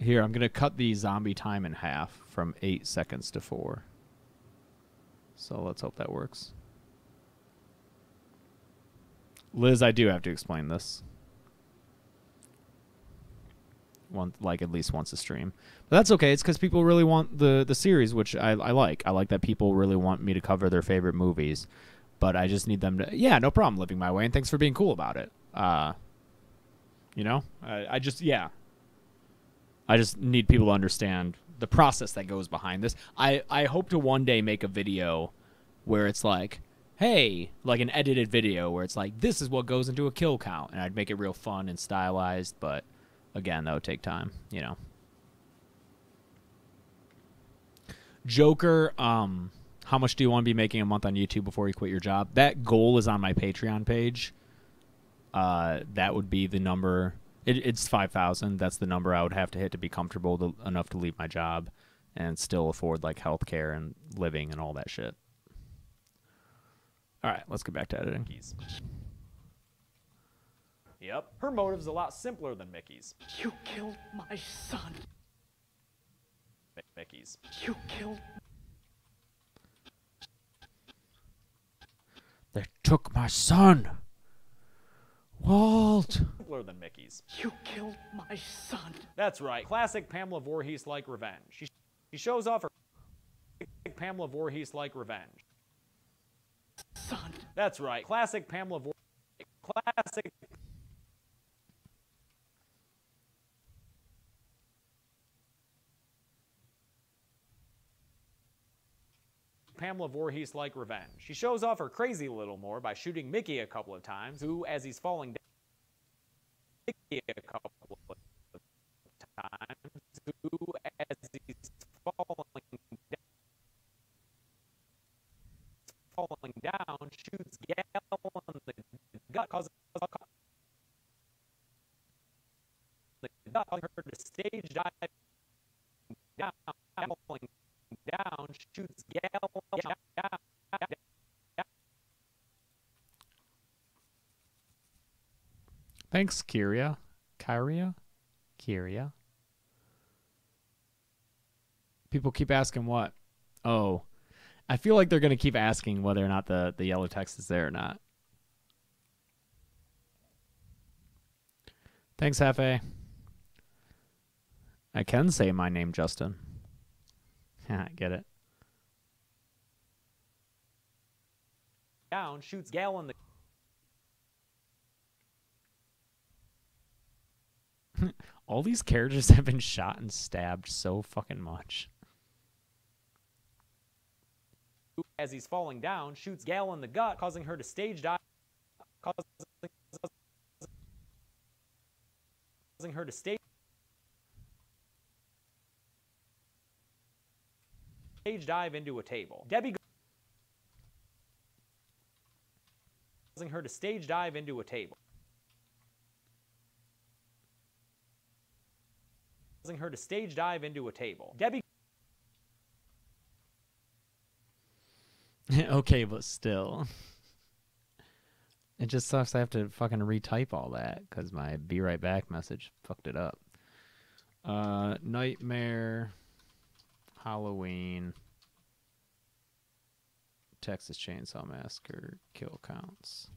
Here, I'm gonna cut the zombie time in half from 8 seconds to 4. So let's hope that works. Liz, I do have to explain this. Like at least once a stream. But that's okay. It's because people really want the series, which I like. I like that people really want me to cover their favorite movies. But I just need them to... Yeah, no problem, Living My Way, and thanks for being cool about it. You know? I just... Yeah. I just need people to understand the process that goes behind this. I hope to one day make a video where it's like, hey, like an edited video where it's like, this is what goes into a kill count, and I'd make it real fun and stylized, but again, that would take time, you know. Joker, how much do you want to be making a month on YouTube before you quit your job? That goal is on my Patreon page. That would be the number. It's 5,000. That's the number I would have to hit to be comfortable enough to leave my job and still afford like healthcare and living and all that shit. All right, let's get back to editing. Yep, her motive's a lot simpler than Mickey's. You killed my son. Mickey's. You killed. They took my son. Walt. Simpler than Mickey's. You killed my son. That's right. Classic Pamela Voorhees-like revenge. She shows off her Pamela Voorhees-like revenge. Son. That's right. Classic Pamela Voorhees. Classic. Pamela Voorhees-like revenge. She shows off her crazy little more by shooting Mickey a couple of times, who, as he's falling down, Mickey a couple of times, who, as he's falling down, shoots Gal in the gut, causing her to stage dive down, falling down, shoots Gal down. Thanks, Kyria. Kyria. People keep asking what? Oh, I feel like they're going to keep asking whether or not the yellow text is there or not. Thanks, Hefe. I can say my name, Justin. I get it. Down, shoots Gal in the... All these characters have been shot and stabbed so fucking much. As he's falling down, shoots Gal in the gut, causing her to stage dive. Causing her to stage dive into a table. Debbie causing her to stage dive into a table. Causing her to stage dive into a table. Debbie. Okay, but still. It just sucks I have to fucking retype all that because my be right back message fucked it up. Nightmare, Halloween, Texas Chainsaw Massacre, kill counts.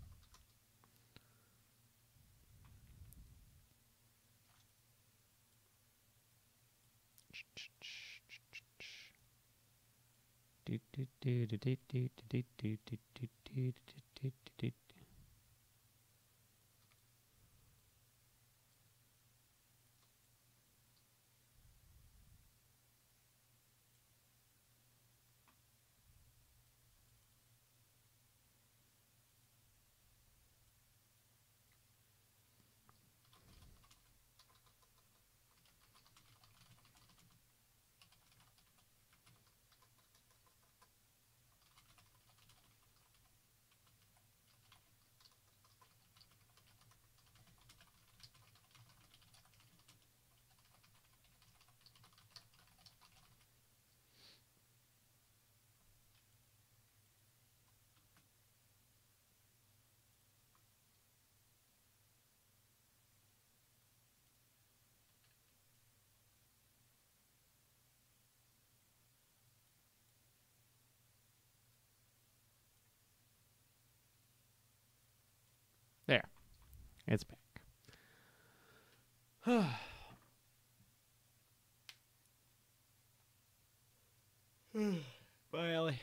There. It's back. Bye, Ellie.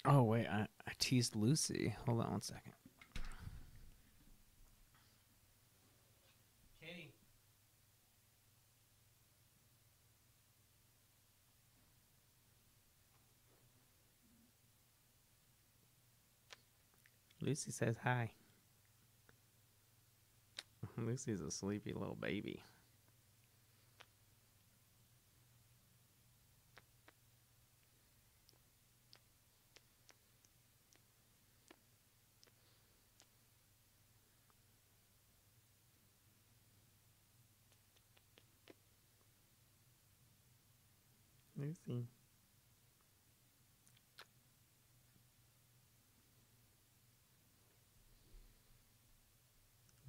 Oh, wait. I I teased Lucy. Hold on one second. Kitty. Lucy says hi. Lucy's a sleepy little baby. Lucy.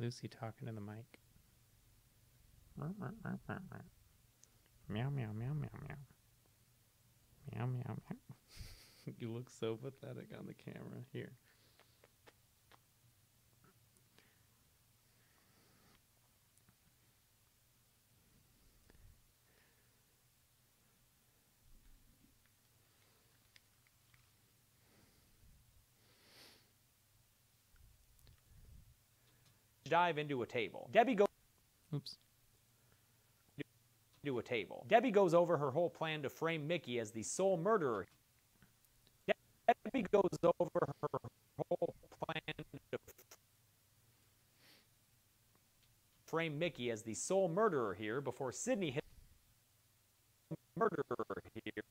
Lucy talking to the mic. Meow, meow, meow, meow, meow. Meow, meow, meow. You look so pathetic on the camera. Here. Dive into a table. Debbie goes. Oops. Into a table. Debbie goes over her whole plan to frame Mickey as the sole murderer. Debbie goes over her whole plan to frame Mickey as the sole murderer here before Sydney hits the murderer here.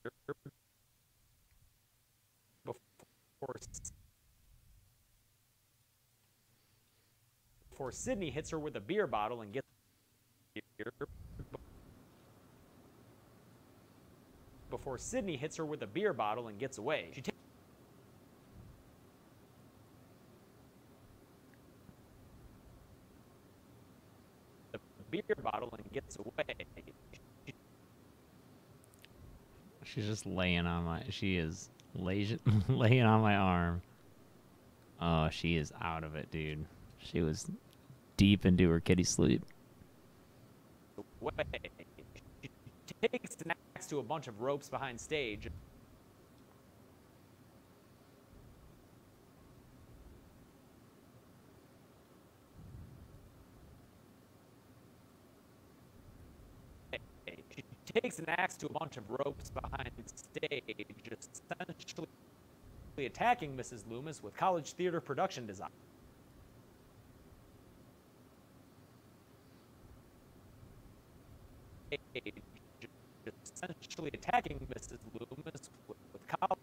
Before Sydney hits her with a beer bottle and gets here. Before Sydney hits her with a beer bottle and gets away. She takes the beer bottle and gets away. She's just laying on my... She is laying on my arm. Oh, she is out of it, dude. She was deep into her kitty sleep. Away. She takes an axe to a bunch of ropes behind stage. She takes an axe to a bunch of ropes behind stage, essentially attacking Mrs. Loomis with college theater production design. Essentially attacking Mrs. Loomis with college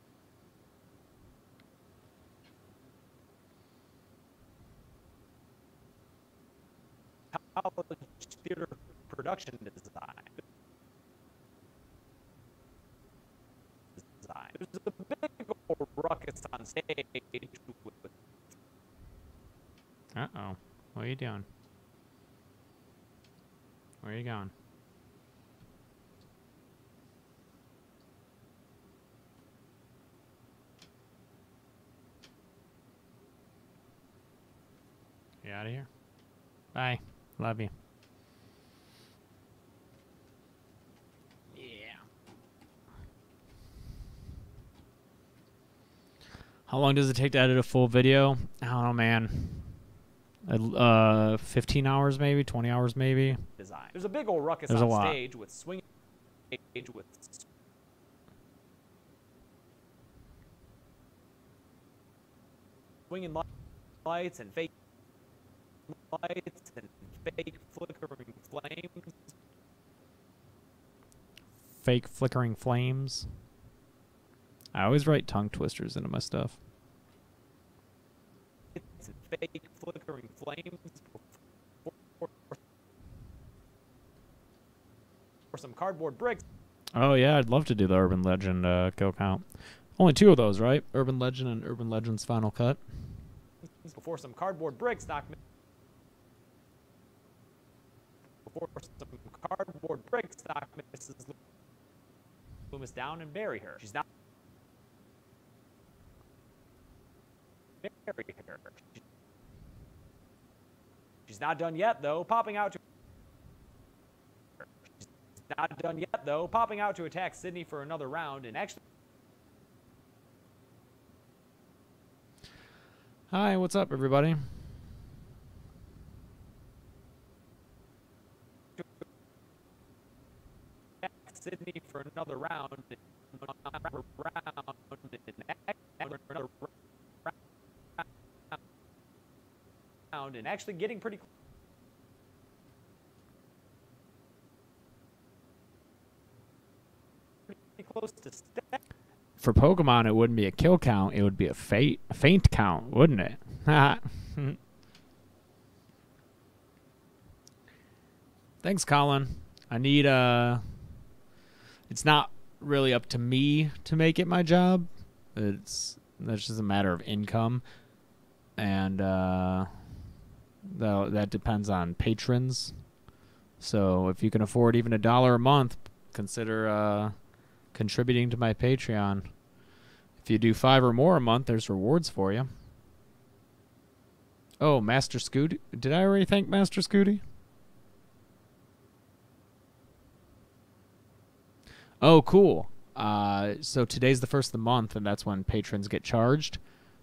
theater production design. There's a big old ruckus on stage. Uh-oh. What are you doing? Where are you going? You out of here? Bye. Love you. Yeah. How long does it take to edit a full video? I don't know, man. 15 hours maybe, 20 hours maybe. Design. There's a big old ruckus There's on stage with swinging lights and fake lights and fake flickering flames. Fake flickering flames. I always write tongue twisters into my stuff. It's fake flickering flames for some cardboard bricks. Oh yeah, I'd love to do the Urban Legend kill count. Only 2 of those, right? Urban Legend and Urban Legend's Final Cut. Before some cardboard bricks knock Mrs. Loomis down and bury her. She's not bury her. She's not done yet, though. Popping out to attack Sydney for another round, and actually Hi, what's up, everybody? Sydney for another round. And actually getting pretty close to step. For Pokemon, it wouldn't be a kill count. It would be a faint count, wouldn't it? Thanks, Colin. I need it's not really up to me to make it my job. That's just a matter of income, and that depends on patrons. So if you can afford even $1 a month, consider contributing to my Patreon. If you do 5 or more a month, there's rewards for you. Oh, Master Scooty. Did I already thank Master Scooty? Oh, cool. So today's the first of the month, and that's when patrons get charged.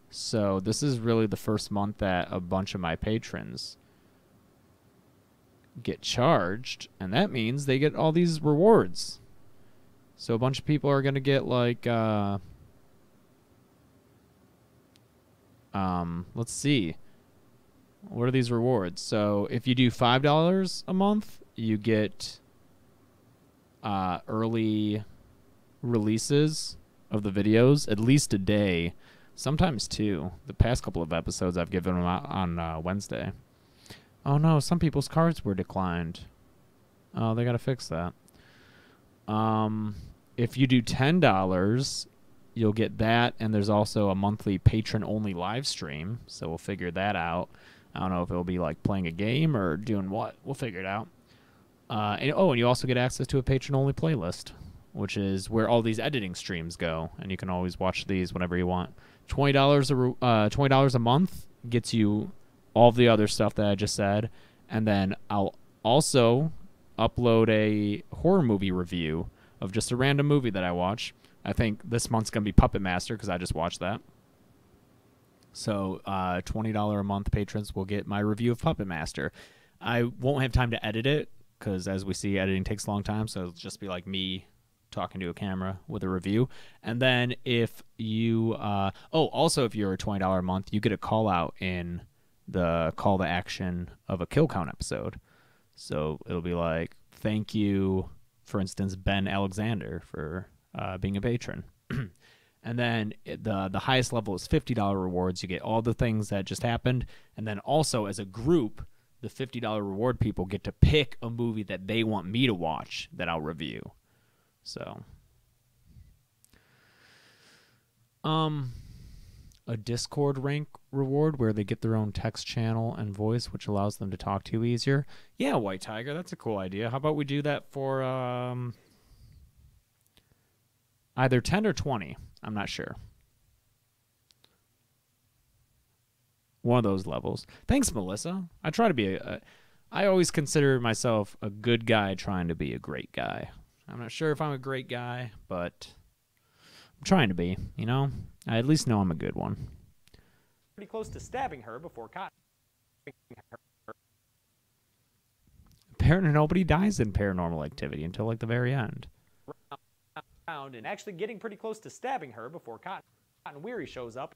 So this is really the first month that a bunch of my patrons get charged, and that means they get all these rewards. So a bunch of people are going to get, like, let's see. What are these rewards? So if you do $5 a month, you get early releases of the videos, at least a day, sometimes 2. The past couple of episodes I've given them out on Wednesday. Oh no, some people's cards were declined. Oh, they gotta fix that. If you do $10, you'll get that, and there's also a monthly patron-only live stream, so we'll figure that out. I don't know if it'll be like playing a game or doing what. We'll figure it out. And you also get access to a patron-only playlist, which is where all these editing streams go, and you can always watch these whenever you want. $20 a month gets you all the other stuff that I just said, and then I'll also upload a horror movie review of just a random movie that I watch. I think this month's going to be Puppet Master because I just watched that. So $20 a month patrons will get my review of Puppet Master. I won't have time to edit it because, as we see, editing takes a long time, so it'll just be like me talking to a camera with a review. And then if you also if you're a $20 a month, you get a call out in the call to action of a kill count episode. So it'll be like, thank you, for instance, Ben Alexander, for being a patron. And then the highest level is $50 rewards. You get all the things that just happened. And then also, as a group, the $50 reward people get to pick a movie that they want me to watch that I'll review. So, a Discord rank reward where they get their own text channel and voice, which allows them to talk to you easier. Yeah, White Tiger, that's a cool idea. How about we do that for either 10 or 20? I'm not sure. One of those levels. Thanks, Melissa. I try to be I always consider myself a good guy trying to be a great guy. I'm not sure if I'm a great guy, but I'm trying to be, you know? I at least know I'm a good one. Pretty close to stabbing her before caught. Apparently nobody dies in Paranormal Activity until, like, the very end. And actually getting pretty close to stabbing her before Cotton Weary shows up.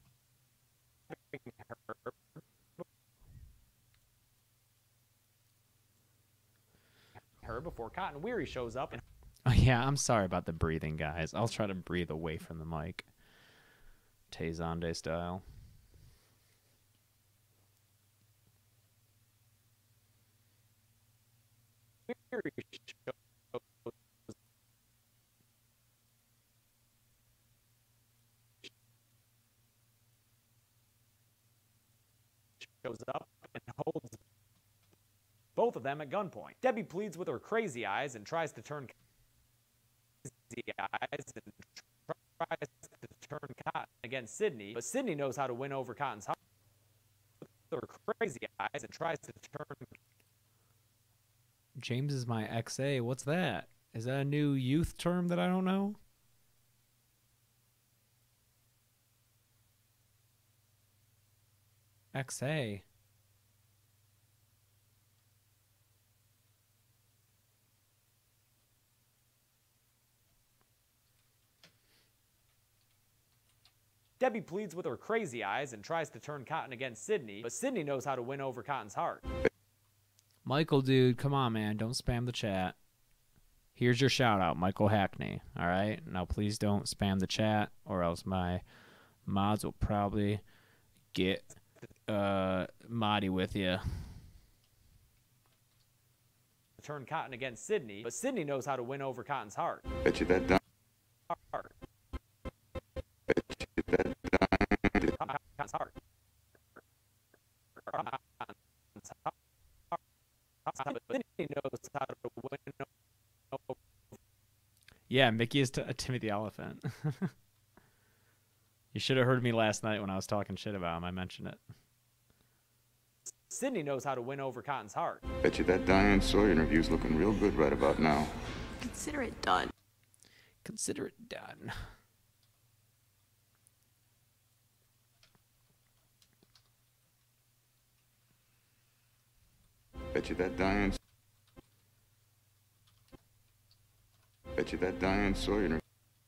Before Cotton Weary shows up. Oh, yeah, I'm sorry about the breathing, guys. I'll try to breathe away from the mic. Tezonde style. Shows up and holds both of them at gunpoint. Debbie pleads with her crazy eyes and tries to turn Cotton against Sydney, but Sydney knows how to win over Cotton's heart with her crazy eyes and tries to turn. James is my XA. What's that? Is that a new youth term that I don't know? Zach say? Debbie pleads with her crazy eyes and tries to turn Cotton against Sydney, but Sydney knows how to win over Cotton's heart. Michael, dude, come on, man. Don't spam the chat. Here's your shout out, Michael Hackney. All right? Now, please don't spam the chat, or else my mods will probably get moddy with you. Turn Cotton against Sydney, but Sydney knows how to win over Cotton's heart. Bet you that Heart. Cotton's heart. Sydney knows how to win over. Yeah, Mickey is Timmy the Elephant. You should have heard me last night when I was talking shit about him. I mentioned it. Sydney knows how to win over Cotton's heart. Bet you that Diane Sawyer interview's looking real good right about now. Consider it done. Consider it done. Bet you that Diane Sawyer interview.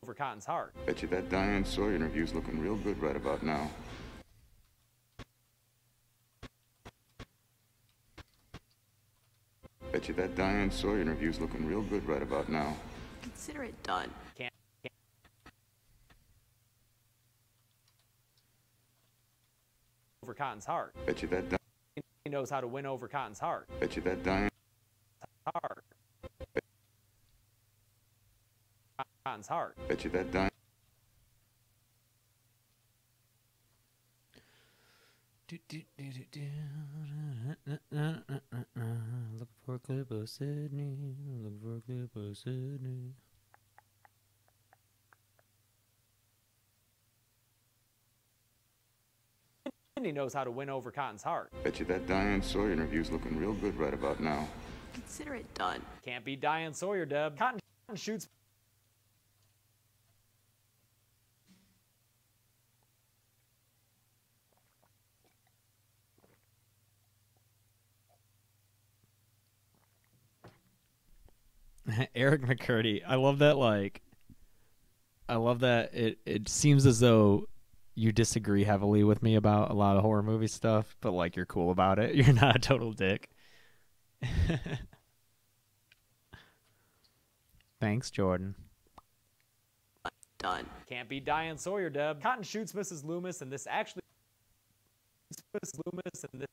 Over Cotton's heart. Bet you that Diane Sawyer interview's looking real good right about now. Bet you that Diane Sawyer interview's looking real good right about now. Consider it done. Can't. Over Cotton's heart. Bet you that He knows how to win over Cotton's heart. Bet you that Diane Heart. Cotton's heart. Bet you that Diane Look for a clip of Sydney. Look for a clip of Sydney. Sydney knows how to win over Cotton's heart. Bet you that Diane Sawyer interview's looking real good right about now. Consider it done. Can't beat Diane Sawyer, Deb. Cotton shoots. Eric McCurdy. I love that, it seems as though you disagree heavily with me about a lot of horror movie stuff, but like you're cool about it. You're not a total dick. Thanks, Jordan. Done. Can't beat Diane Sawyer, Deb. Cotton shoots Mrs. Loomis, and this actually. Mrs. Loomis, and this.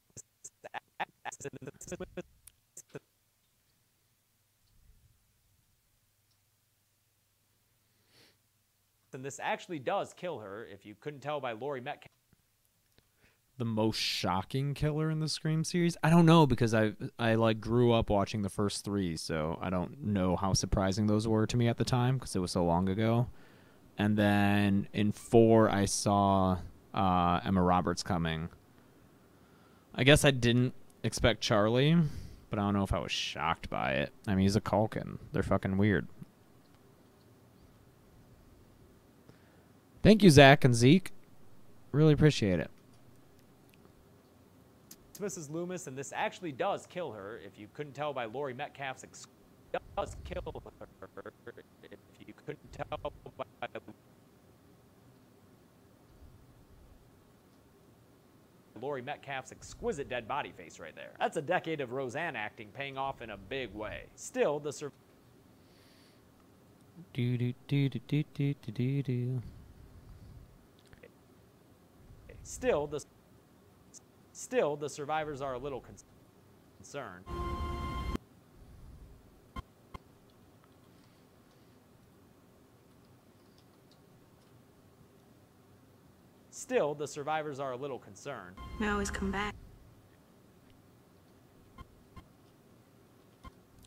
And this actually does kill her, if you couldn't tell by Laurie Metcalf. The most shocking killer in the Scream series? I don't know, because I like grew up watching the first three, so I don't know how surprising those were to me at the time because it was so long ago. And then in 4, I saw Emma Roberts coming. I guess I didn't expect Charlie, but I don't know if I was shocked by it. I mean, he's a Culkin. They're fucking weird. Thank you, Zach and Zeke. Really appreciate it. Mrs. Loomis, and this actually does kill her, if you couldn't tell by Laurie Metcalf's does kill her, if you couldn't tell by Laurie Metcalf's exquisite dead body face right there. That's a decade of Roseanne acting paying off in a big way. Still, the Still, the survivors are a little concerned. Still, the survivors are a little concerned. We always come back.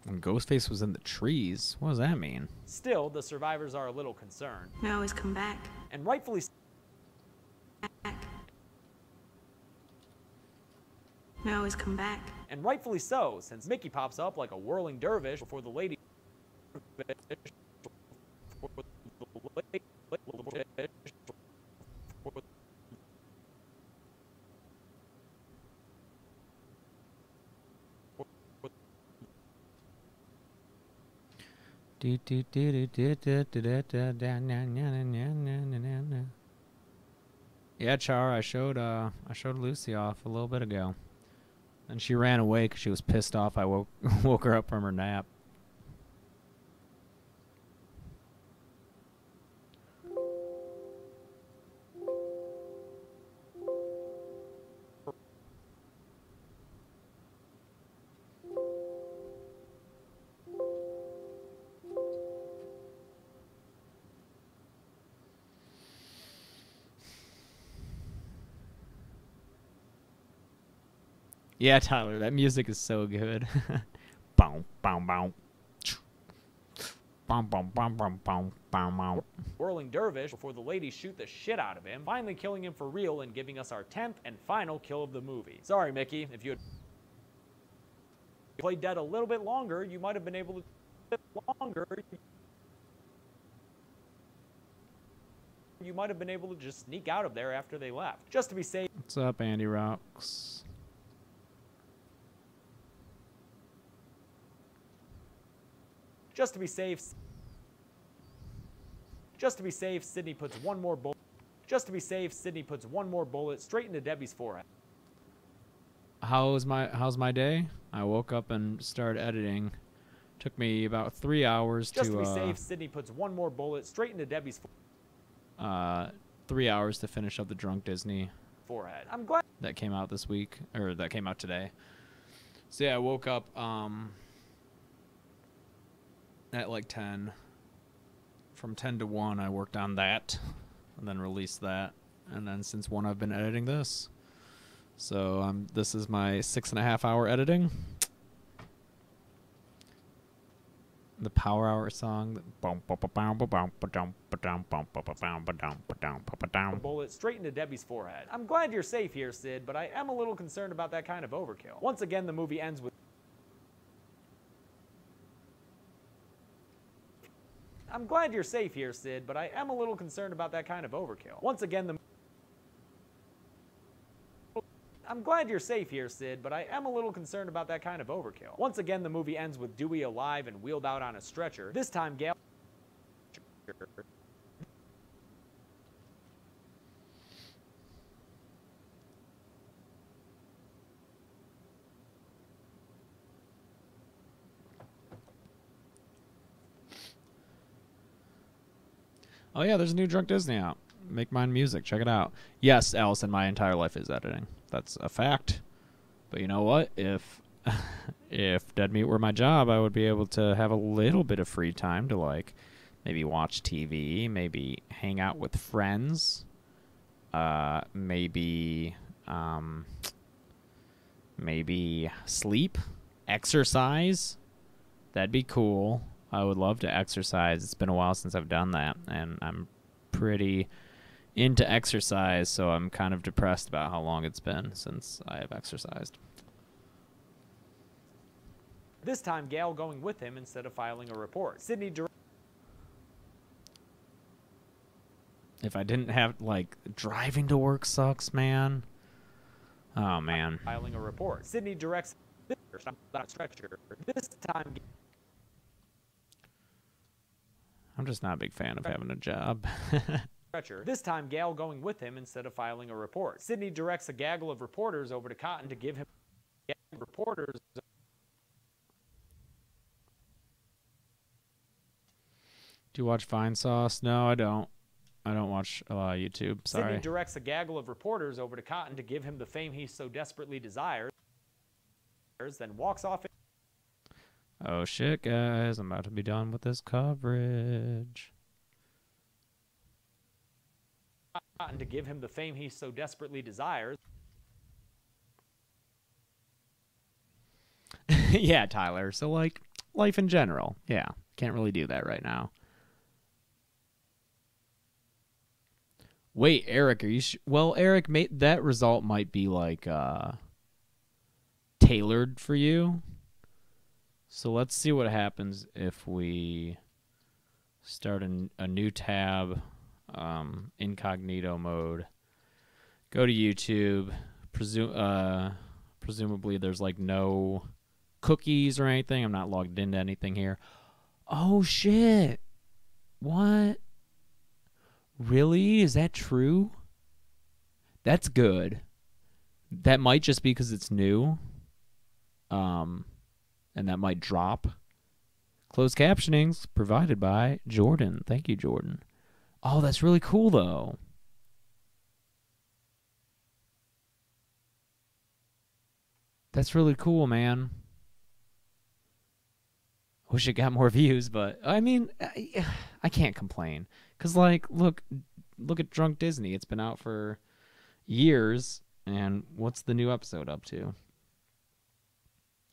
When Ghostface was in the trees, what does that mean? Still, the survivors are a little concerned. We always come back. And rightfully Back. We always come back. And rightfully so, since Mickey pops up like a whirling dervish before the lady. Yeah, Char, I showed Lucy off a little bit ago. And she ran away because she was pissed off I woke her up from her nap. Yeah, Tyler, that music is so good. Boom, boom, boom. Boom, boom, boom, boom, boom, boom, boom. Whirling dervish before the ladies shoot the shit out of him, finally killing him for real and giving us our 10th and final kill of the movie. Sorry, Mickey, if you had played dead a little bit longer, you might have been able to just sneak out of there after they left. Just to be safe. What's up, Andy Rocks? Just to be safe, Sydney puts one more bullet. Straight into Debbie's forehead. How's my day? I woke up and started editing. Took me about 3 hours Just to be safe, Sydney puts one more bullet straight into Debbie's 3 hours to finish up the Drunk Disney forehead. I'm glad that came out this week, or that came out today. So yeah, I woke up at like 10. From 10 to 1, I worked on that, and then released that, and then since 1, I've been editing this. So this is my 6.5 hour editing. The Power Hour song. bullet straight into Debbie's forehead. I'm glad you're safe here, Sid, but I am a little concerned about that kind of overkill. Once again, the movie ends with I'm glad you're safe here, Sid, but I am a little concerned about that kind of overkill. Once again, the movie ends with Dewey alive and wheeled out on a stretcher. This time, Gail. Oh yeah, there's a new Drunk Disney out. Make Mine Music. Check it out. Yes, Allison, my entire life is editing. That's a fact. But you know what? If Dead Meat were my job, I would be able to have a little bit of free time to like maybe watch TV, maybe hang out with friends, maybe sleep, exercise. That'd be cool. I would love to exercise. It's been a while since I've done that, and I'm pretty into exercise, so I'm kind of depressed about how long it's been since I have exercised. This time, Gail going with him instead of filing a report. Sydney If I didn't have, like, driving to work sucks, man. Oh, man. Filing a report. Sydney directs that stretcher. This time. I'm just not a big fan of having a job. This time, Gail going with him instead of filing a report. Sydney directs a gaggle of reporters over to Cotton to give him reporters. Do you watch Vine Sauce? No, I don't. I don't watch YouTube. Sorry. Sydney directs a gaggle of reporters over to Cotton to give him the fame he so desperately desires, then walks off. Oh shit, guys. I'm about to be done with this coverage. Cotton to give him the fame he so desperately desires. Yeah, Tyler. So, like, life in general. Yeah, can't really do that right now. Wait, Eric, are you well, Eric, that result might be, like, tailored for you. So let's see what happens if we start a new tab, incognito mode. Go to YouTube. Presumably there's like no cookies or anything. I'm not logged into anything here. Oh, shit. What? Really? Is that true? That's good. That might just be because it's new. And that might drop. Closed captionings provided by Jordan. Thank you, Jordan. Oh, that's really cool, though. That's really cool, man. Wish it got more views, but I mean, I can't complain. Because, like, look at Drunk Disney. It's been out for years, and what's the new episode up to?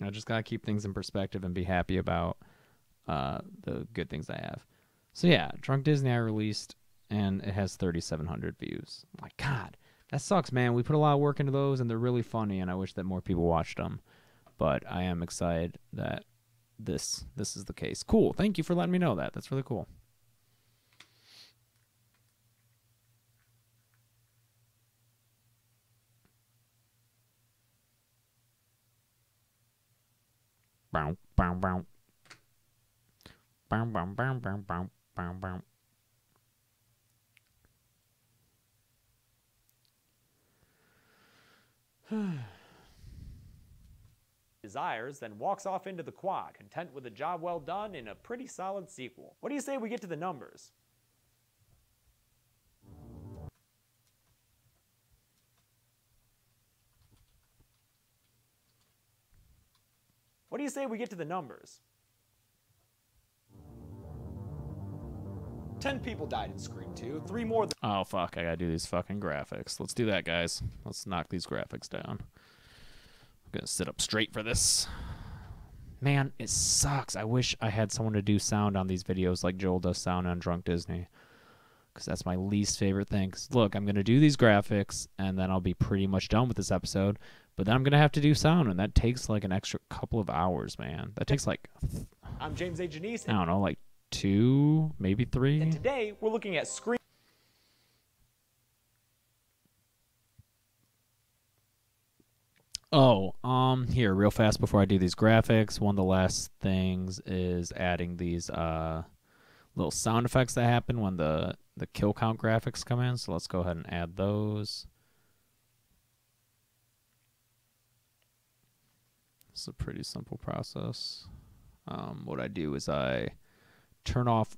I just got to keep things in perspective and be happy about the good things I have. So, yeah, Drunk Disney I released, and it has 3,700 views. My God, that sucks, man. We put a lot of work into those, and they're really funny, and I wish that more people watched them. But I am excited that this is the case. Cool. Thank you for letting me know that. That's really cool. Bow, bow, bow. Bow, bow, bow, bow, bow, bow, bow. Desires, then walks off into the quad, content with a job well done in a pretty solid sequel. What do you say we get to the numbers? What do you say we get to the numbers? 10 people died in Scream 2, 3 more than— Oh, fuck. I gotta do these fucking graphics. Let's do that, guys. Let's knock these graphics down. I'm gonna sit up straight for this. Man, it sucks. I wish I had someone to do sound on these videos like Joel does sound on Drunk Disney. Because that's my least favorite thing. 'Cause look, I'm gonna do these graphics, and then I'll be pretty much done with this episode. But then I'm gonna have to do sound, and that takes like an extra couple of hours, man. That takes like, I'm James A. Janice, I don't know, like 2, maybe 3. and today we're looking at Scream. Oh, here, real fast before I do these graphics, one of the last things is adding these little sound effects that happen when the kill count graphics come in. So let's go ahead and add those. It's a pretty simple process. What I do is I turn off,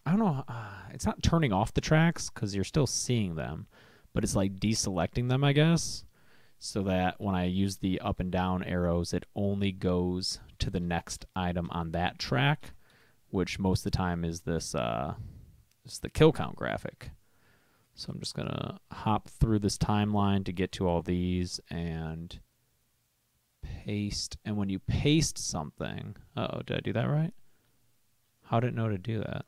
I don't know, it's not turning off the tracks because you're still seeing them, but it's like deselecting them, I guess, so that when I use the up and down arrows, it only goes to the next item on that track, which most of the time is this is the kill count graphic. So I'm just going to hop through this timeline to get to all these and paste. And when you paste something, uh-oh, did I do that right? How did it know to do that?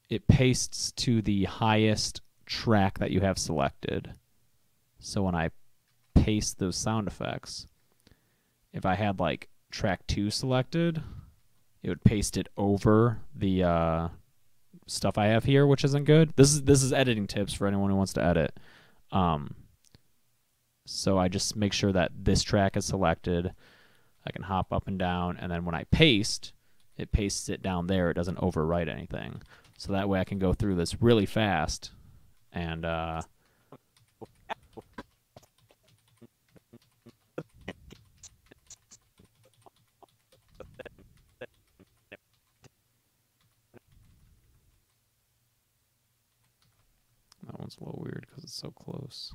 It pastes to the highest track that you have selected. So when I paste those sound effects, if I had like track 2 selected, it would paste it over the stuff I have here, which isn't good. This is editing tips for anyone who wants to edit. So I just make sure that this track is selected. I can hop up and down, and then when I paste, it pastes it down there. It doesn't overwrite anything. So that way I can go through this really fast and that one's a little weird because it's so close.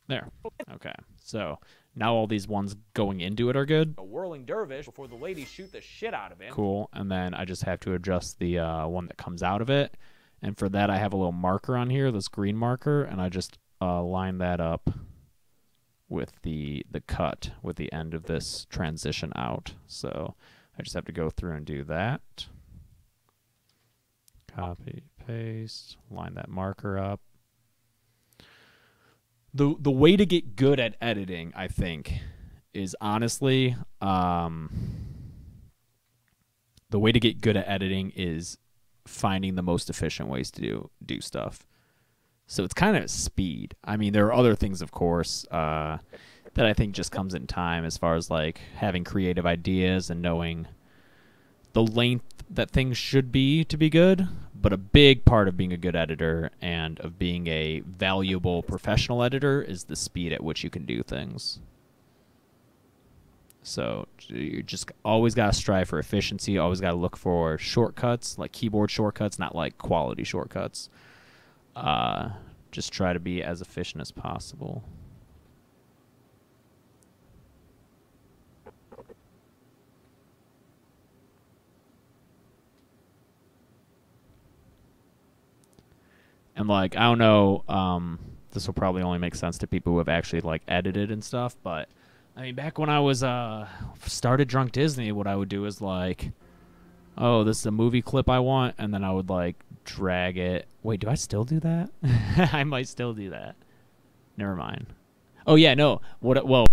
There. Okay. So now all these ones going into it are good. A whirling dervish before the ladies shoot the shit out of him. Cool. And then I just have to adjust the one that comes out of it. And for that, I have a little marker on here, this green marker, and I just line that up with the cut with the end of this transition out. So I just have to go through and do that. Copy, paste, line that marker up. The way to get good at editing, I think, is honestly, the way to get good at editing is finding the most efficient ways to do stuff. So it's kind of speed. I mean, there are other things, of course, that I think just comes in time, as far as like having creative ideas and knowing the length that things should be to be good. But a big part of being a good editor and of being a valuable professional editor is the speed at which you can do things. So you just always got to strive for efficiency. Always got to look for shortcuts, like keyboard shortcuts, not like quality shortcuts. Just try to be as efficient as possible. And like, I don't know, this will probably only make sense to people who have actually like edited and stuff, but I mean, back when I was started Drunk Disney, what I would do is like, oh, this is a movie clip I want, and then I would like drag it. Wait, do I still do that? I might still do that. Never mind. Oh yeah, no. What? Well.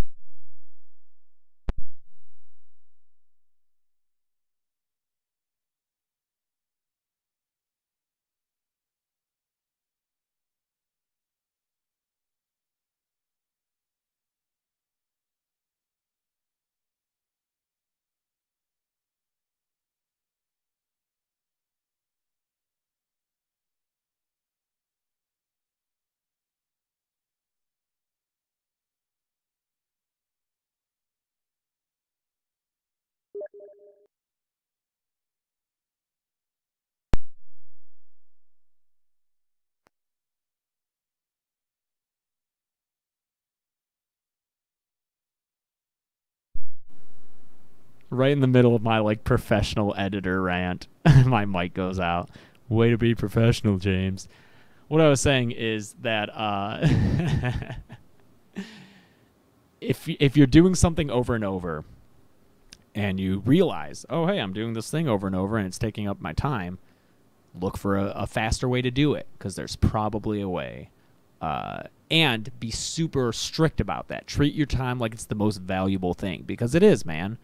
Right in the middle of my like professional editor rant, my mic goes out. Way to be professional, James. What I was saying is that if you're doing something over and over, and you realize, oh hey, I'm doing this thing over and over, and it's taking up my time, look for a faster way to do it, because there's probably a way. And be super strict about that. Treat your time like it's the most valuable thing, because it is, man.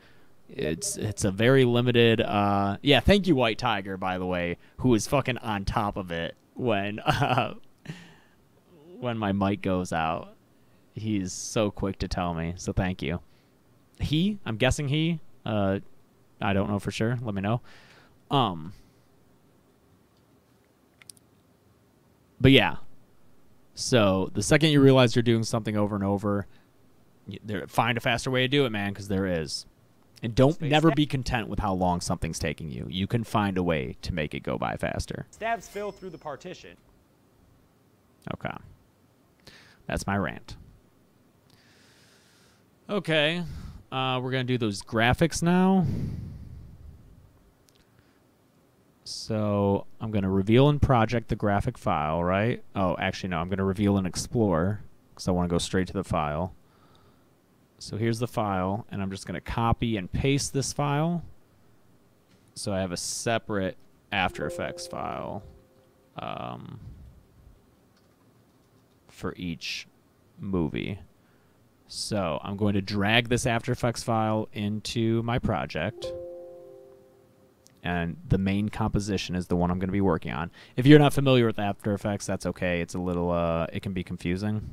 It's a very limited. Yeah, thank you, White Tiger, by the way, who is fucking on top of it when my mic goes out. He's so quick to tell me, so thank you. I'm guessing he. I don't know for sure. Let me know. But yeah. So the second you realize you're doing something over and over, find a faster way to do it, man, because there is. And never be content with how long something's taking you. You can find a way to make it go by faster. Stabs Phil through the partition. Okay. That's my rant. Okay. We're going to do those graphics now. So I'm going to reveal in project the graphic file, right? Oh, actually, no. I'm going to reveal in Explorer because I want to go straight to the file. So here's the file, and I'm just going to copy and paste this file. So I have a separate After Effects file for each movie. So I'm going to drag this After Effects file into my project. And the main composition is the one I'm going to be working on. If you're not familiar with After Effects, that's okay. It's a little, it can be confusing.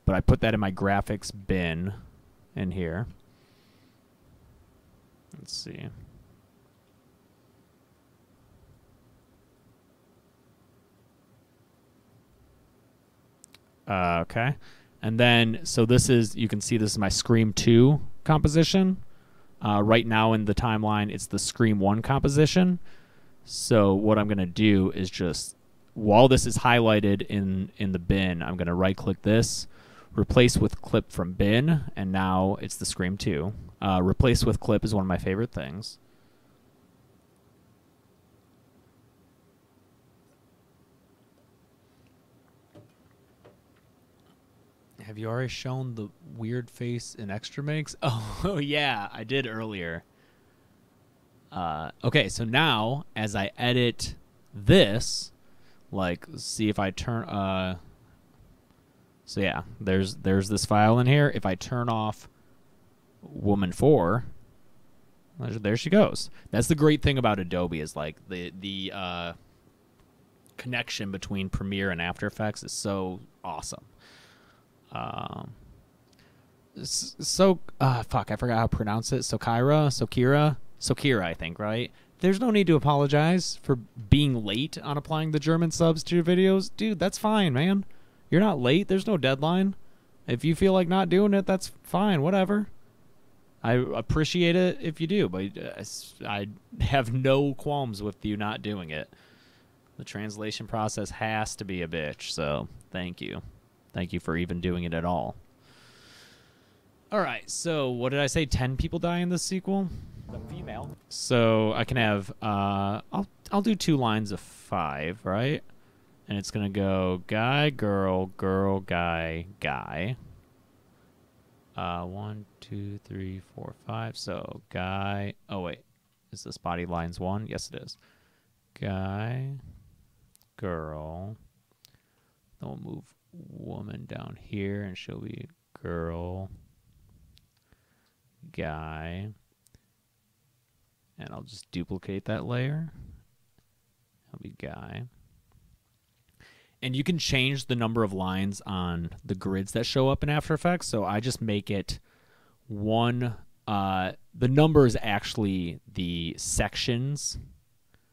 But I put that in my graphics bin in here. Let's see. Okay. And then, so this is, you can see this is my Scream 2 composition. Right now in the timeline, it's the Scream 1 composition. So what I'm going to do is just, while this is highlighted in the bin, I'm going to right-click this, replace with clip from bin, and now it's the Scream 2. Replace with clip is one of my favorite things. Have you already shown the weird face in Extra Makes? Oh, yeah, I did earlier. Okay, so now, as I edit this, like, see if I turn... so yeah, there's this file in here. If I turn off Woman 4, There she goes. That's the great thing about Adobe is like the connection between Premiere and After Effects is so awesome. Fuck, I forgot how to pronounce it. Sokira, I think, right? There's no need to apologize for being late on applying the German subs to your videos. Dude, that's fine, man. You're not late. There's no deadline. If you feel like not doing it, that's fine. Whatever. I appreciate it if you do, but I have no qualms with you not doing it. The translation process has to be a bitch, so thank you. Thank you for even doing it at all. All right, so what did I say? 10 people die in this sequel? The female. So I can have, I'll do 2 lines of 5, right? And it's going to go guy, girl, girl, guy, guy. 1, 2, 3, 4, 5. So guy, oh wait, is this body lines 1? Yes, it is. Guy, girl. Then we'll move woman down here, and she'll be girl, guy. And I'll just duplicate that layer. It'll be guy. And you can change the number of lines on the grids that show up in After Effects. So I just make it 1. The number is actually the sections.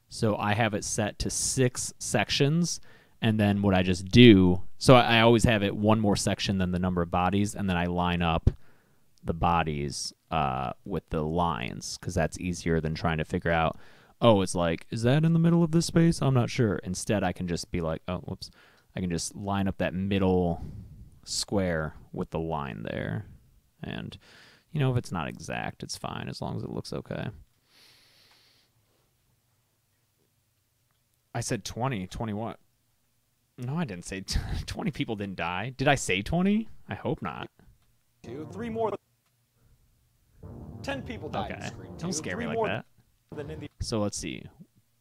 So I have it set to 6 sections. And then what I just do, so I always have it 1 more section than the number of bodies. And then I line up the bodies with the lines, because that's easier than trying to figure out, oh, it's like, is that in the middle of this space? I'm not sure. Instead, I can just be like, oh, whoops. I can just line up that middle square with the line there. And, you know, if it's not exact, it's fine as long as it looks okay. I said 20. 20 what? No, I didn't say 20 people didn't die. Did I say 20? I hope not. 2, 3 more. 10 people died in Okay. Scream 2. Don't scare me 3 like more that. than in the So let's see.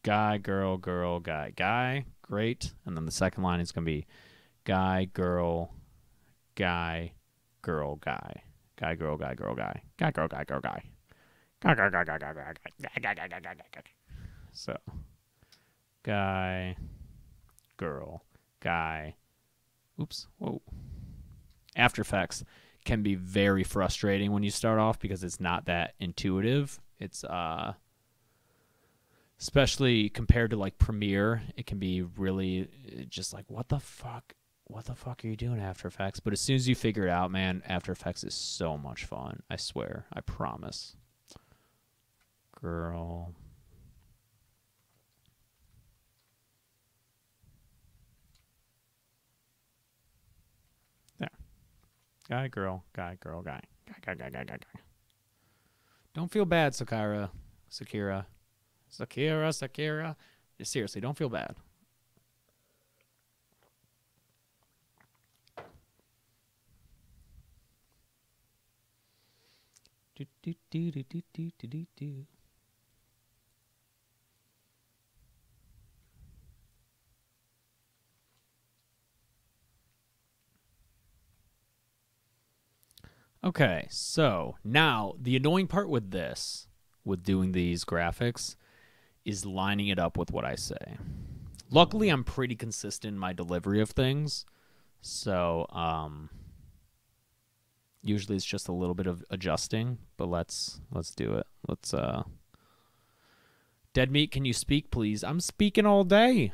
Guy, girl, girl, guy. Guy, great. And then the second line is going to be guy, girl, guy, girl, guy. Guy, girl, guy, girl, guy. Guy, girl, guy, girl, guy. Guy, girl, guy, guy, guy, guy, guy, guy, guy, guy, guy. So, guy, girl, guy. Oops. Whoa. After Effects can be very frustrating when you start off because it's not that intuitive. It's especially compared to like Premiere, it can be really just like, what the fuck are you doing, After Effects? But as soon as you figure it out, man, After Effects is so much fun. I swear. I promise. Girl. There. Guy, girl, guy, girl, guy. Guy, guy, guy, guy, guy, guy. Don't feel bad, Sakira. Seriously, don't feel bad. Do, do, do, do, do, do, do, do. Okay, so now the annoying part with this, with doing these graphics, is lining it up with what I say. Luckily, I'm pretty consistent in my delivery of things, so usually it's just a little bit of adjusting, but let's do it. Let's Dead Meat, can you speak, please? I'm speaking all day.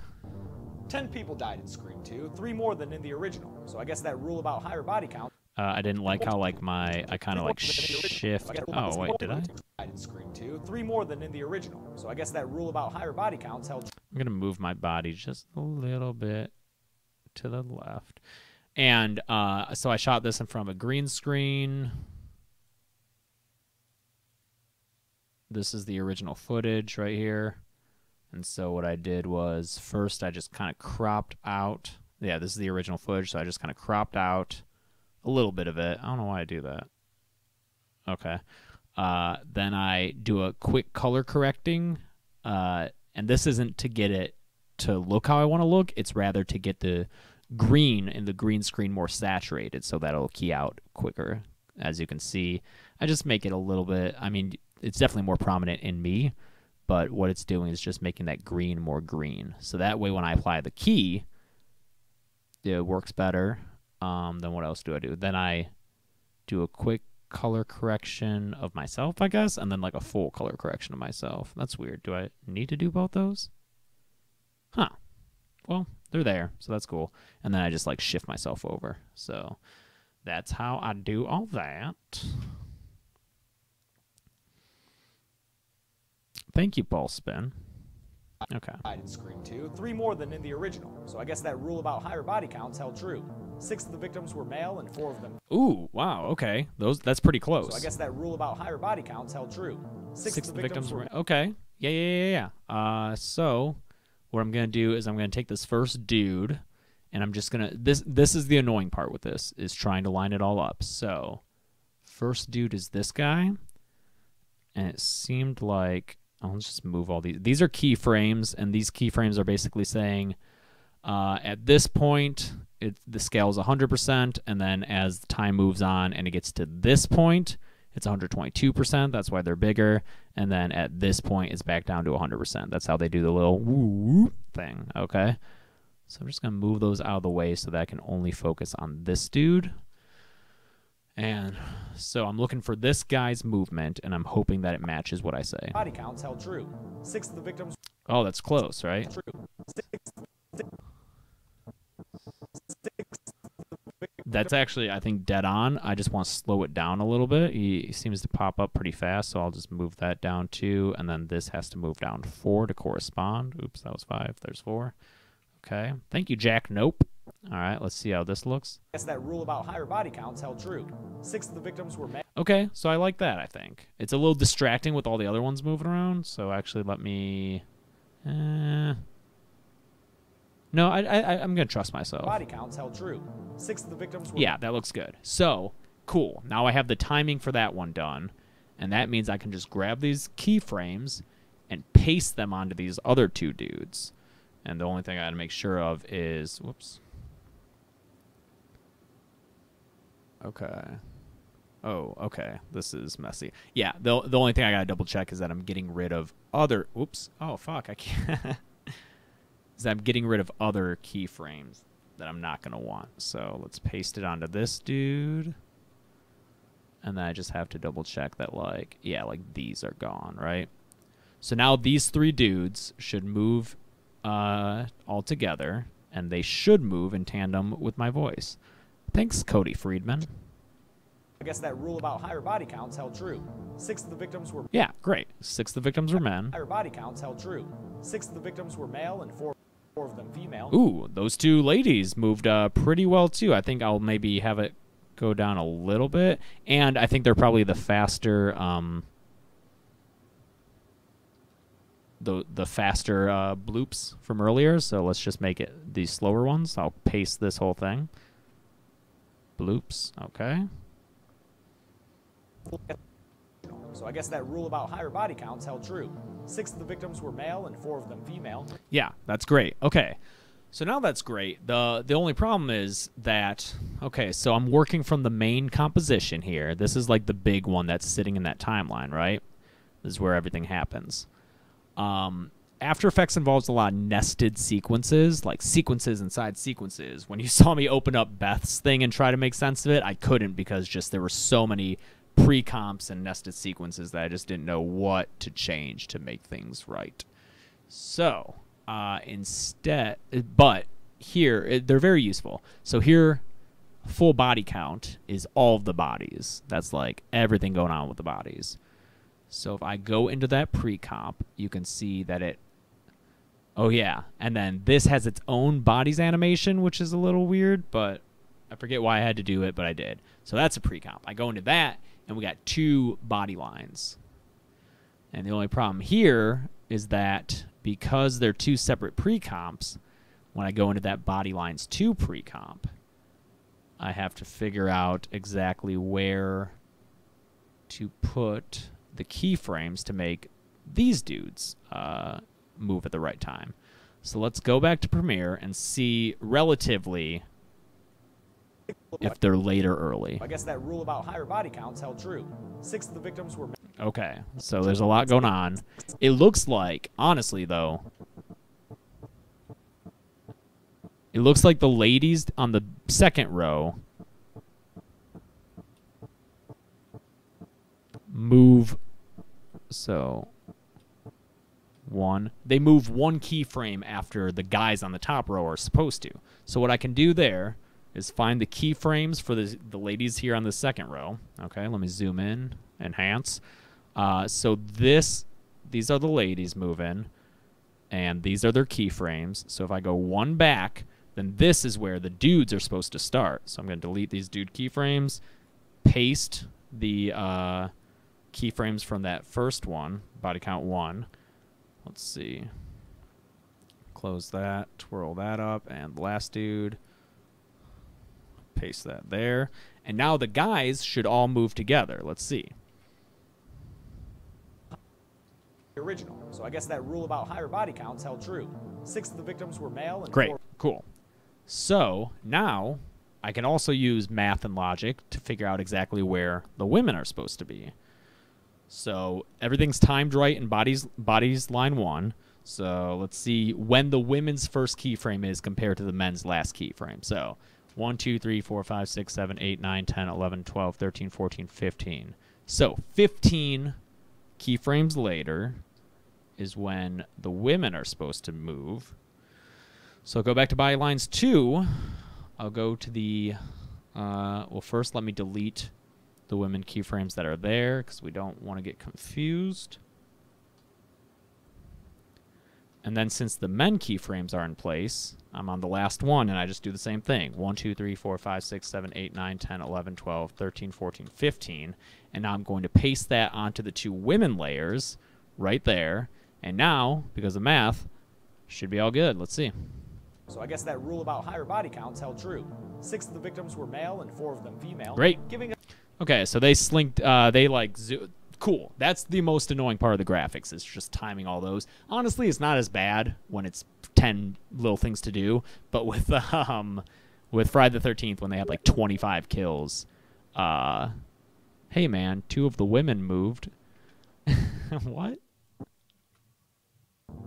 10 people died in Scream 2, 3 more than in the original. So I guess that rule about higher body count. I didn't like how like I kind of like shift. Oh wait, did I? In Scream 2, 3 more than in the original. So I guess that rule about higher body counts held. I'm gonna move my body just a little bit to the left, and so I shot this in front of a green screen. This is the original footage right here, and so what I did was first I just kind of cropped out. Yeah, this is the original footage, so I just kind of cropped out a little bit of it. I don't know why I do that. Okay. Then I do a quick color correcting. And this isn't to get it to look how I want to look. It's rather to get the green in the green screen more saturated so that it'll key out quicker. As you can see, I just make it a little bit. I mean, it's definitely more prominent in me, but what it's doing is just making that green more green. So that way when I apply the key, it works better. Then what else do I do? Then I do a quick color correction of myself, I guess, and then like a full color correction of myself. That's weird. Do I need to do both those? Huh. Well, they're there, so that's cool. And then I just like shift myself over. So that's how I do all that. Thank you, Ball Spin. Okay. In Scream 2, 3 more than in the original. So I guess that rule about higher body counts held true. 6 of the victims were male and 4 of them. Ooh, wow, okay. That's pretty close. So I guess that rule about higher body counts held true. 6 of the victims were okay. Yeah. So what I'm going to do is I'm going to take this first dude, and I'm just going to... This is the annoying part with this, is trying to line it all up. So first dude is this guy, and it seemed like... I'll just move all these. These are keyframes, and these keyframes are basically saying at this point, the scale is 100%, and then as time moves on and it gets to this point, it's 122%. That's why they're bigger. And then at this point, it's back down to 100%. That's how they do the little woo thing, okay? So I'm just going to move those out of the way so that I can only focus on this dude. And so I'm looking for this guy's movement, and I'm hoping that it matches what I say. body counts held true. 6 of the victims. Oh, that's close, right? True. That's actually, I think, dead on. I just want to slow it down a little bit. He seems to pop up pretty fast, so I'll just move that down 2, and then this has to move down 4 to correspond. Oops, that was 5. There's 4. Okay. Thank you, Jack. Nope. All right, let's see how this looks. I guess that rule about higher body counts held true. 6 of the victims were male. Okay, so I like that, I think. It's a little distracting with all the other ones moving around, so actually let me... No, I'm going to trust myself. Body counts held true. 6 of the victims were... Yeah, that looks good. So, cool. Now I have the timing for that one done, and that means I can just grab these keyframes and paste them onto these other 2 dudes. And the only thing I got to make sure of is... Whoops. Okay. Oh, okay. This is messy. Yeah, the only thing I got to double check is that I'm getting rid of other... Oops. Oh, fuck. I can't... is that I'm getting rid of other keyframes that I'm not going to want. So let's paste it onto this dude. And then I just have to double check that, like... Yeah, like these are gone, right? So now these 3 dudes should move all together. And they should move in tandem with my voice. Thanks, Cody Friedman. I guess that rule about higher body counts held true. 6 of the victims were... Yeah, great. 6 of the victims were men. Higher body counts held true. 6 of the victims were male and 4 of them female. Ooh, those 2 ladies moved pretty well, too. I think I'll maybe have it go down a little bit. And I think they're probably the faster... the faster bloops from earlier. So let's just make it these slower ones. I'll paste this whole thing. Bloops. Okay. So I guess that rule about higher body counts held true. 6 of the victims were male and 4 of them female. Yeah, that's great. Okay. So now that's great. The only problem is that, okay, so I'm working from the main composition here. This is like the big one that's sitting in that timeline, right? This is where everything happens. After Effects involves a lot of nested sequences, like sequences inside sequences. When you saw me open up Beth's thing and try to make sense of it, I couldn't because just there were so many pre-comps and nested sequences that I just didn't know what to change to make things right. So, instead, but here, they're very useful. So here, full body count is all of the bodies. That's like everything going on with the bodies. So if I go into that pre-comp, you can see that it... Oh, yeah. And then this has its own bodies animation, which is a little weird, but I forget why I had to do it, but I did. So that's a pre-comp. I go into that, and we got 2 body lines. And the only problem here is that because they're 2 separate pre-comps, when I go into that body lines 2 pre-comp, I have to figure out exactly where to put the keyframes to make these dudes move at the right time. So let's go back to Premiere and see relatively if they're late or early. I guess that rule about higher body counts held true. 6 of the victims were... Okay, so there's a lot going on. It looks like, honestly, though, it looks like the ladies on the second row move. So, they move one keyframe after the guys on the top row are supposed to. So what I can do there is find the keyframes for the ladies here on the second row. Okay, let me zoom in, enhance. So these are the ladies moving, and these are their keyframes. So if I go one back, then this is where the dudes are supposed to start. So I'm going to delete these dude keyframes, paste the keyframes from that first one, body count 1. Let's see. Close that, twirl that up, and the last dude. Paste that there. And now the guys should all move together. Let's see. Original. So I guess that rule about higher body counts held true. 6 of the victims were male and Great. 4... Cool. So now I can also use math and logic to figure out exactly where the women are supposed to be. So everything's timed right in bodies line 1. So let's see when the women's first keyframe is compared to the men's last keyframe. So 1, 2, 3, 4, 5, 6, 7, 8, 9, 10, 11, 12, 13, 14, 15. So 15 keyframes later is when the women are supposed to move. So I'll go back to body lines 2. I'll go to the, well, first let me delete the women keyframes that are there because we don't want to get confused. And then since the men keyframes are in place, I'm on the last one, and I just do the same thing. 1, 2, 3, 4, 5, 6, 7, 8, 9, 10, 11, 12, 13, 14, 15. And now I'm going to paste that onto the 2 women layers right there. And now, because of math, should be all good. Let's see. So I guess that rule about higher body counts held true. 6 of the victims were male and 4 of them female. Great. Giving Okay, so they slinked, cool. That's the most annoying part of the graphics, is just timing all those. Honestly, it's not as bad when it's 10 little things to do, but with Friday the 13th, when they had like 25 kills, hey man, 2 of the women moved. What?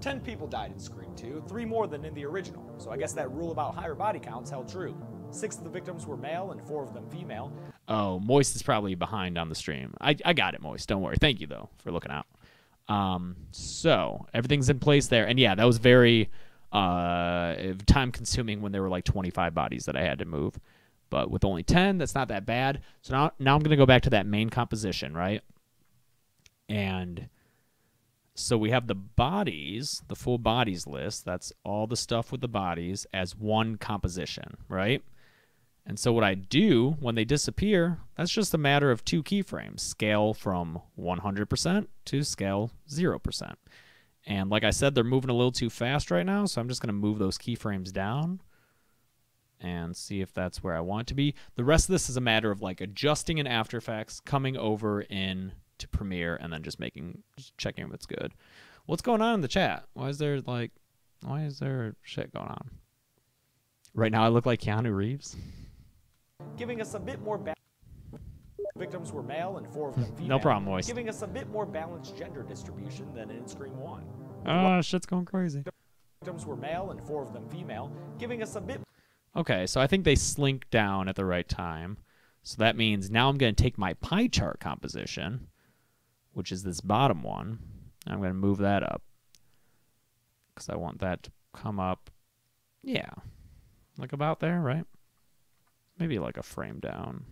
10 people died in Scream 2, 3 more than in the original. So I guess that rule about higher body counts held true. 6 of the victims were male and 4 of them female. Oh, Moist is probably behind on the stream. I got it, Moist. Don't worry. Thank you, though, for looking out. So everything's in place there. And, yeah, that was very time-consuming when there were, like, 25 bodies that I had to move. But with only 10, that's not that bad. So now I'm going to go back to that main composition, right? And so we have the bodies, the full bodies list. That's all the stuff with the bodies as one composition, right? And so what I do when they disappear, that's just a matter of 2 keyframes. Scale from 100% to scale 0%. And like I said, they're moving a little too fast right now, so I'm just going to move those keyframes down and see if that's where I want it to be. The rest of this is a matter of like adjusting in After Effects, coming over in to Premiere, and then just checking if it's good. What's going on in the chat? Why is there shit going on? Right now I look like Keanu Reeves. Giving us a bit more victims were male and 4 of them female. No problem, Moist. Giving us a bit more balanced gender distribution than in Scream 1. Oh, shit's going crazy. Victims were male and 4 of them female, giving us a bit... Okay, so I think they slink down at the right time. So that means now I'm going to take my pie chart composition, which is this bottom one. I'm going to move that up because I want that to come up, yeah, like about there, right? Maybe like a frame down.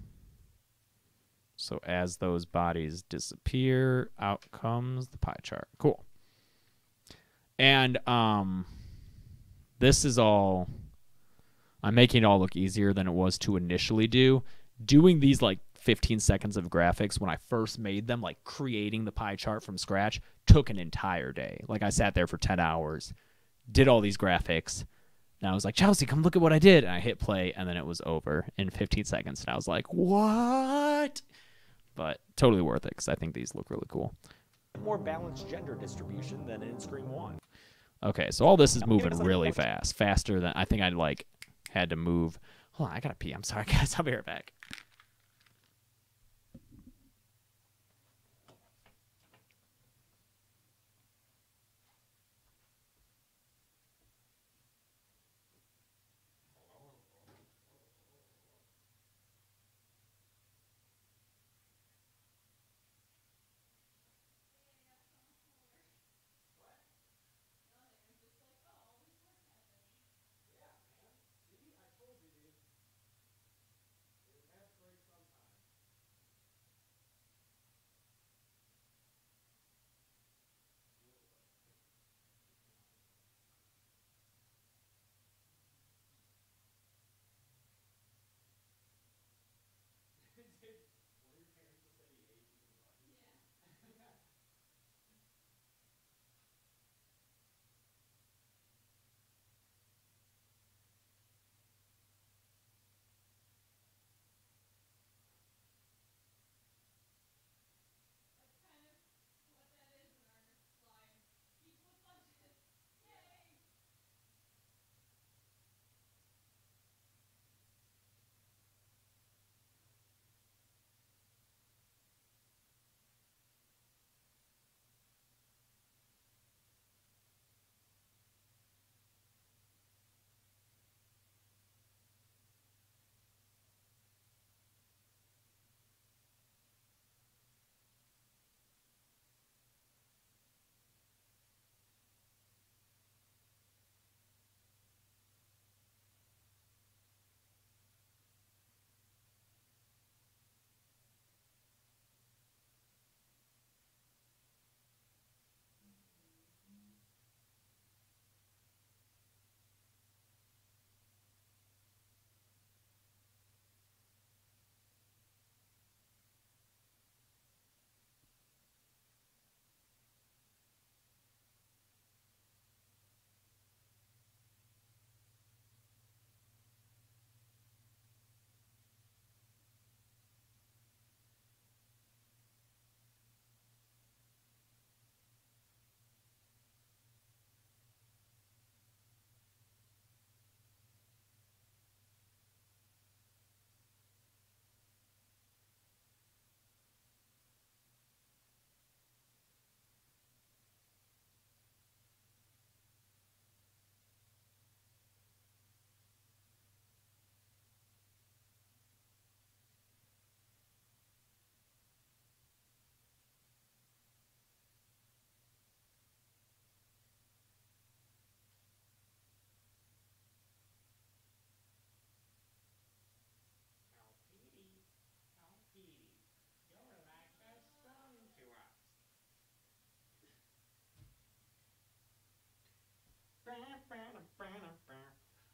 So as those bodies disappear, out comes the pie chart. Cool. And this is all, I'm making it all look easier than it was to initially do. Doing these like 15 seconds of graphics when I first made them, like creating the pie chart from scratch, took an entire day. Like I sat there for 10 hours, did all these graphics, and I was like, Chelsea, come look at what I did. And I hit play, and then it was over in 15 seconds. And I was like, what? But totally worth it because I think these look really cool. More balanced gender distribution than in Scream 1. Okay, so all this is moving really fast. Faster than I think I'd like had to move. Hold on, I gotta pee. I'm sorry, guys. I'll be right back.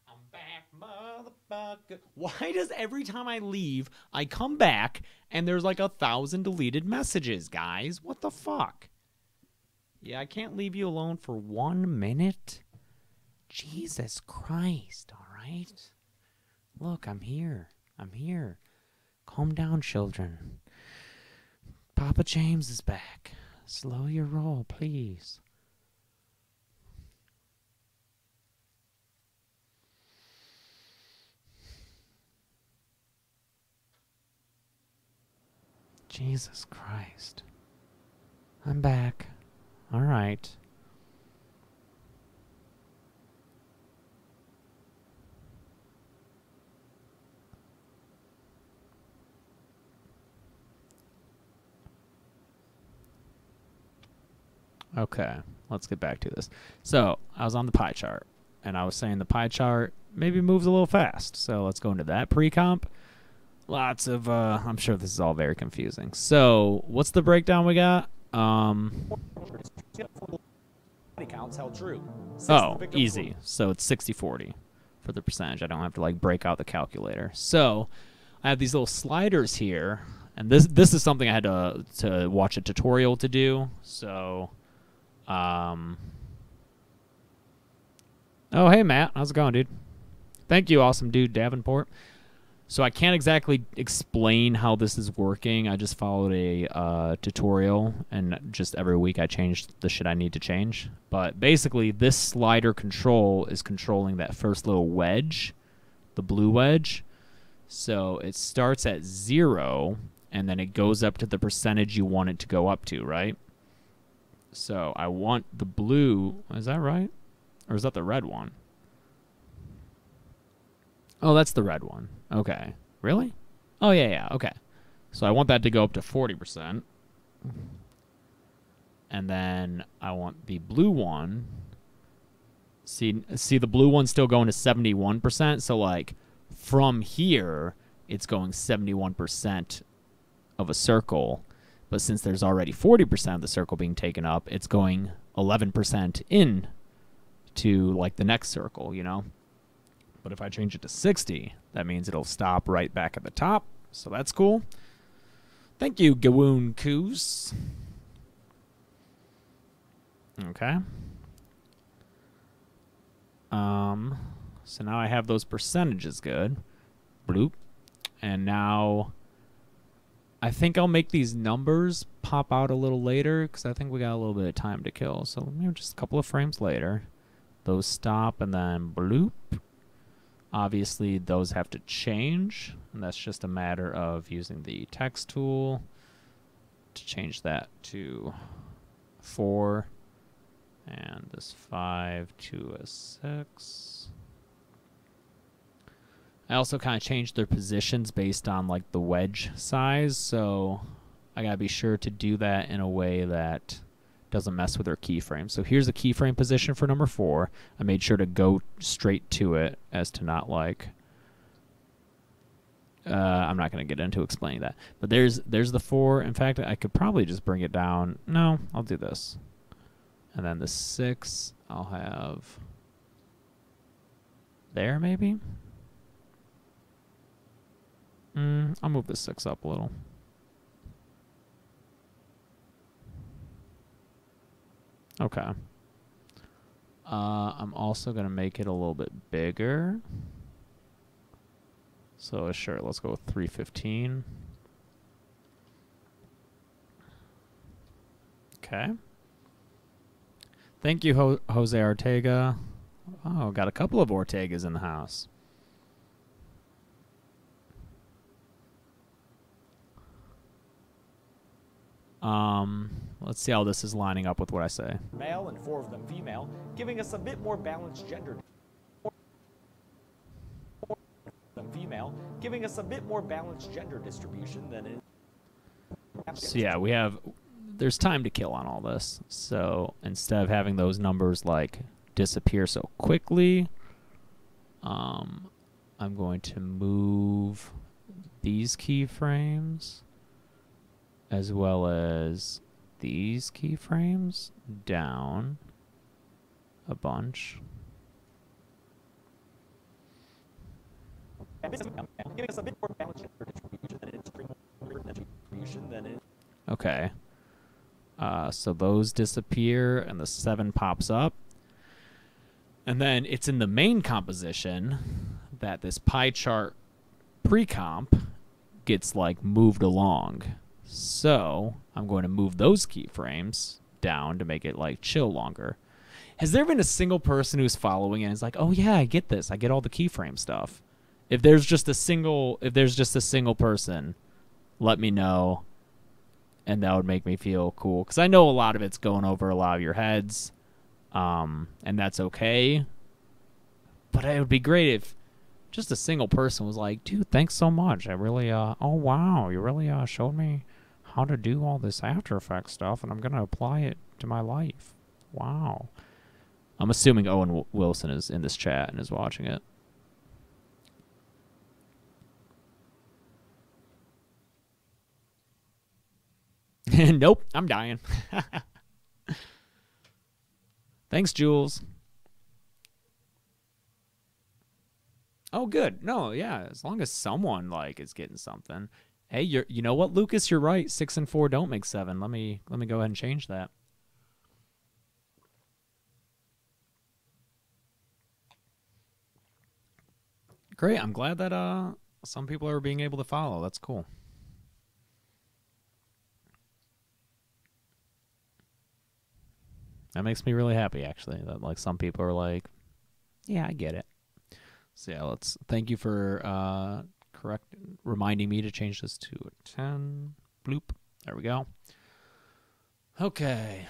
I'm back, motherfucker. Why does every time I leave, I come back and there's like 1,000 deleted messages, guys? What the fuck? Yeah, I can't leave you alone for 1 minute. Jesus Christ, all right? Look, I'm here. I'm here. Calm down, children. Papa James is back. Slow your roll, please. Jesus Christ. I'm back. All right. Okay, let's get back to this. So, I was on the pie chart, and I was saying the pie chart maybe moves a little fast. So, let's go into that pre-comp. Lots of, I'm sure this is all very confusing. So, what's the breakdown we got? Counts held true. Oh, easy. So, it's 60-40 for the percentage. I don't have to, like, break out the calculator. So, I have these little sliders here, and this is something I had to watch a tutorial to do. So, oh, hey, Matt. How's it going, dude? Thank you, awesome dude, Davenport. So I can't exactly explain how this is working. I just followed a tutorial, and just every week I change the shit I need to change. But basically, this slider control is controlling that first little wedge, the blue wedge. So it starts at 0, and then it goes up to the percentage you want it to go up to, right? So I want the blue. Is that right? Or is that the red one? Oh, that's the red one. Okay. Really? Oh, yeah. Okay. So I want that to go up to 40%. And then I want the blue one. See the blue one's still going to 71%. So, like, from here, it's going 71% of a circle. But since there's already 40% of the circle being taken up, it's going 11% in to, like, the next circle, you know? But if I change it to 60, that means it'll stop right back at the top. So that's cool. Thank you, Gawoon Koos. Okay. So now I have those percentages good. Bloop. And now I think I'll make these numbers pop out a little later because I think we got a little bit of time to kill. So maybe just a couple of frames later. Those stop and then bloop. Obviously, those have to change, and that's just a matter of using the text tool to change that to 4, and this 5 to a 6. I also kind of changed their positions based on, like, the wedge size, so I gotta be sure to do that in a way that doesn't mess with our keyframe. So here's the keyframe position for number 4. I made sure to go straight to it as to not, like, I'm not going to get into explaining that. But there's the 4. In fact, I could probably just bring it down. No, I'll do this. And then the 6, I'll have there maybe. I'll move the 6 up a little. Okay. I'm also going to make it a little bit bigger. So, sure, let's go with 315. Okay. Thank you, Jose Ortega. Oh, got a couple of Ortegas in the house. Let's see how this is lining up with what I say. Male and 4 of them female, giving us a bit more balanced gender. Female, giving us a bit more balanced gender distribution than in. So yeah, there's time to kill on all this. So instead of having those numbers like disappear so quickly, I'm going to move these keyframes as well as these keyframes down a bunch. giving us a bit more balanced gender distribution than in Okay. So those disappear, and the 7 pops up. And then it's in the main composition that this pie chart pre-comp gets, like, moved along. So I'm going to move those keyframes down to make it, like, chill longer. Has there been a single person who's following and is like, oh, yeah, I get this. I get all the keyframe stuff. If there's just a single person, let me know, and that would make me feel cool. Because I know a lot of it's going over a lot of your heads, and that's okay. But it would be great if just a single person was like, dude, thanks so much. I really, oh, wow, you really showed me how to do all this After Effects stuff, and I'm going to apply it to my life. Wow. I'm assuming Owen Wilson is in this chat and is watching it. Nope, I'm dying. Thanks, Jules. Oh, good. No, yeah, as long as someone, like, is getting something. Hey, you know what, Lucas? You're right. 6 and 4 don't make 7. Let me go ahead and change that. Great. I'm glad that some people are being able to follow. That's cool. That makes me really happy, actually, that, like, some people are like, yeah, I get it. So yeah, thank you for reminding me to change this to a 10. Bloop. There we go. Okay.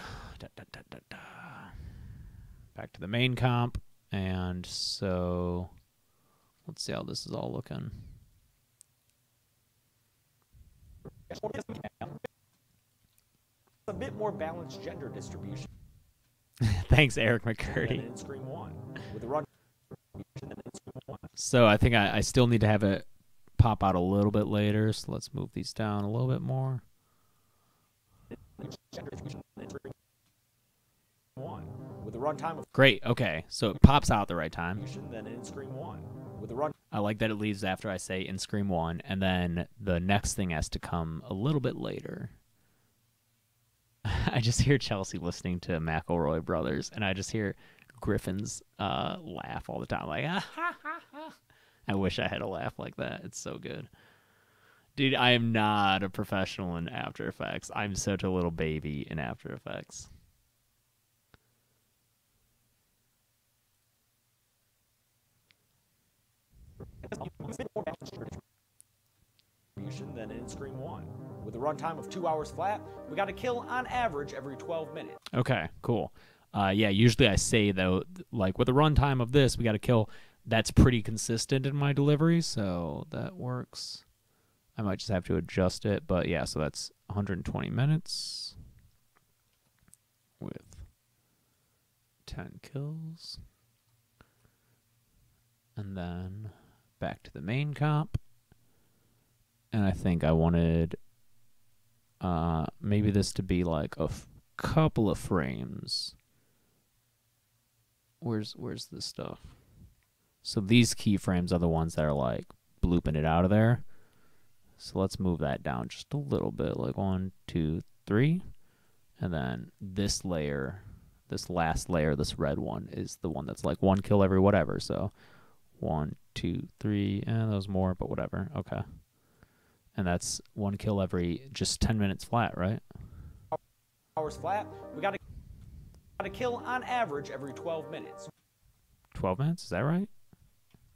Back to the main comp. And so let's see how this is all looking. a bit more balanced gender distribution. Thanks, Eric McCurdy. In Scream 1, with the run. So I think I still need to have it pop out a little bit later. So let's move these down a little bit more. With the runtime of Great. Okay, so it pops out the right time. Then in Scream 1, with the run. I like that it leaves after I say in Scream 1, and then the next thing has to come a little bit later. I just hear Chelsea listening to McElroy Brothers, and I just hear Griffin's laugh all the time, like, ah, ha, ha, ha. I wish I had a laugh like that. It's so good. Dude, I am not a professional in After Effects. I'm such a little baby in After Effects. Than in Scream 1. With a runtime of 2 hours flat, we got to kill on average every 12 minutes. Okay, cool. Yeah, usually I say, though, like, with a runtime of this, we got to kill. That's pretty consistent in my delivery, so that works. I might just have to adjust it, but yeah, so that's 120 minutes with 10 kills. And then back to the main comp. And I think I wanted maybe this to be like a couple of frames. Where's this stuff? So these keyframes are the ones that are like blooping it out of there. So let's move that down just a little bit, like 1, 2, 3. And then this layer, this last layer, this red one, is the one that's like 1 kill every whatever. So 1, 2, 3, and those more, but whatever. Okay. And that's 1 kill every just 10 minutes flat, right? Hours flat, we got to kill on average every 12 minutes. 12 minutes? Is that right?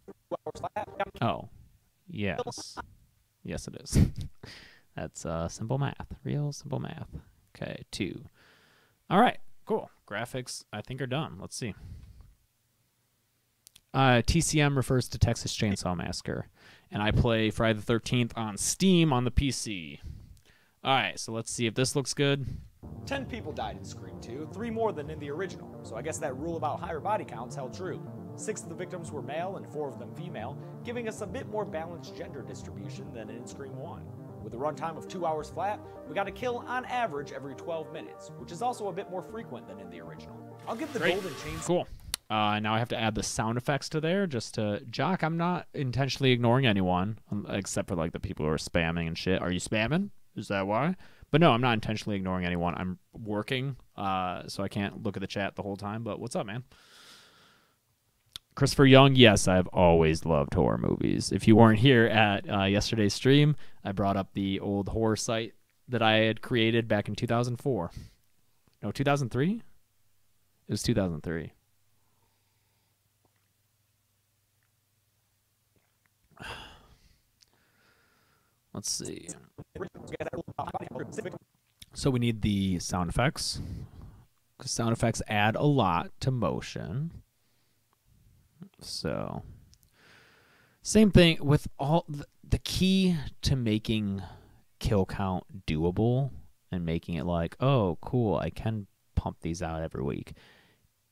2 hours flat. Oh, yes. Yes, it is. That's simple math. Real simple math. Okay, 2. All right, cool. Graphics, I think, are done. Let's see. TCM refers to Texas Chainsaw Massacre, and I play Friday the 13th on Steam on the PC. All right, so let's see if this looks good. 10 people died in Scream 2, 3 more than in the original, so I guess that rule about higher body counts held true. 6 of the victims were male and 4 of them female, giving us a bit more balanced gender distribution than in Scream 1. With a runtime of 2 hours flat, we got to kill on average every 12 minutes, which is also a bit more frequent than in the original. I'll give the Great. Golden Chainsaw. Cool. Now I have to add the sound effects to there just to... Jock, I'm not intentionally ignoring anyone, except for, like, the people who are spamming and shit. Are you spamming? Is that why? But no, I'm not intentionally ignoring anyone. I'm working, so I can't look at the chat the whole time. But what's up, man? Christopher Young, yes, I've always loved horror movies. If you weren't here at yesterday's stream, I brought up the old horror site that I had created back in 2004. No, 2003? It was 2003. Let's see. So we need the sound effects. Because sound effects add a lot to motion. So, same thing with all the key to making kill count doable and making it like, oh, cool, I can pump these out every week,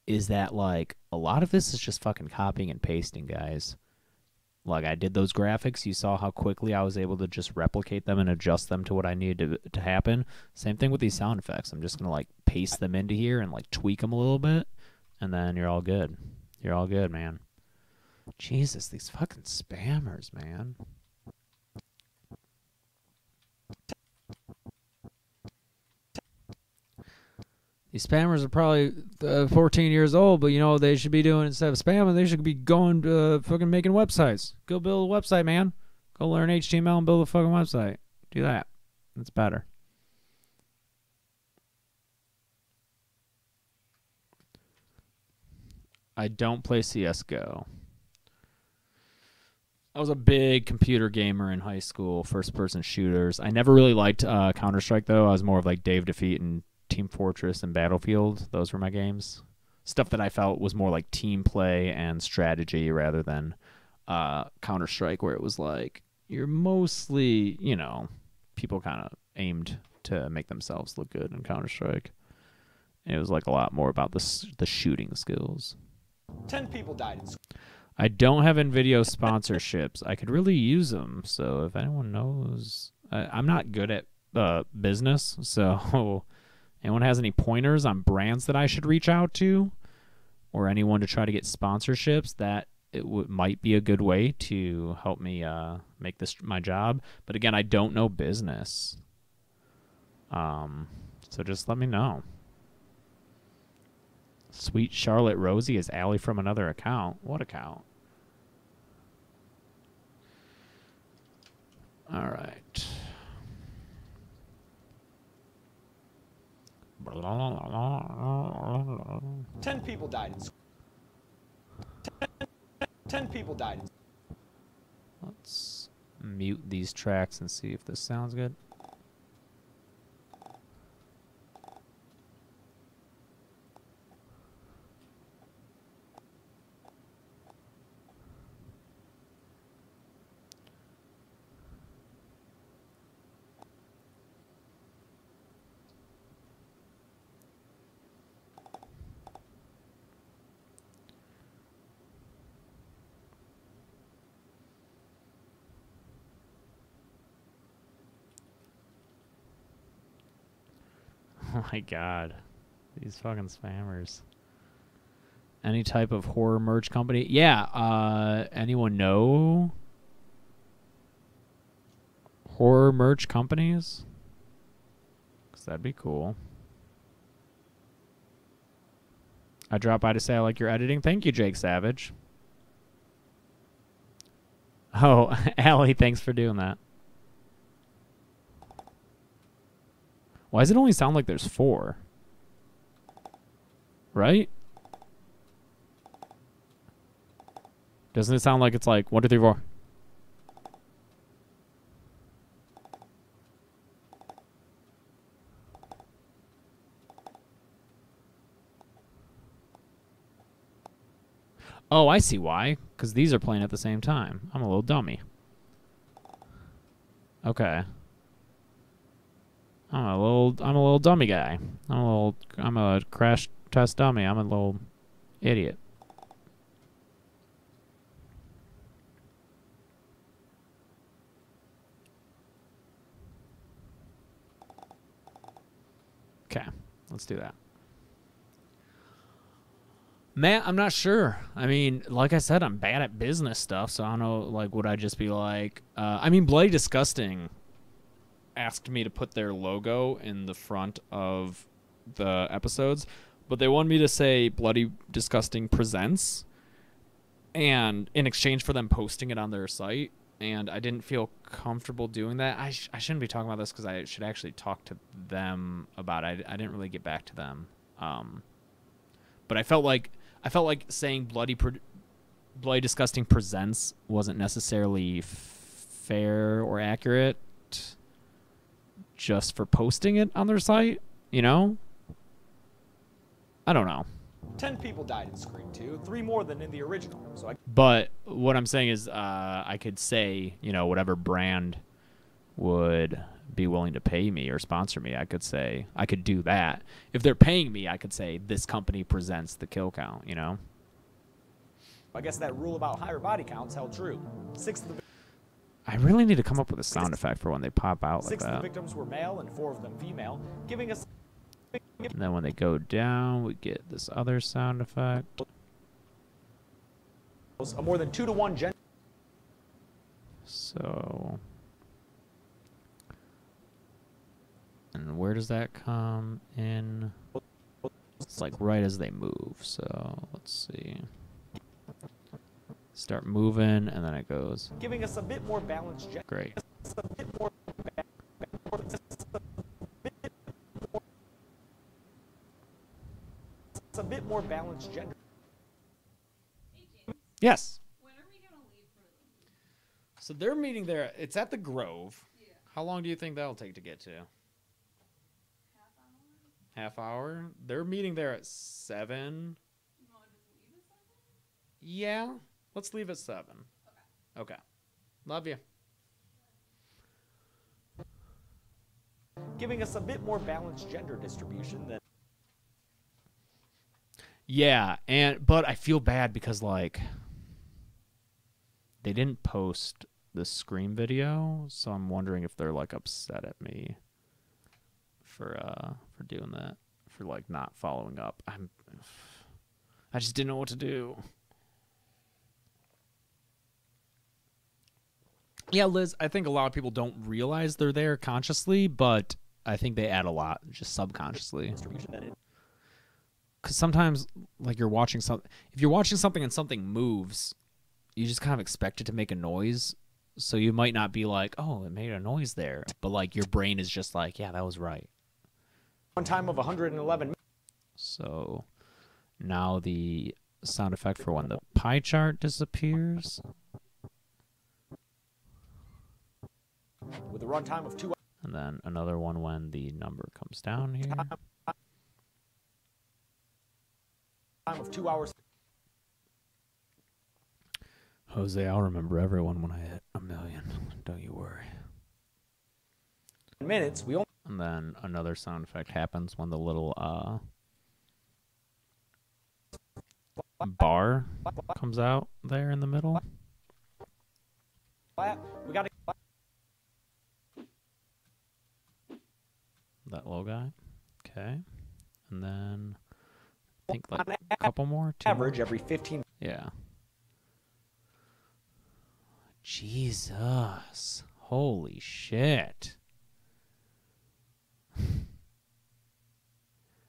is that, like, a lot of this is just fucking copying and pasting, guys. Like, I did those graphics. You saw how quickly I was able to just replicate them and adjust them to what I needed to happen. Same thing with these sound effects. I'm just going to, like, paste them into here and, like, tweak them a little bit, and then you're all good. You're all good, man. Jesus, these fucking spammers, man. These spammers are probably 14 years old, but, you know, they should be doing, instead of spamming, they should be going fucking making websites. Go build a website, man. Go learn HTML and build a fucking website. Do that. That's better. I don't play CSGO. I was a big computer gamer in high school, first-person shooters. I never really liked Counter-Strike, though. I was more of like Dave Defeat and Team Fortress and Battlefield. Those were my games. Stuff that I felt was more like team play and strategy rather than Counter-Strike, where it was like you're mostly, you know, people kind of aimed to make themselves look good in Counter-Strike. It was like a lot more about the shooting skills. 10 people died. I don't have NVIDIA sponsorships. I could really use them. So if anyone knows, I'm not good at business. So anyone has any pointers on brands that I should reach out to, or anyone to try to get sponsorships, that it might be a good way to help me make this my job. But again, I don't know business. So just let me know. Sweet Charlotte Rosie is Allie from another account. What account? All right. Ten people died. 10 people died. Let's mute these tracks and see if this sounds good. Oh my god. These fucking spammers. Any type of horror merch company? Yeah, anyone know horror merch companies? 'Cause that'd be cool. I dropped by to say I like your editing. Thank you, Jake Savage. Oh, Allie, thanks for doing that. Why does it only sound like there's 4? Right? Doesn't it sound like it's like 1, 2, 3, 4? Oh, I see why. Because these are playing at the same time. I'm a little dummy. Okay. I'm a little dummy guy. I'm a crash test dummy. I'm a little idiot. Okay, let's do that. Man, I'm not sure. I mean, like I said, I'm bad at business stuff, so I don't know, like, would I just be like... I mean, Bloody Disgusting asked me to put their logo in the front of the episodes, but they wanted me to say Bloody Disgusting Presents, and in exchange for them posting it on their site, and I didn't feel comfortable doing that. I shouldn't be talking about this because I should actually talk to them about it. I didn't really get back to them. But I felt like saying Bloody Disgusting Presents wasn't necessarily fair or accurate just for posting it on their site, you know? I don't know. 10 people died in Scream 2, 3 more than in the original. So But what I'm saying is I could say, you know, whatever brand would be willing to pay me or sponsor me, I could say, I could do that. If they're paying me, I could say this company presents the kill count, you know? I guess that rule about higher body counts held true. 6 of the I really need to come up with a sound effect for when they pop out like 6 of the that. victims were male and 4 of them female, giving us... And then when they go down, we get this other sound effect. a more than 2-to-1 gender. So... And where does that come in? It's like right as they move. So let's see. Start moving, and then it goes. Giving us a bit more balanced gender. Great. It's a bit more balanced gender. Yes. When are we gonna leave for the So they're meeting there. It's at the Grove. Yeah. How long do you think that'll take to get to? Half hour? They're meeting there at 7. You want to just leave at 7? Yeah. Let's leave at 7. Okay. Love you. Giving us a bit more balanced gender distribution than... Yeah, but I feel bad because, like, they didn't post the Scream video, so I'm wondering if they're, like, upset at me for doing that, for, like, not following up. I just didn't know what to do. Yeah, Liz, I think a lot of people don't realize they're there consciously, but I think they add a lot just subconsciously. Because sometimes, like, you're watching something. If you're watching something and something moves, you just kind of expect it to make a noise. So you might not be like, oh, it made a noise there. But, like, your brain is just like, yeah, that was right. One time of 111. So now the sound effect for when the pie chart disappears. With a runtime of 2 And then another one when the number comes down here. time of 2 hours. Jose, I'll remember everyone when I hit 1 million. Don't you worry. Minutes, we only... And then another sound effect happens when the little bar comes out there in the middle. We got to... That low guy. Okay. And then I think like a couple more. Average every 15. Yeah. Jesus. Holy shit.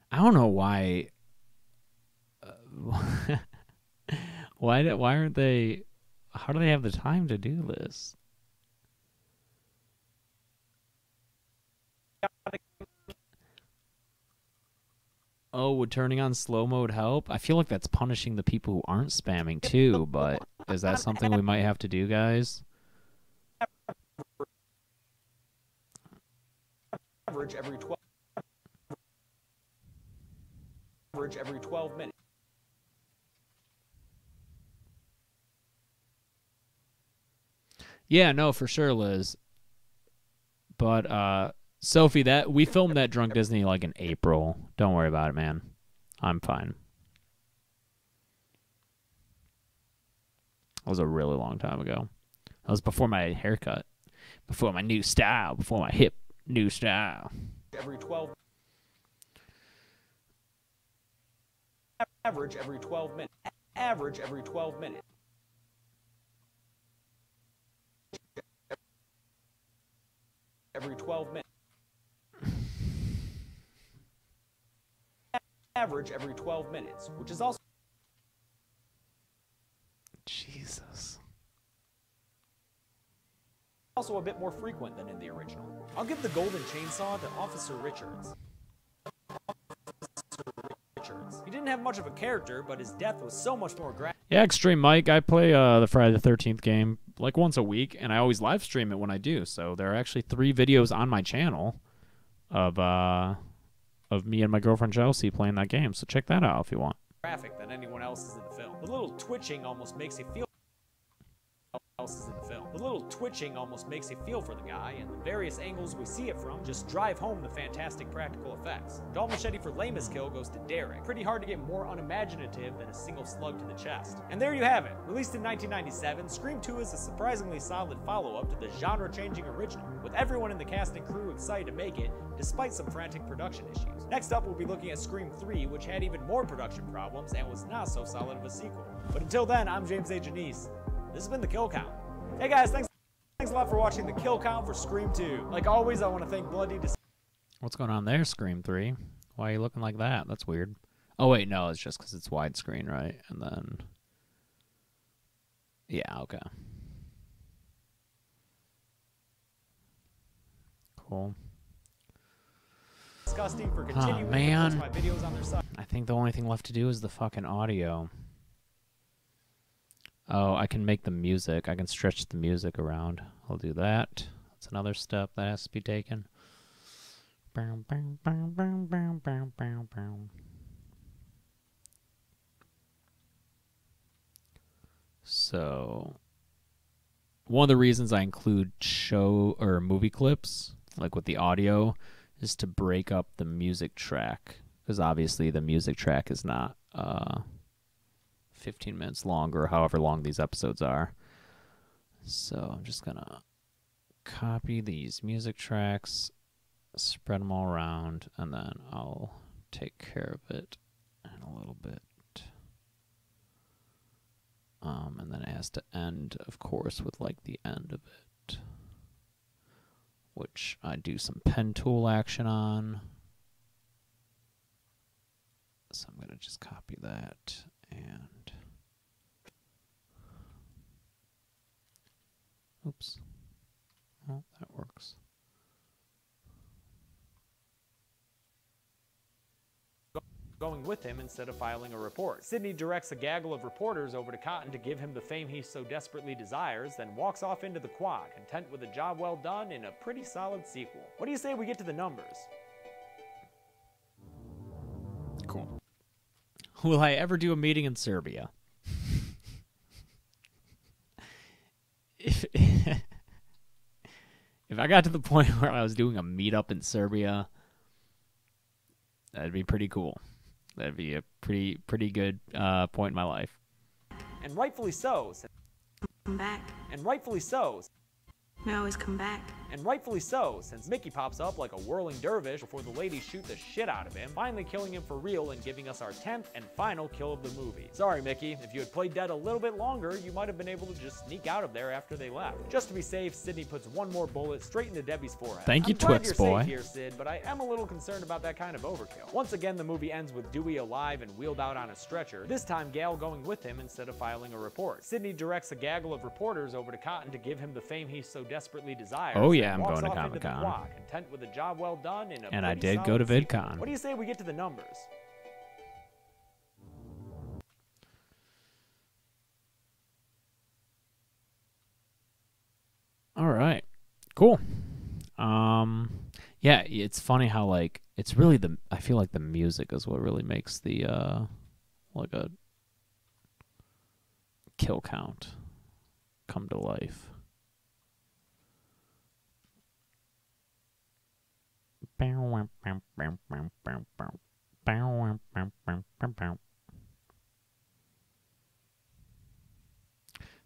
I don't know why. Why aren't they? How do they have the time to do this? Oh, would turning on slow mode help? I feel like that's punishing the people who aren't spamming too, but is that something we might have to do, guys? Average every 12. Average every 12 minutes. Yeah, no, for sure, Liz. But Sophie, that we filmed that Drunk Disney like in April. Don't worry about it, man. I'm fine. That was a really long time ago. That was before my haircut, before my new style, before my hip new style. Every 12. Average every 12 minutes. Average every 12 minutes. Every 12 minutes. Average every 12 minutes, which is Jesus. also a bit more frequent than in the original. I'll give the golden chainsaw to Officer Richards. He didn't have much of a character, but his death was so much more graphic. Yeah, Extreme Mike. I play the Friday the 13th game like once a week, and I always live stream it when I do. So there are actually 3 videos on my channel of me and my girlfriend Chelsea playing that game. So check that out if you want. Graphic than anyone else's in the film. The little twitching almost makes you feel. The little twitching almost makes you feel for the guy, and the various angles we see it from just drive home the fantastic practical effects. Dull machete for lamest kill goes to Derek. Pretty hard to get more unimaginative than a single slug to the chest. And there you have it. Released in 1997, Scream 2 is a surprisingly solid follow-up to the genre-changing original, with everyone in the cast and crew excited to make it, despite some frantic production issues. Next up, we'll be looking at Scream 3, which had even more production problems and was not so solid of a sequel. But until then, I'm James A. Janice. This has been The Kill Count. Hey guys, thanks a lot for watching The Kill Count for Scream 2. Like always, I want to thank Bloody. What's going on there, Scream 3? Why are you looking like that? That's weird. Oh, wait, no, it's just because it's widescreen, right? And then... Yeah, okay. Cool. Disgusting for continuing oh, man. to post my videos on their site. I think the only thing left to do is the fucking audio. Oh, I can make the music. I can stretch the music around. I'll do that. That's another step that has to be taken. So, one of the reasons I include show or movie clips, like with the audio, is to break up the music track. Because obviously the music track is not 15 minutes long or however long these episodes are. So I'm just gonna copy these music tracks, spread them all around, and then I'll take care of it in a little bit. And then it has to end, of course, with like the end of it, which I do some pen tool action on. So I'm gonna just copy that and oops. Oh, that works. Going with him instead of filing a report. Sidney directs a gaggle of reporters over to Cotton to give him the fame he so desperately desires, then walks off into the quad, content with a job well done in a pretty solid sequel. What do you say we get to the numbers? Cool. Will I ever do a meeting in Serbia? If I got to the point where I was doing a meetup in Serbia, that'd be pretty cool. That'd be a pretty good point in my life. And rightfully so. Come back. And rightfully so. We always come back. And rightfully so, since Mickey pops up like a whirling dervish before the ladies shoot the shit out of him, finally killing him for real and giving us our 10th and final kill of the movie. Sorry, Mickey, if you had played dead a little bit longer, you might have been able to just sneak out of there after they left. Just to be safe, Sidney puts one more bullet straight into Debbie's forehead. Thank you, I'm glad Twix you're boy. safe here, Sid, but I am a little concerned about that kind of overkill. Once again, the movie ends with Dewey alive and wheeled out on a stretcher, this time Gale going with him instead of filing a report. Sidney directs a gaggle of reporters over to Cotton to give him the fame he so desperately desires. Oh yeah, I'm walks going to off into the Comic-Con. quad, content with a job well done in a And I pretty did go to solid sequel. VidCon. What do you say we get to the numbers? All right, cool. Yeah, it's funny how like it's really I feel like the music is what really makes the like a kill count come to life.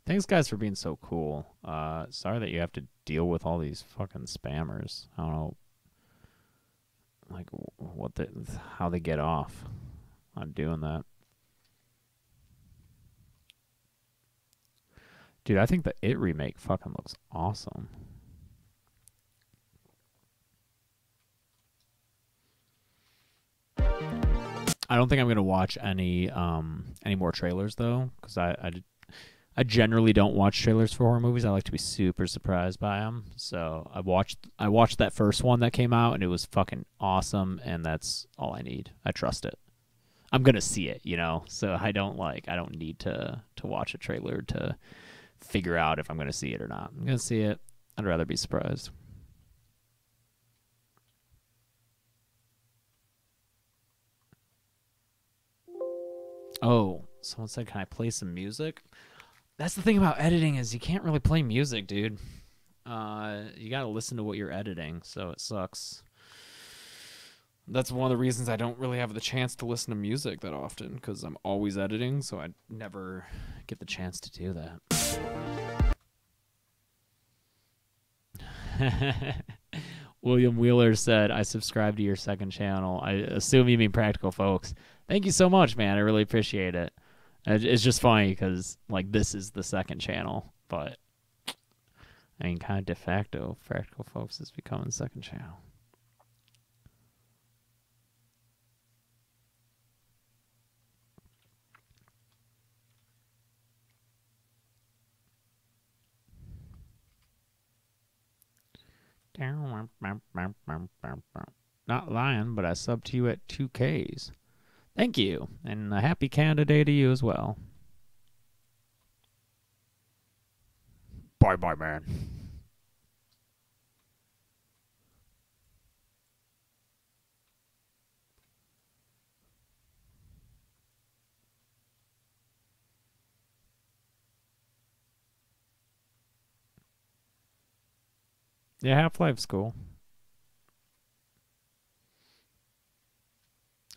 Thanks, guys, for being so cool. Sorry that you have to deal with all these fucking spammers. I don't know, like how they get off on doing that. Dude, I think the It remake fucking looks awesome. I don't think I'm gonna watch any more trailers though, because I generally don't watch trailers for horror movies. I like to be super surprised by them. So I watched that first one that came out, and it was fucking awesome, and that's all I need. I trust it. I'm gonna see it, you know. So I don't need to watch a trailer to figure out if I'm gonna see it or not. I'm gonna see it. I'd rather be surprised. Oh, someone said, "Can I play some music?" That's the thing about editing is you can't really play music, dude. You gotta listen to what you're editing, so it sucks. That's one of the reasons I don't really have the chance to listen to music that often, because I'm always editing, so I never get the chance to do that. William Wheeler said, "I subscribe to your second channel." I assume you mean Practical Folks. Thank you so much, man. I really appreciate it. It's just funny because, like, this is the second channel, but I mean, kind of de facto, Practical Folks is becoming the second channel. Not lying, but I subbed to you at 2Ks. Thank you, and a happy Canada Day to you as well. Bye-bye, man. Yeah, Half-Life's cool.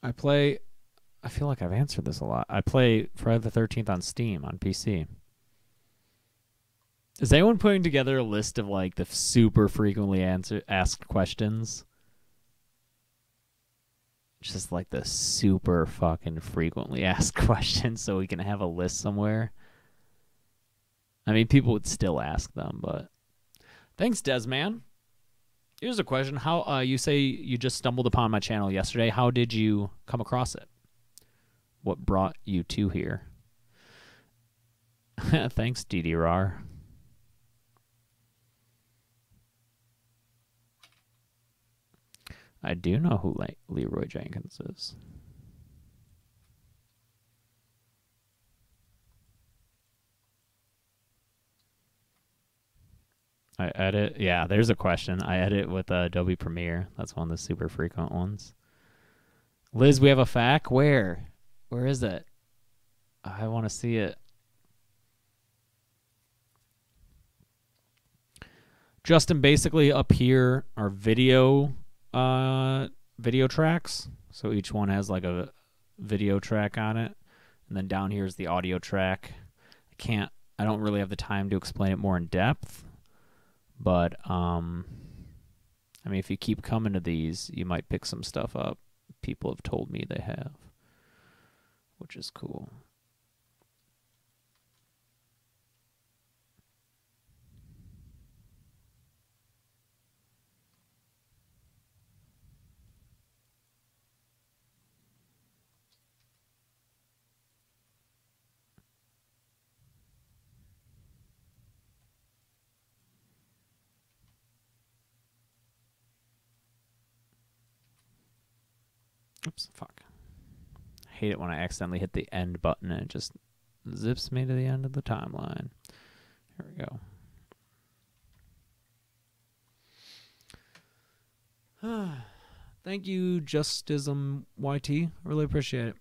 I feel like I've answered this a lot. I play Friday the 13th on Steam on PC. Is anyone putting together a list of, like, the super frequently asked questions? Just, like, the super fucking frequently asked questions so we can have a list somewhere. I mean, people would still ask them, but... Thanks, Desman. Here's a question. How you say you just stumbled upon my channel yesterday. How did you come across it? What brought you to here? Thanks, DDR. I do know who Leroy Jenkins is. I edit. Yeah, there's a question. I edit with Adobe Premiere. That's one of the super frequent ones. Liz, we have a FAQ. Where? Where is it? I want to see it. Justin, basically up here are video tracks. So each one has like a video track on it. And then down here is the audio track. I don't really have the time to explain it more in depth. But, I mean, if you keep coming to these, you might pick some stuff up. People have told me they have, which is cool. Oops, fuck. I hate it when I accidentally hit the end button and it just zips me to the end of the timeline. Here we go. Thank you, Justism YT. I really appreciate it.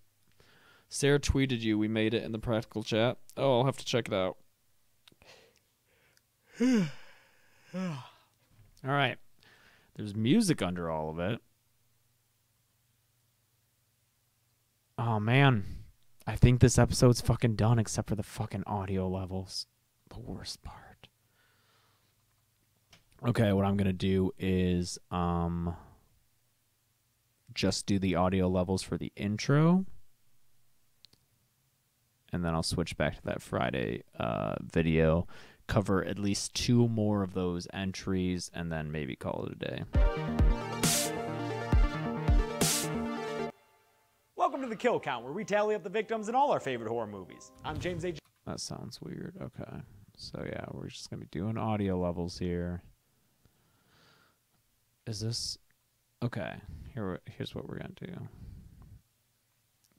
Sarah tweeted you. We made it in the practical chat. Oh, I'll have to check it out. All right. There's music under all of it. Oh, man. I think this episode's fucking done except for the fucking audio levels. The worst part. Okay, what I'm going to do is just do the audio levels for the intro. and then I'll switch back to that Friday video, cover at least 2 more of those entries, and then maybe call it a day. Welcome to the Kill Count, where we tally up the victims in all our favorite horror movies. I'm James A. That sounds weird. Okay. So yeah, we're just going to be doing audio levels here. Is this... Okay. Here's what we're going to do.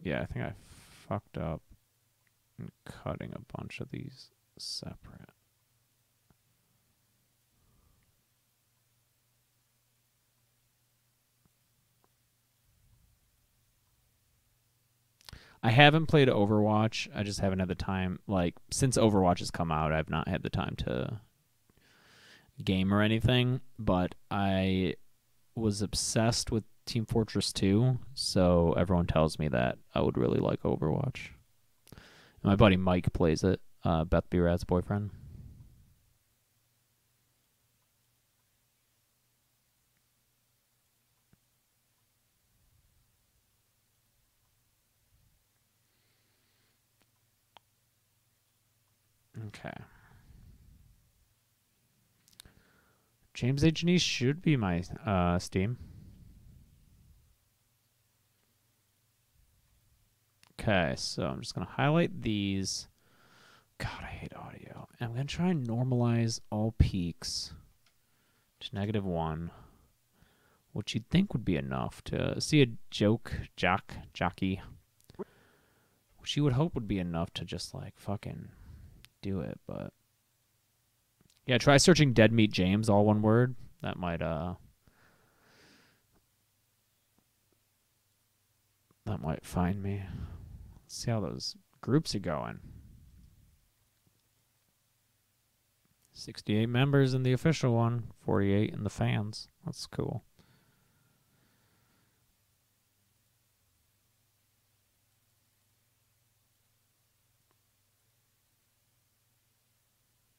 Yeah, I think I fucked up in cutting a bunch of these separate. I haven't played Overwatch. I just haven't had the time. Like, since Overwatch has come out, I've not had the time to game or anything. But I was obsessed with Team Fortress 2, so everyone tells me that I would really like Overwatch. And my buddy Mike plays it, Beth B. Rad's boyfriend. Okay. James A. Janice should be my Steam. Okay, so I'm just going to highlight these. God, I hate audio. And I'm going to try and normalize all peaks to -1, which you'd think would be enough to see a jockey, which you would hope would be enough to just, like, fucking do it, but... Yeah, try searching Dead Meat James, all one word. That might find me. Let's see how those groups are going. 68 members in the official one, 48 in the fans. That's cool.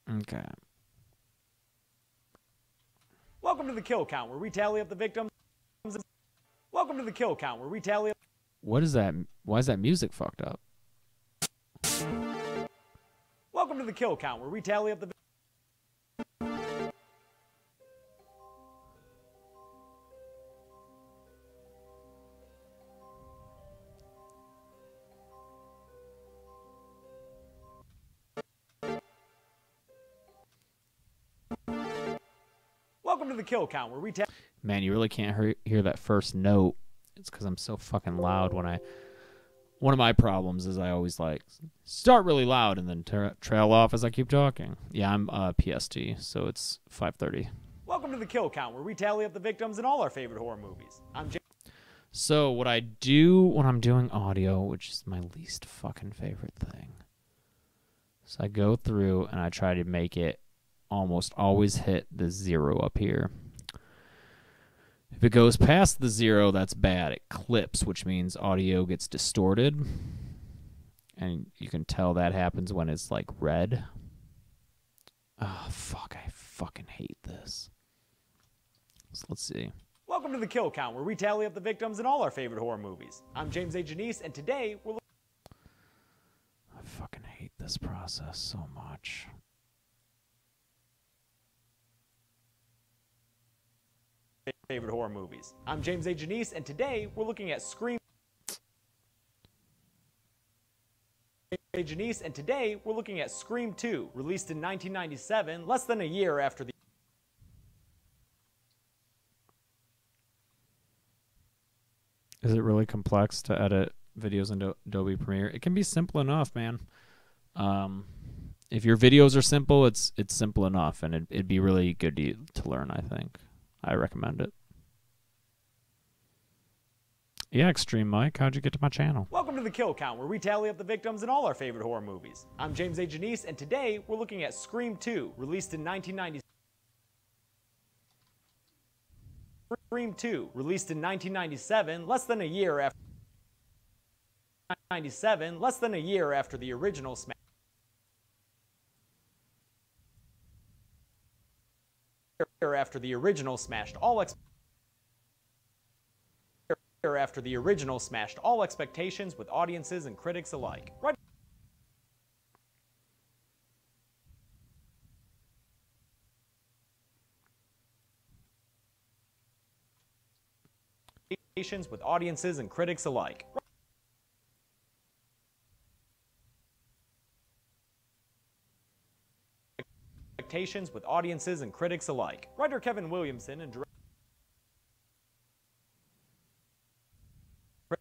Okay. Welcome to the Kill Count, where we tally up the victims. Welcome to the Kill Count, where we tally up... What is that? Why is that music fucked up? Welcome to the Kill Count, where we tally up the... Welcome to the Kill Count, where we tally... Man, you really can't hear that first note. It's because I'm so fucking loud when I... One of my problems is I always, like, start really loud and then trail off as I keep talking. Yeah, I'm PST, so it's 5:30. Welcome to the Kill Count, where we tally up the victims in all our favorite horror movies. I'm James. So what I do when I'm doing audio, which is my least fucking favorite thing, so I go through and I try to make it almost always hit the 0 up here. If it goes past the 0, that's bad. It clips, which means audio gets distorted. And you can tell that happens when it's like red. Oh, fuck. I fucking hate this. So let's see. Welcome to the Kill Count, where we tally up the victims in all our favorite horror movies. I'm James A. Janice, and today we're... I fucking hate this process so much. Favorite horror movies. I'm James A. Janice, and today we're looking at Scream. Janice, and today we're looking at Scream 2, released in 1997, less than a year after the... Is it really complex to edit videos into Adobe Premiere? It can be simple enough, man. If your videos are simple, it's simple enough, and it'd be really good to learn, I think. I recommend it. Yeah, Extreme Mike, how'd you get to my channel? Welcome to the Kill Count, where we tally up the victims in all our favorite horror movies. I'm James A. Janice, and today we're looking at Scream 2, released in 1997. Scream 2, released in 1997, less than a year after... 1997, less than a year after the original smash. After the original smashed all expectations with audiences and critics alike. Right. With audiences and critics alike. Expectations with audiences and critics alike. Writer Kevin Williamson and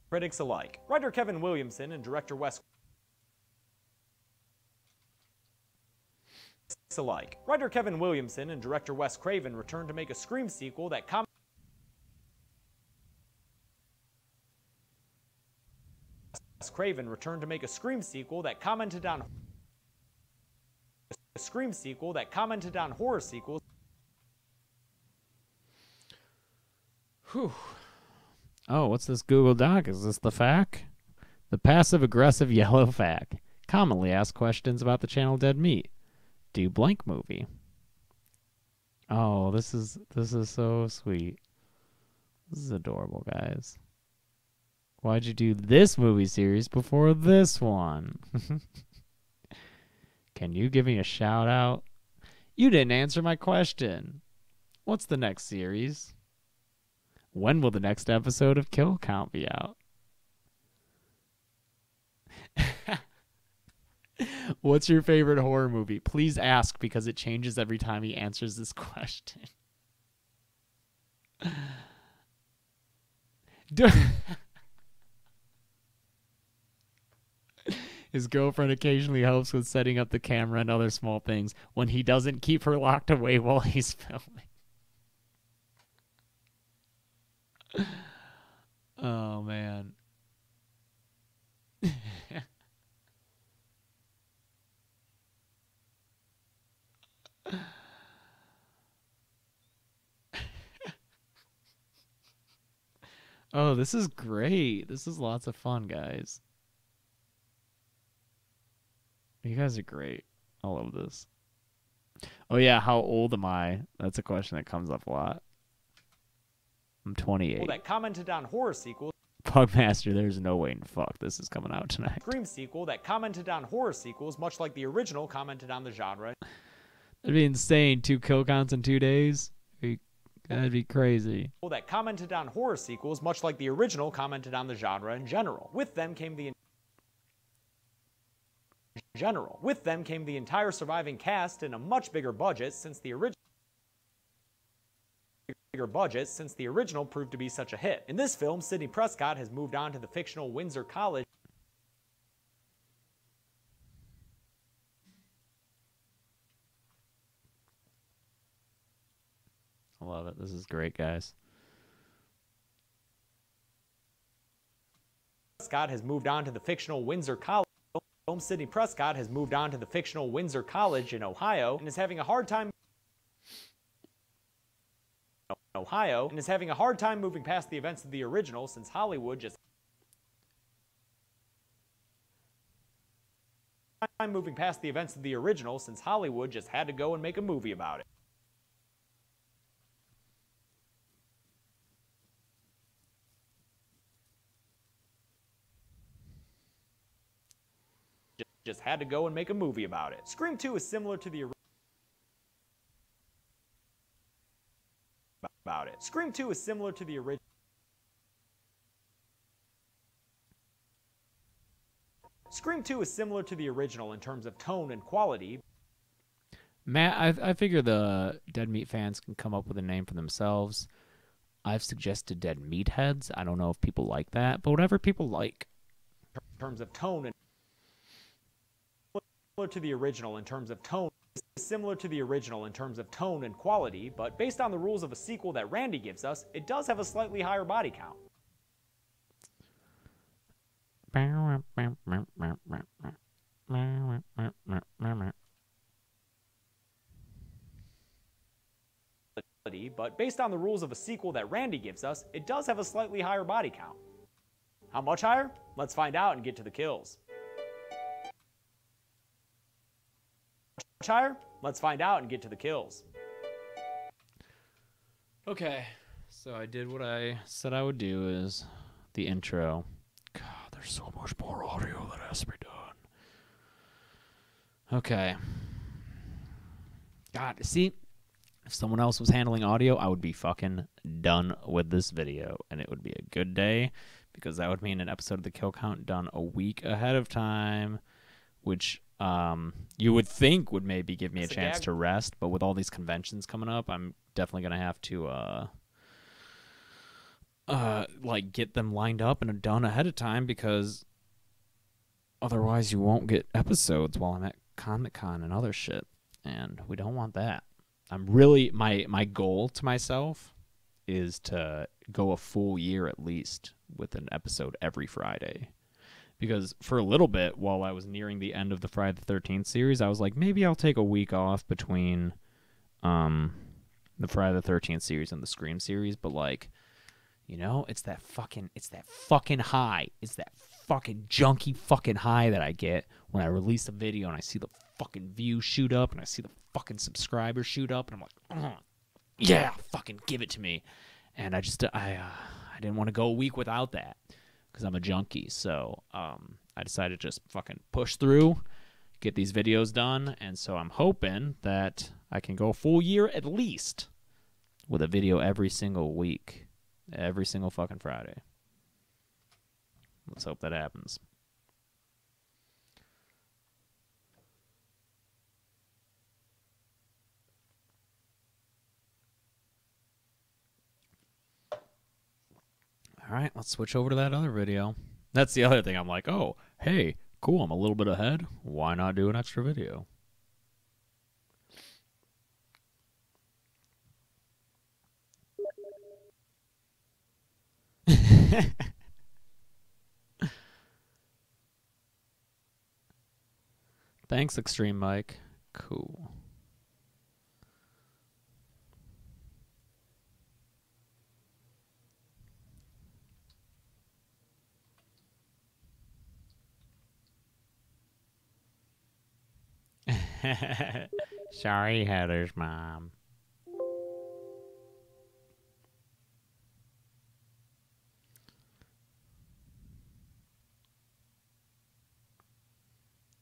critics alike. Writer Kevin Williamson and director Wes alike. Writer Kevin Williamson and director Wes Craven returned to make a Scream sequel that commented on horror sequels. Whew. Oh, what's this Google Doc? Is this the FAQ? The passive-aggressive yellow FAQ. Commonly asked questions about the channel Dead Meat. Do blank movie. Oh, this is so sweet. This is adorable, guys. Why'd you do this movie series before this one? Can you give me a shout out? You didn't answer my question. What's the next series? When will the next episode of Kill Count be out? What's your favorite horror movie? Please ask, because it changes every time he answers this question. His girlfriend occasionally helps with setting up the camera and other small things when he doesn't keep her locked away while he's filming. Oh, man. Oh, this is great. This is lots of fun, guys. You guys are great. I love this. Oh, yeah, how old am I? That's a question that comes up a lot. I'm 28. That commented on horror sequels. Pugmaster, there's no way in fuck this is coming out tonight. Scream sequel that commented on horror sequels, much like the original commented on the genre. That'd be insane. 2 kill counts in 2 days. That'd be crazy. That commented on horror sequels, much like the original commented on the genre in general. With them came the entire surviving cast and a much bigger budget since the original proved to be such a hit. In this film, Sidney Prescott has moved on to the fictional Windsor College. I love it. This is great, guys. Prescott has moved on to the fictional Windsor College. Sidney Prescott has moved on to the fictional Windsor College in Ohio and is having a hard time moving past the events of the original since Hollywood just had to go and make a movie about it. Just had to go and make a movie about it. Scream 2 is similar to the Scream 2 is similar to the original. Scream 2 is similar to the original in terms of tone and quality. Matt, I figure the Dead Meat fans can come up with a name for themselves. I've suggested Dead Meatheads. I don't know if people like that, but whatever people like. In terms of tone and similar to the original in terms of tone. Similar to the original in terms of tone and quality, but based on the rules of a sequel that Randy gives us, it does have a slightly higher body count. But based on the rules of a sequel that Randy gives us, it does have a slightly higher body count. How much higher? Let's find out and get to the kills. Higher? Let's find out and get to the kills. Okay, so I did what I said I would do, is the intro. God, there's so much more audio that has to be done. Okay. God, see, If someone else was handling audio, I would be fucking done with this video, and it would be a good day, because that would mean an episode of the Kill Count done a week ahead of time, which you would think would maybe give me a chance to rest, but with all these conventions coming up, I'm definitely gonna have to like get them lined up and done ahead of time, because otherwise you won't get episodes while I'm at Comic-Con and other shit, and we don't want that. I'm really, my goal to myself is to go a full year at least with an episode every Friday. Because for a little bit, while I was nearing the end of the Friday the 13th series, I was like, maybe I'll take a week off between the Friday the 13th series and the Scream series. But, like, you know, it's that fucking high. It's that fucking junky fucking high that I get when I release a video and I see the fucking views shoot up and I see the fucking subscribers shoot up, and I'm like, yeah, fucking give it to me. And I just, I didn't want to go a week without that, because I'm a junkie. So I decided to just fucking push through, get these videos done, and so I'm hoping that I can go a full year at least with a video every single week, every single fucking Friday. Let's hope that happens. All right, let's switch over to that other video. That's the other thing. I'm like, oh, hey, cool, I'm a little bit ahead. Why not do an extra video? Thanks, Extreme Mike. Cool. Sorry, Heather's mom.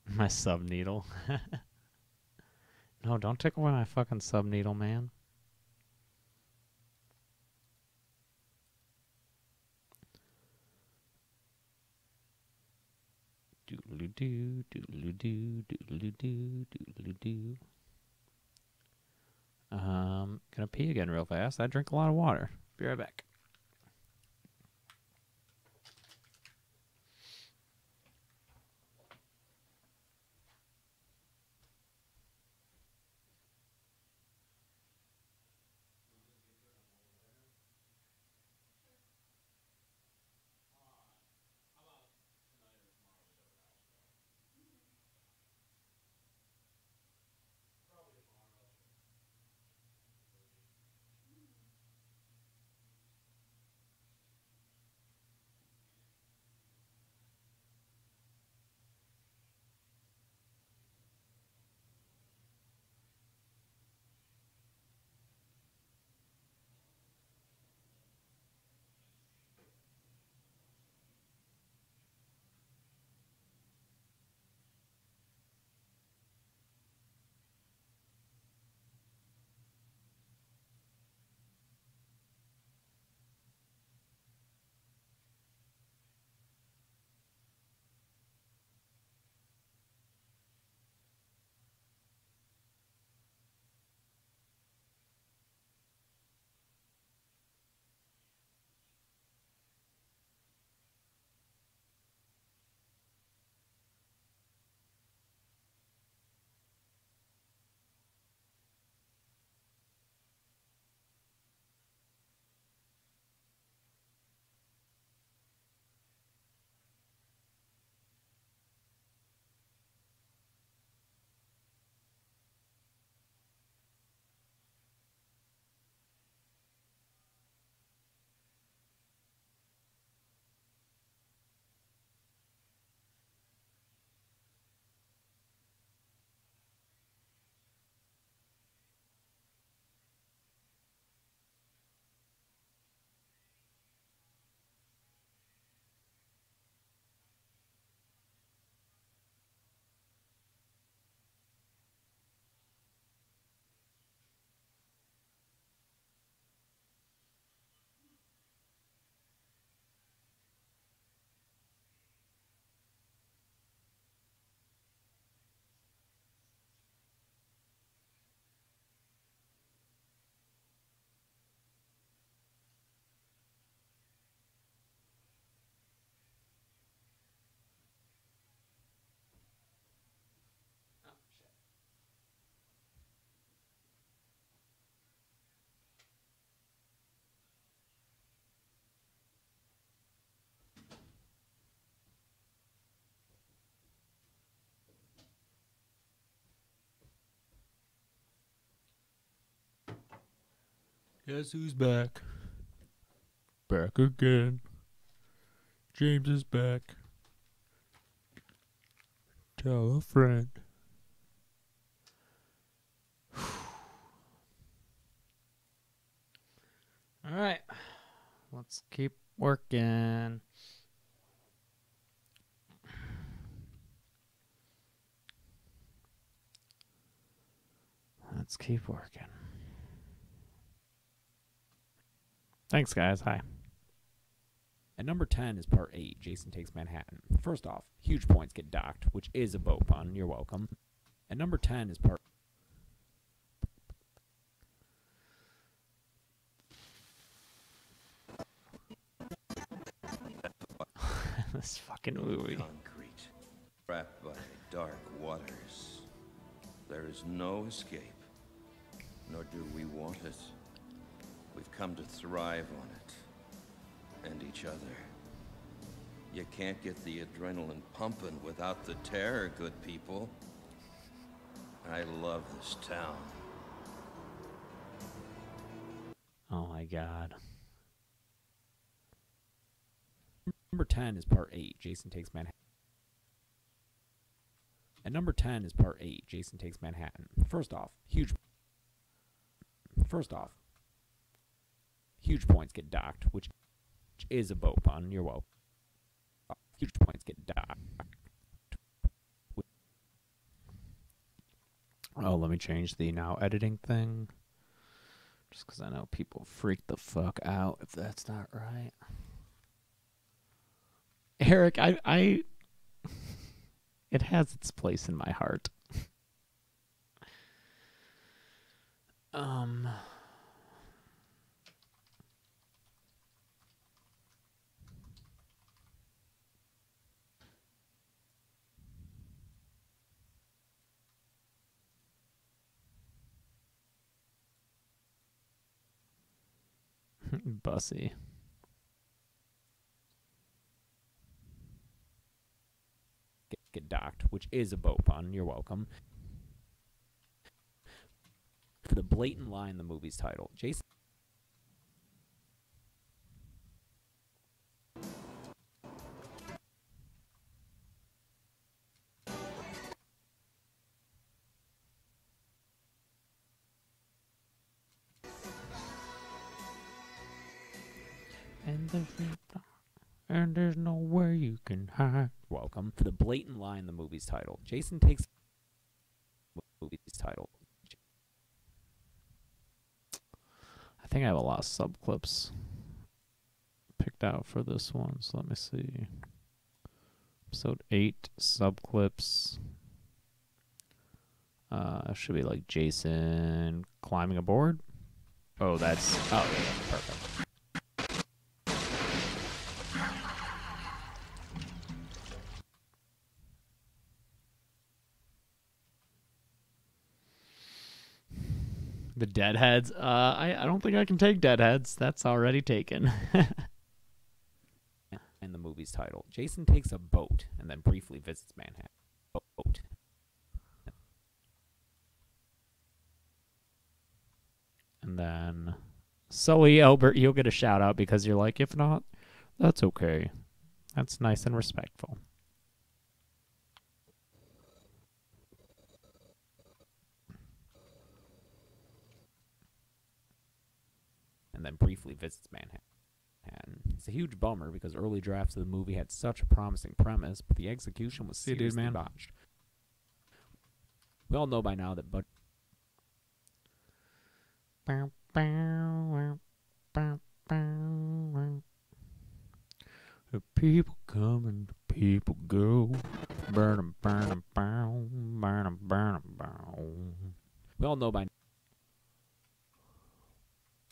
My sub needle. No, don't take away my fucking sub needle, man. Doodle-doo, doodle-doo, doodle-doo, doodle-doo. Gonna pee again real fast. I drink a lot of water. Be right back. Guess who's back? Back again. James is back. Tell a friend. All right. Let's keep working. Let's keep working. Thanks, guys. Hi. At number 10 is part 8, Jason Takes Manhattan. First off, huge points get docked, which is a boat pun. You're welcome. At number 10 is part... This fucking movie. Concrete, trapped by dark waters. There is no escape, nor do we want it. We've come to thrive on it, and each other. You can't get the adrenaline pumping without the terror, good people. I love this town. Oh my god. Number 10 is part 8, Jason Takes Manhattan. At number 10 is part 8, Jason Takes Manhattan. First off, huge points get docked, which is a boat pun. You're welcome. Huge points get docked. Oh, let me change the now editing thing. Just because I know people freak the fuck out if that's not right. Eric, I it has its place in my heart. Bussy. Get docked, which is a boat pun. You're welcome. For the blatant lie in the movie's title, Jason. And there's nowhere you can hide. Welcome. For the blatant lie in the movie's title, Jason takes movie's title. I think I have a lot of subclips picked out for this one, so let me see. Episode 8 subclips. Should be like Jason climbing a board. Oh, that's yeah, perfect. The deadheads. I don't think I can take deadheads. That's already taken. In the movie's title, Jason takes a boat and then briefly visits Manhattan. Boat. And then Sully Albert, you'll get a shout out because you're like, if not, that's okay. That's nice and respectful. And then briefly visits Manhattan. It's a huge bummer because early drafts of the movie had such a promising premise, but the execution was seriously botched. We all know by now that people come and people go. Burn 'em, burn 'em, burn 'em, burn 'em, burn 'em.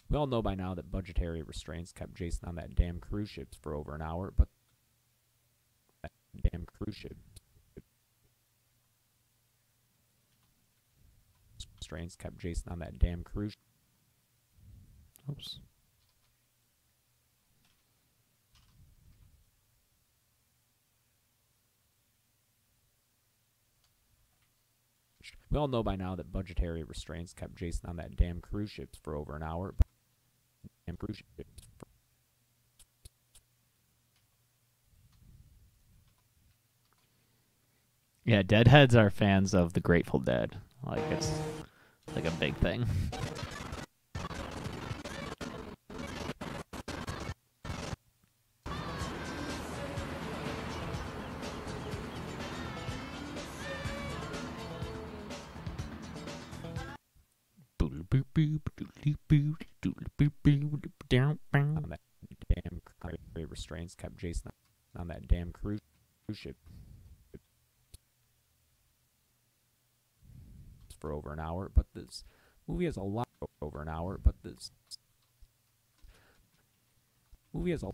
We all know by now that budgetary restraints kept Jason on that damn cruise ship for over an hour, but that damn cruise ship restraints kept Jason on that damn cruise. Oops. We all know by now that budgetary restraints kept Jason on that damn cruise ship for over an hour. cruise ship. Yeah, Deadheads are fans of the Grateful Dead. Like, it's like a big thing. That damn restraints kept Jason on that damn cruise ship for over an hour, but this movie has a lot over an hour, but this movie has a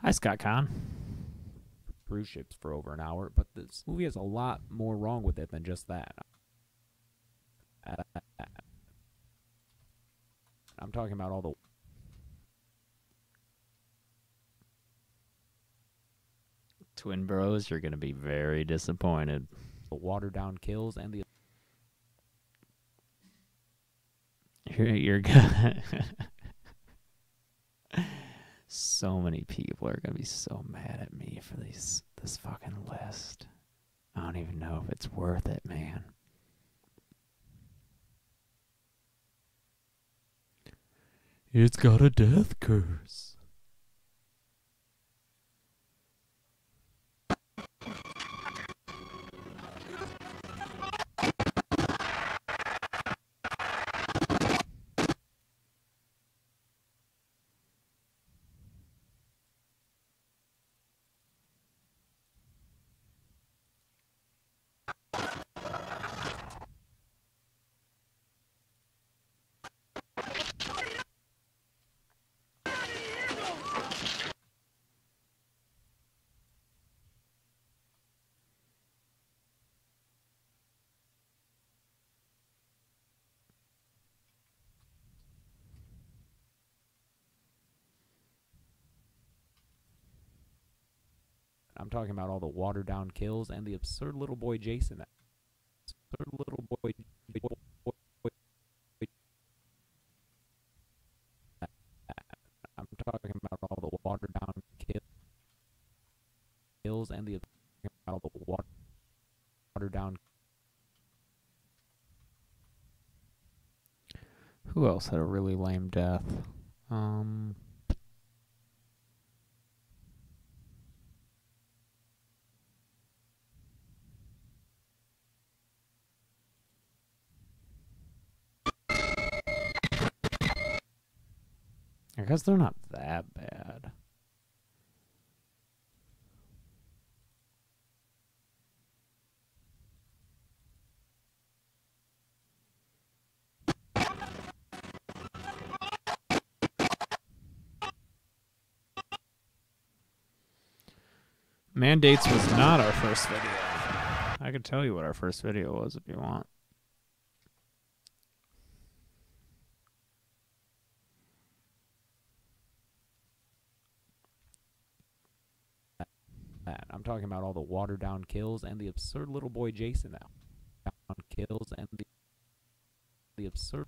Hi, Scott Kahn. cruise ships for over an hour, but this movie has a lot more wrong with it than just that. I'm talking about all the Twin Bros, you're going to be very disappointed. watered down kills and the You're good. So many people are going to be so mad at me for this fucking list. I don't even know if it's worth it, man. It's got a death curse. I'm talking about all the watered down kills and the absurd little boy Jason. That absurd little boy. I'm talking about all the watered down kills and the all the watered down. Who else had a really lame death? I guess they're not that bad. Mandates was not our first video. I could tell you what our first video was if you want. I'm talking about all the watered down kills and the absurd little boy Jason. That down kills and the absurd.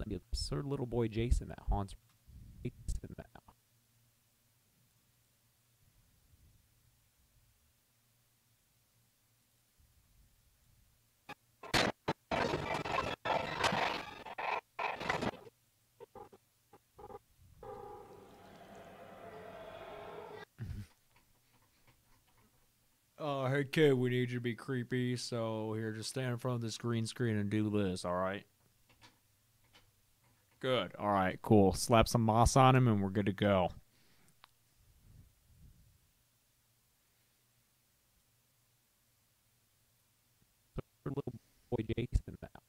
The absurd little boy Jason that haunts Jason now. Oh, hey kid, we need you to be creepy, so here, just stand in front of this green screen and do this, alright? Good. Alright, cool. Slap some moss on him and we're good to go. Little boy Jason now.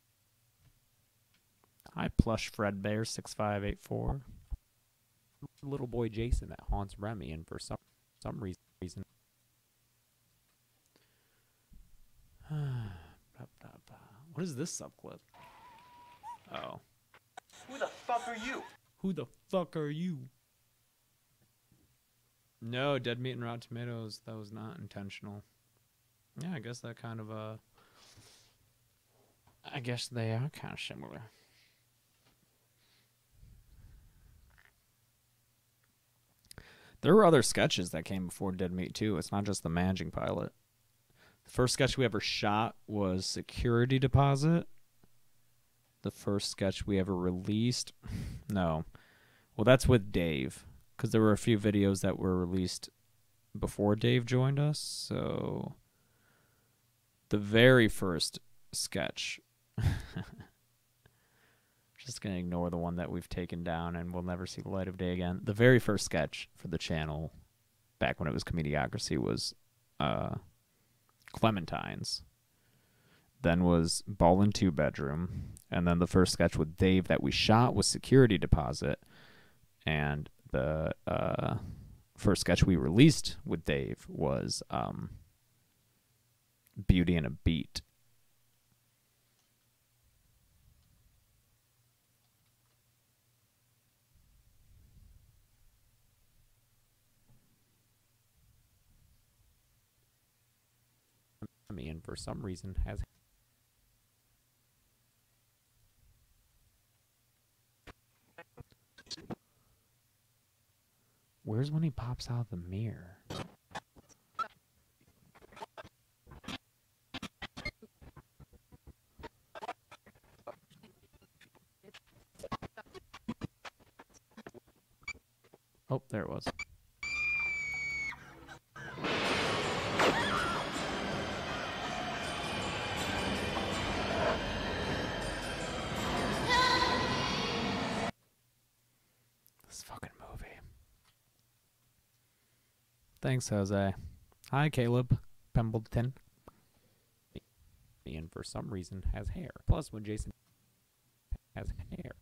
Hi, Plush Fredbear 6584. Little boy Jason that haunts Remy, and for some reason. What is this subclip? Oh. Who the fuck are you? Who the fuck are you? No, Dead Meat and Rotten Tomatoes. That was not intentional. Yeah, I guess that kind of, I guess they are kind of similar. There were other sketches that came before Dead Meat too. It's not just the managing pilot. The first sketch we ever shot was Security Deposit. The first sketch we ever released, no. Well, that's with Dave, because there were a few videos that were released before Dave joined us. So the very first sketch, just going to ignore the one that we've taken down and will never see the light of day again. The very first sketch for the channel, back when it was Comediocracy, was Clementines. Then was Ballin' 2 Bedroom. And then the first sketch with Dave that we shot was Security Deposit. And the first sketch we released with Dave was Beauty and a Beat. And for some reason has Where's when he pops out of the mirror? Oh, there it was. This fucking movie. Thanks, Jose. Hi, Caleb Pembleton. and for some reason has hair. Plus, when Jason has hair.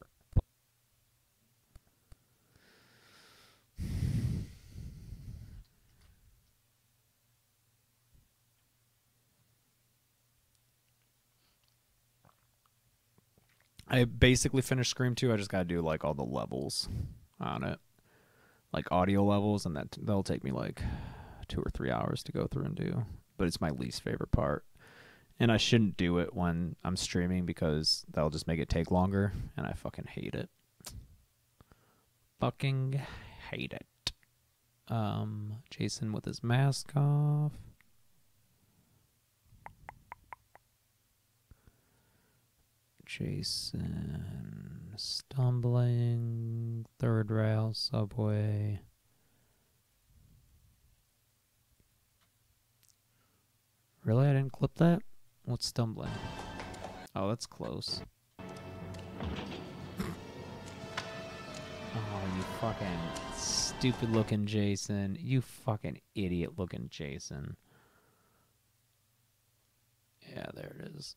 I basically finished Scream 2. I just got to do like all the levels on it. Like audio levels, and that'll take me like 2 or 3 hours to go through and do. But it's my least favorite part. And I shouldn't do it when I'm streaming because that'll just make it take longer, and I fucking hate it. Fucking hate it. Jason with his mask off. Jason stumbling, third rail, subway. Really? I didn't clip that? What's stumbling? Oh, that's close. Oh, you fucking stupid looking Jason. You fucking idiot looking Jason. Yeah, there it is.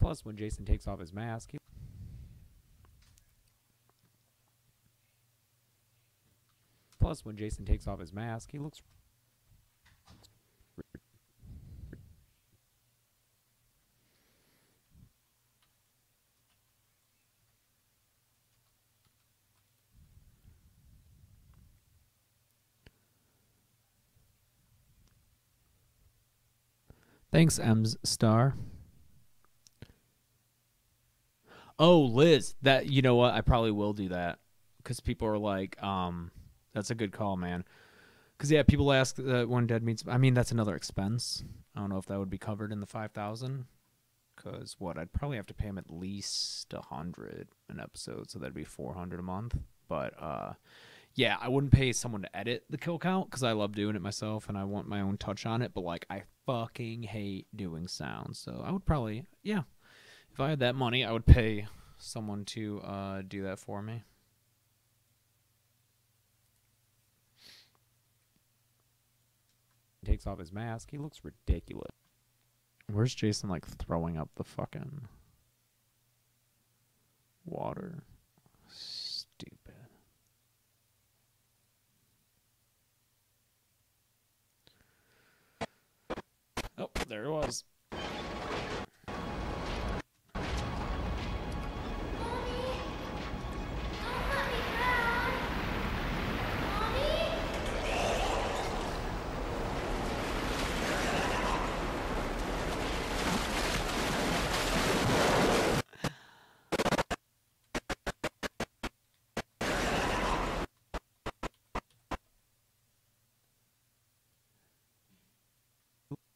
Plus, when Jason takes off his mask, he looks. Thanks, M's Star. Oh, Liz, that, you know what? I probably will do that because people are like, that's a good call, man. Because, yeah, people ask when Dead Meats. I mean, that's another expense. I don't know if that would be covered in the $5,000. Because, what, I'd probably have to pay him at least $100 an episode, so that'd be $400 a month. But, Yeah, I wouldn't pay someone to edit the kill count because I love doing it myself and I want my own touch on it. But like, I fucking hate doing sound, so I would probably, yeah, if I had that money, I would pay someone to do that for me. Takes off his mask. He looks ridiculous. Where's Jason like throwing up the fucking water? Stupid. Oh, there it was.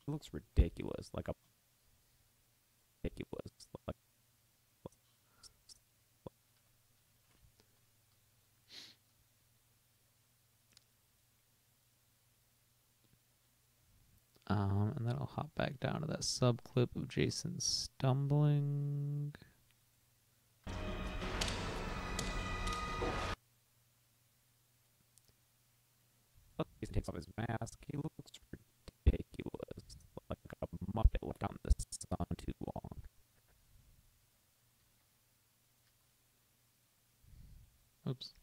He looks ridiculous. Like a ridiculous. Like And then I'll hop back down to that sub clip of Jason stumbling. Jason takes off his mask. He looks ridiculous. Like a Muppet left out in the sun too long. Oops.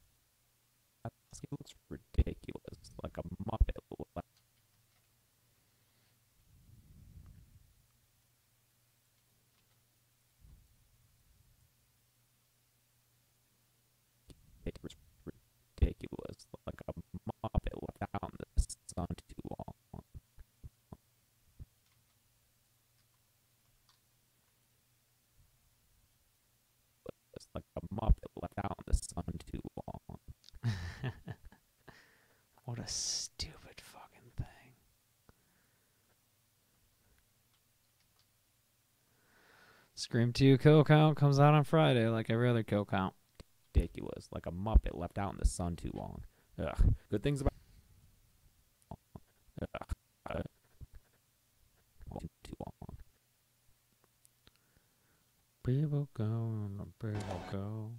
He looks ridiculous. Like a Muppet left. It was ridiculous. Like a Muppet left out in the sun too long. It's like a Muppet left out in the sun too long. What a stupid fucking thing. Scream 2 kill count comes out on Friday like every other kill count. Ridiculous. Like a Muppet left out in the sun too long. Ugh. Good things about too long. People go and the people go.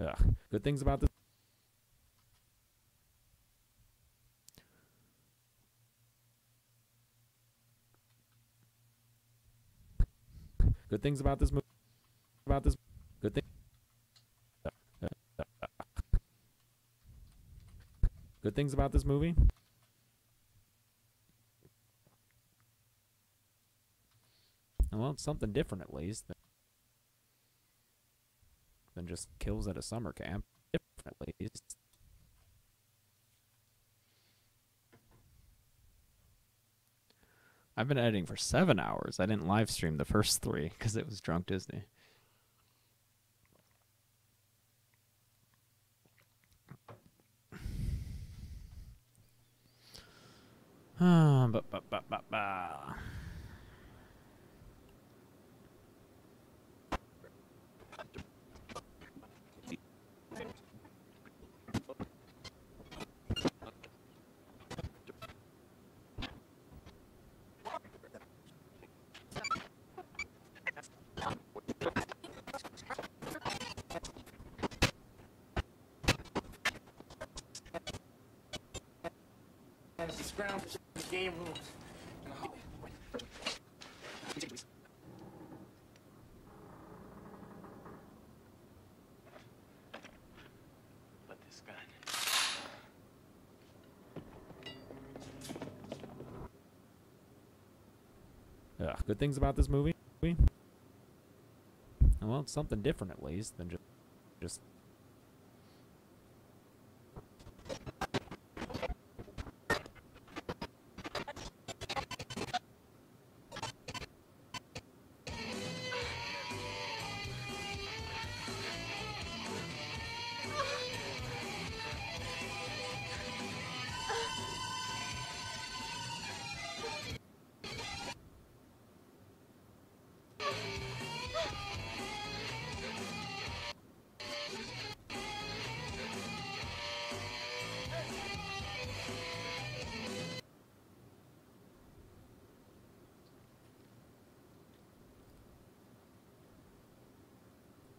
Ugh. Good things about this. Good things about this movie. About this. Good thing. Good things about this movie. Well, it's something different at least than just kills at a summer camp. Different at least. I've been editing for 7 hours. I didn't live stream the first 3 because it was Drunk Disney. This ground is game rules. Let this gun. Ugh. Good things about this movie. Well, it's something different at least than just.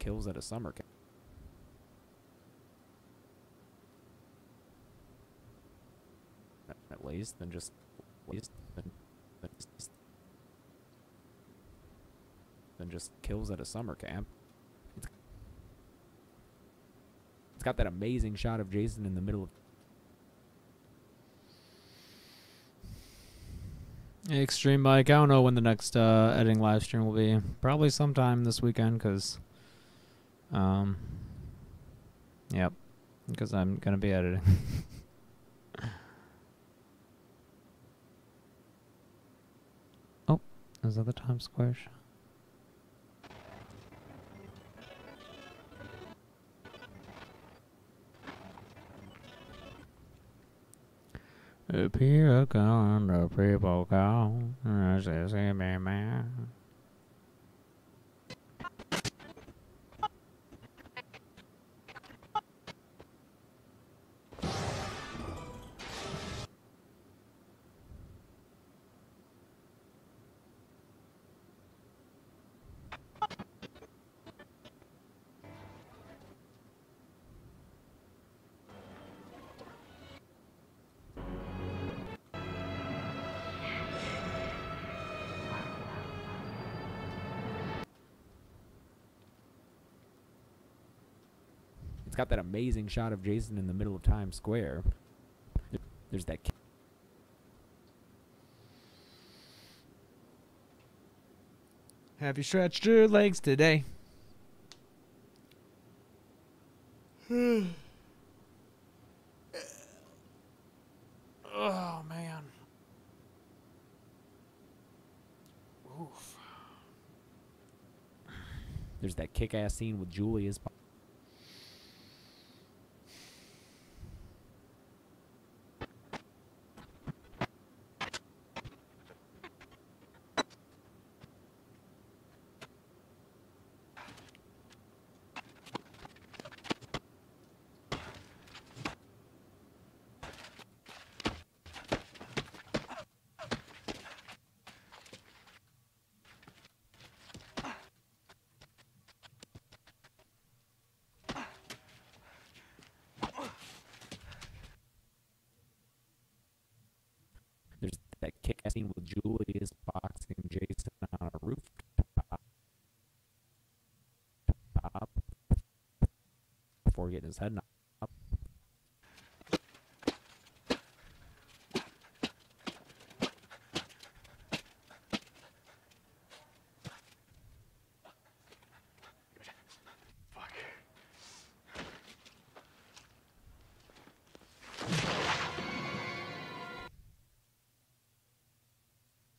kills at a summer camp. At least, then just kills at a summer camp. It's got that amazing shot of Jason in the middle of. Hey, Extreme Mike, I don't know when the next editing live stream will be. Probably sometime this weekend, because, yep, because I'm gonna be editing. Oh, is that the Times Square shot? The people come, the people come, this is me, man. It's got that amazing shot of Jason in the middle of Times Square. There's that. Have you stretched your legs today? Oh, man. Oof. There's that kick-ass scene with Julia's. There's that kick-ass scene with Julius boxing Jason on a rooftop before getting his head knocked up.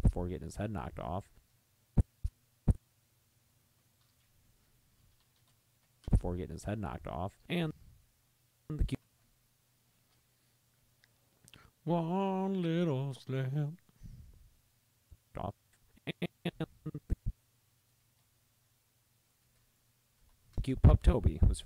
Before getting his head knocked off. Before getting his head knocked off. And the cute. One little slip. Off. And the cute pup Toby was.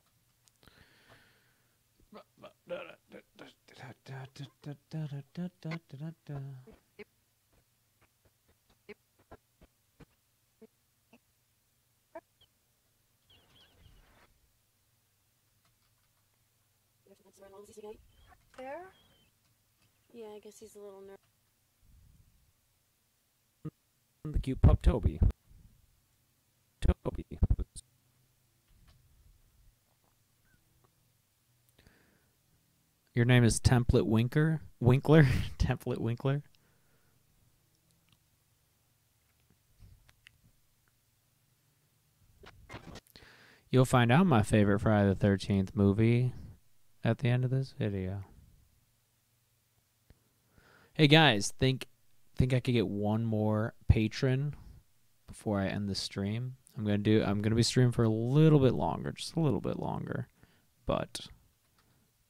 There? Yeah, I guess he's a little nervous. The cute pup Toby. Toby was. Your name is Template Winkler? Template Winkler? You'll find out my favorite Friday the 13th movie at the end of this video. Hey guys, think I could get one more patron before I end the stream? I'm gonna be streaming for a little bit longer, just a little bit longer. But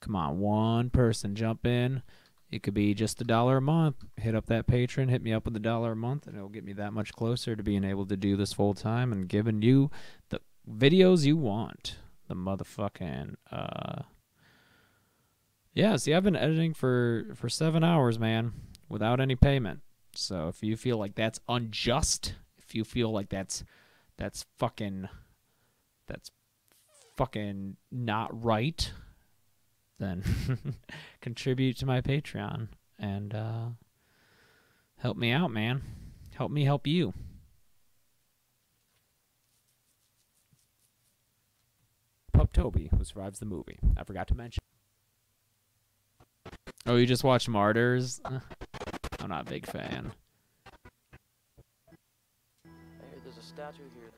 come on, one person jump in. It could be just $1 a month. Hit up that patron, hit me up with $1 a month, and it'll get me that much closer to being able to do this full time and giving you the videos you want. The motherfucking yeah, see, I've been editing for 7 hours, man, without any payment. So if you feel like that's unjust, if you feel like that's fucking not right, then contribute to my Patreon and help me out, man. Help me help you. Pup Toby, who survives the movie. I forgot to mention. Oh, you just watched Martyrs? I'm not a big fan. I hear there's a statue here.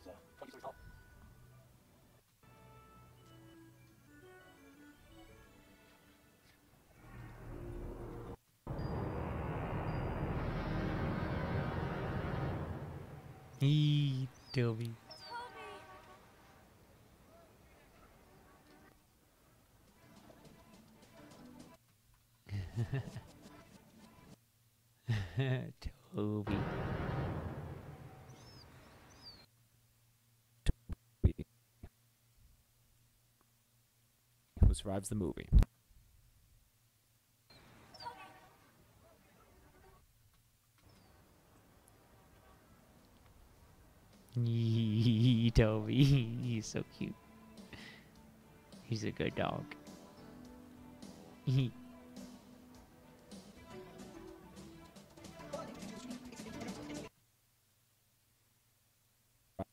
Toby. Toby. Who survives the movie. Toby. He's so cute. He's a good dog.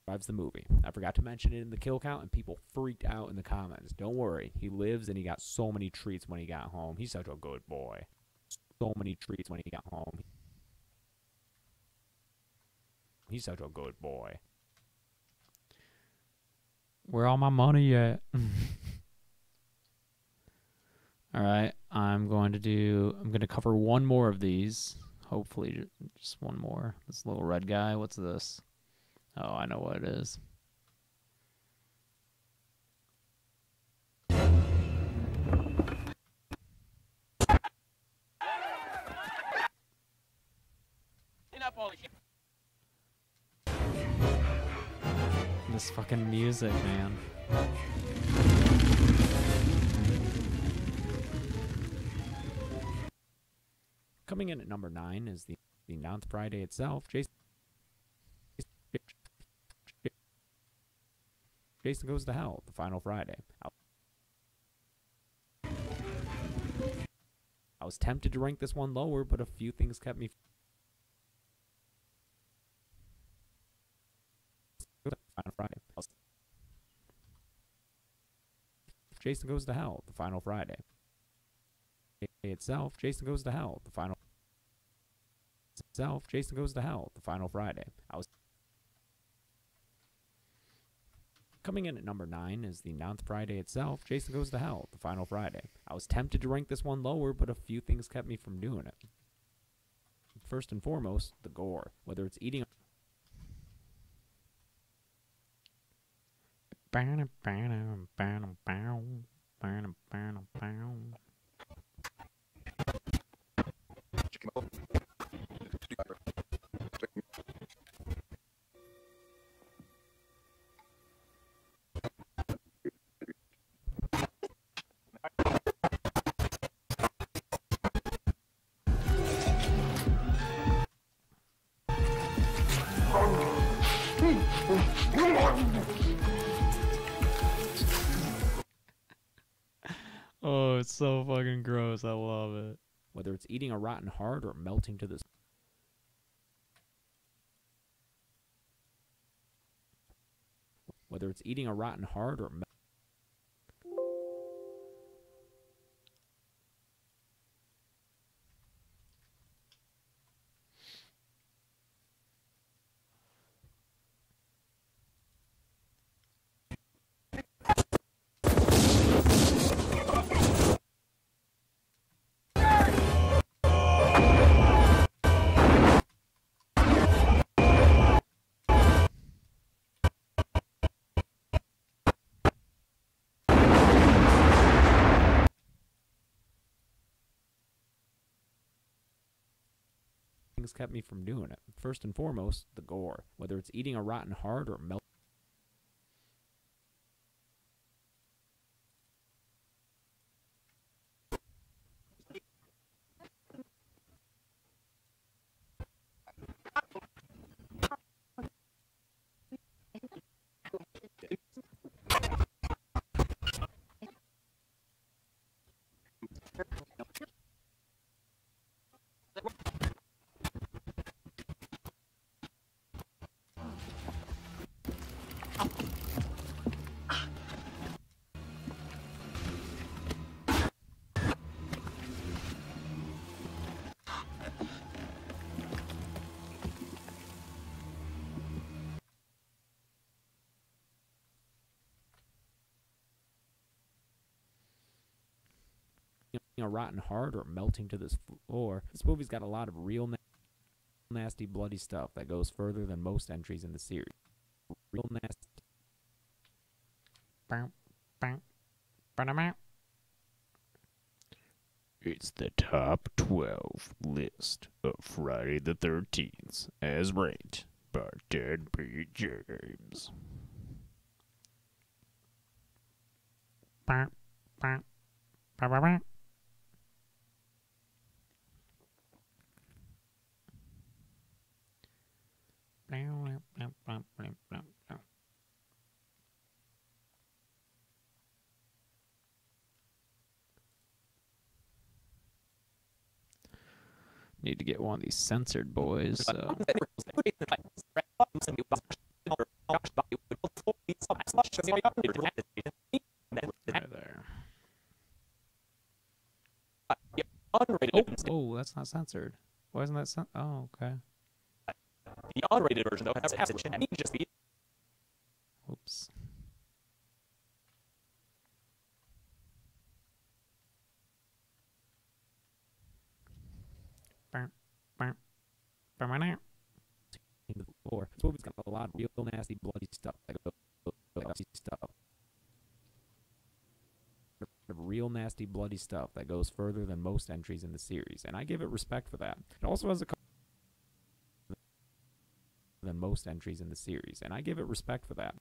Survives the movie. I forgot to mention it in the kill count, and people freaked out in the comments. Don't worry, he lives, and he got so many treats when he got home. He's such a good boy. So many treats when he got home. He's such a good boy. Where all my money at? Alright, I'm going to cover one more of these. Hopefully just one more. This little red guy, what's this? Oh, I know what it is. This fucking music, man. Coming in at number 9 is the 9th Friday itself. Jason Goes to Hell, the final Friday. I was tempted to rank this one lower, but a few things kept me. Final Friday. Jason Goes to Hell, the final Friday. Itself, Jason Goes to Hell, the final. Itself, Jason Goes to Hell, the final Friday. I was. Coming in at number 9 is the 9th Friday itself, Jason Goes to Hell, the final Friday. I was tempted to rank this one lower, but a few things kept me from doing it. First and foremost, the gore. Whether it's eating. Oh, it's so fucking gross. I love it. Whether it's eating a rotten heart or melting to the. Whether it's eating a rotten heart or. Things kept me from doing it. First and foremost, the gore. Whether it's eating a rotten heart or melting. a rotten heart or melting to this floor. This movie's got a lot of real nasty, bloody stuff that goes further than most entries in the series. Real nasty. It's the top 12 list of Friday the 13th, as ranked by Deadbeat James. Need to get one of these censored boys. Oh, that's not censored. Why isn't that censored? Oh, okay. The unrated version, though, has passage and needs just be. Oops. The floor. This movie's got a lot of real nasty, bloody stuff. Real nasty, bloody stuff that goes further than most entries in the series, and I give it respect for that. It also has a than most entries in the series, and I give it respect for that.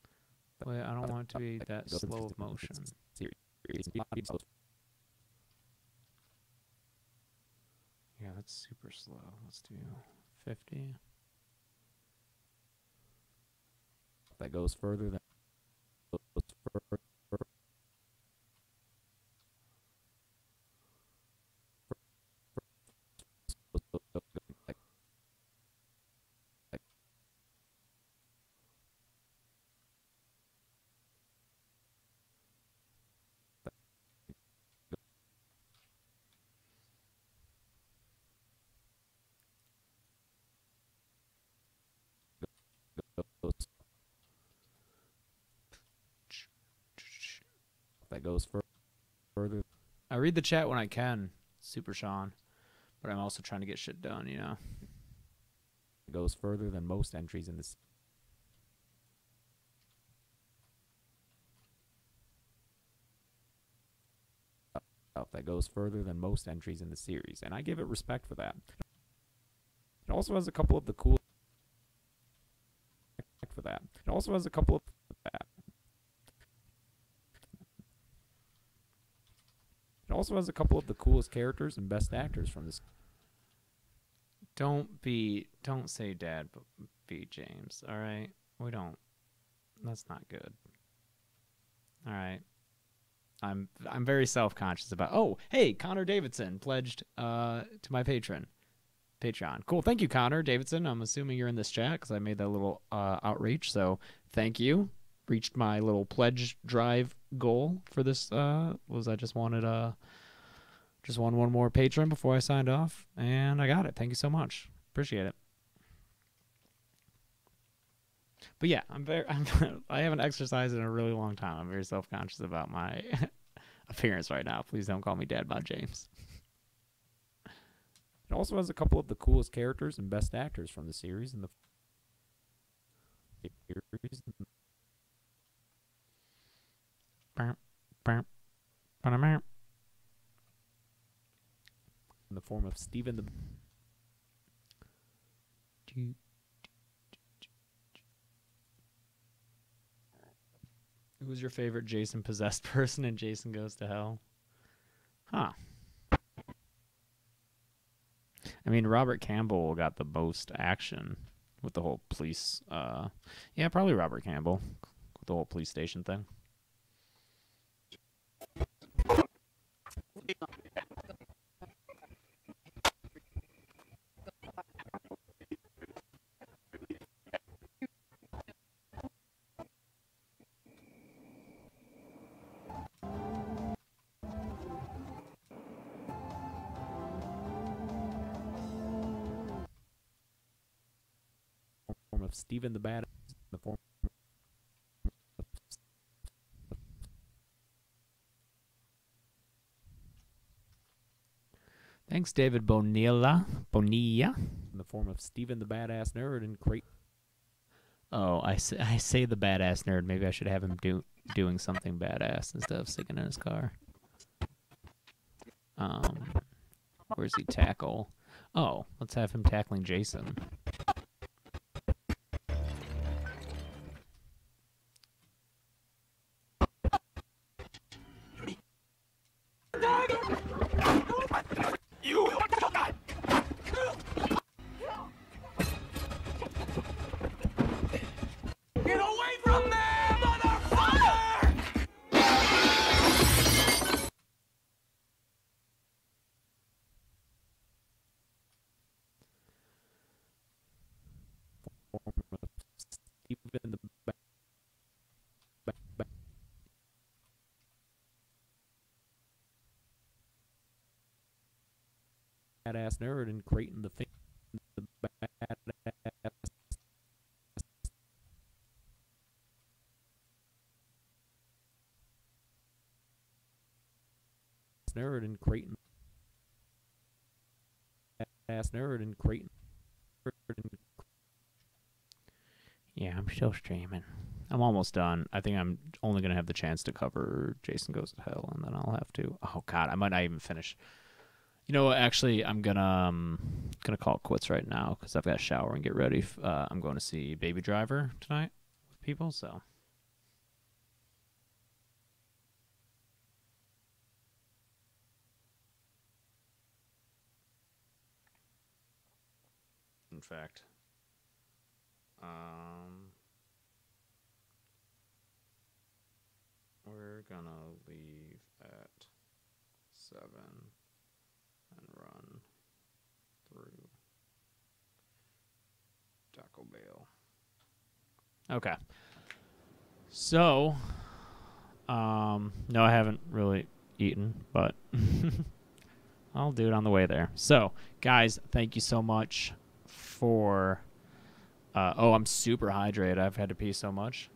Wait, I don't want it to be that slow of motion. Yeah, that's super slow. Let's do 50. That goes further than further. I read the chat when I can, Super Sean, but I'm also trying to get shit done, you know. It goes further than most entries in this. That goes further than most entries in the series, and I give it respect for that. It also has a couple of the cool. For that, it also has a couple of that. It also has a couple of the coolest characters and best actors from this. Don't say Dad, but be James. All right, we don't. That's not good. All right, I'm very self-conscious about. Oh, hey, Connor Davidson pledged to my Patreon. Cool, thank you, Connor Davidson. I'm assuming you're in this chat because I made that little outreach. So thank you. Reached my little pledge drive goal for this. I just wanted one more patron before I signed off, and I got it. Thank you so much. Appreciate it. But yeah, I haven't exercised in a really long time. I'm very self-conscious about my appearance right now. Please don't call me Dad Bod James. It also has a couple of the coolest characters and best actors from the series and the in the form of Steven the. Who's your favorite Jason possessed person in Jason Goes to Hell? Huh. I mean, Robert Campbell got the most action with the whole police. Yeah, probably Robert Campbell with the whole police station thing. Of Stephen the Bad, the form Thanks, David Bonilla. Bonilla. In the form of Steven the Badass Nerd and Creighton. Oh, I say the badass nerd. Maybe I should have him doing something badass instead of singing in his car. Where's he tackle? Oh, let's have him tackling Jason. Get away from there, motherfucker! Steven the Badass Nerd and Creighton the Badass Nerd and Creighton. Ass Nerd and Creighton. Yeah, I'm still streaming. I'm almost done. I think I'm only going to have the chance to cover Jason Goes to Hell, and then I'll have to... Oh, God, I might not even finish. You know what? Actually, I'm gonna call it quits right now because I've got to shower and get ready. I'm going to see Baby Driver tonight with people, so... In fact, we're gonna leave at 7 and run through Taco Bell. Okay. So, no, I haven't really eaten, but I'll do it on the way there. So, guys, thank you so much for... oh, I'm super hydrated. I've had to pee so much.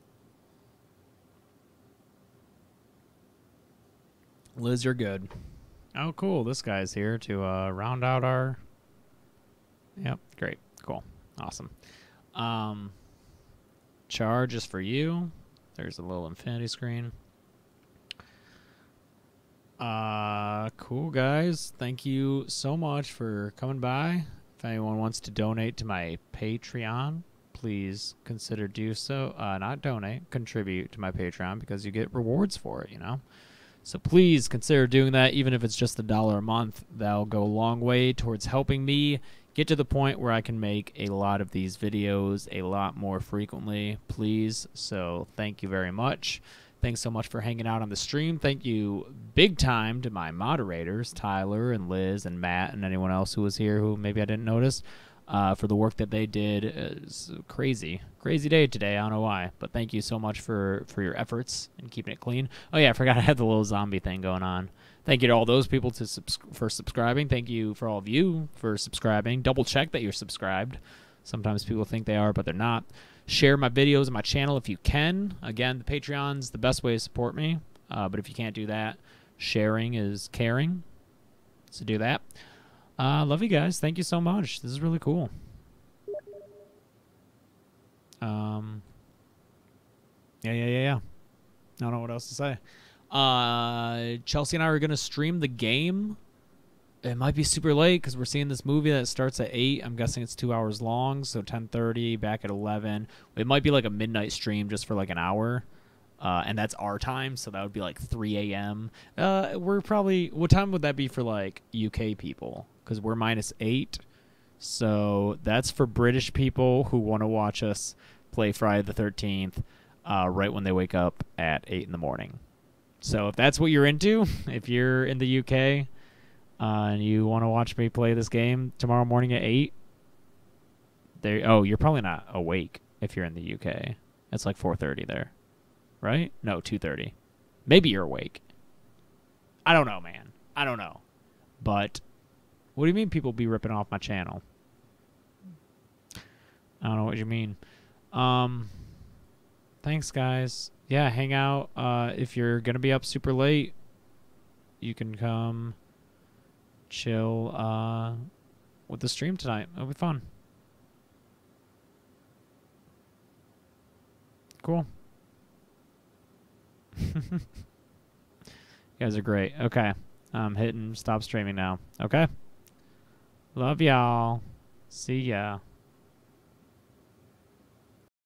Liz, you're good. Oh, cool. This guy's here to round out our... Yep, great. Cool. Awesome. Charge is for you. There's a little infinity screen. Cool, guys. Thank you so much for coming by. If anyone wants to donate to my Patreon, please consider do so. Not donate, contribute to my Patreon because you get rewards for it, you know? So please consider doing that, even if it's just $1 a month. That'll go a long way towards helping me get to the point where I can make a lot of these videos a lot more frequently, please. So thank you very much. Thanks so much for hanging out on the stream. Thank you big time to my moderators, Tyler and Liz and Matt and anyone else who was here who maybe I didn't notice, for the work that they did. It's crazy day today. I don't know why, but thank you so much for your efforts and keeping it clean. Oh yeah, I forgot I had the little zombie thing going on. Thank you to all those people for subscribing. Thank you for all of you for subscribing. Double check that you're subscribed. Sometimes people think they are, but they're not. Share my videos on my channel if you can. Again, the Patreon's the best way to support me. But if you can't do that, sharing is caring. So do that. Love you guys. Thank you so much. This is really cool. Yeah. I don't know what else to say. Chelsea and I are going to stream the game. It might be super late because we're seeing this movie that starts at 8. I'm guessing it's 2 hours long, so 10:30, back at 11. It might be like a midnight stream just for like an hour, and that's our time, so that would be like 3 a.m. We're probably... What time would that be for like UK people? Because we're -8, so that's for British people who want to watch us play Friday the 13th right when they wake up at 8 in the morning. So if that's what you're into, if you're in the UK... and you want to watch me play this game tomorrow morning at 8? Oh, you're probably not awake if you're in the UK. It's like 4:30 there, right? No, 2:30. Maybe you're awake. I don't know, man. I don't know. But what do you mean people be ripping off my channel? I don't know what you mean. Thanks, guys. Yeah, hang out. If you're going to be up super late, you can come... chill with the stream tonight. It'll be fun. Cool. You guys are great. Okay. I'm hitting stop streaming now. Okay. Love y'all. See ya.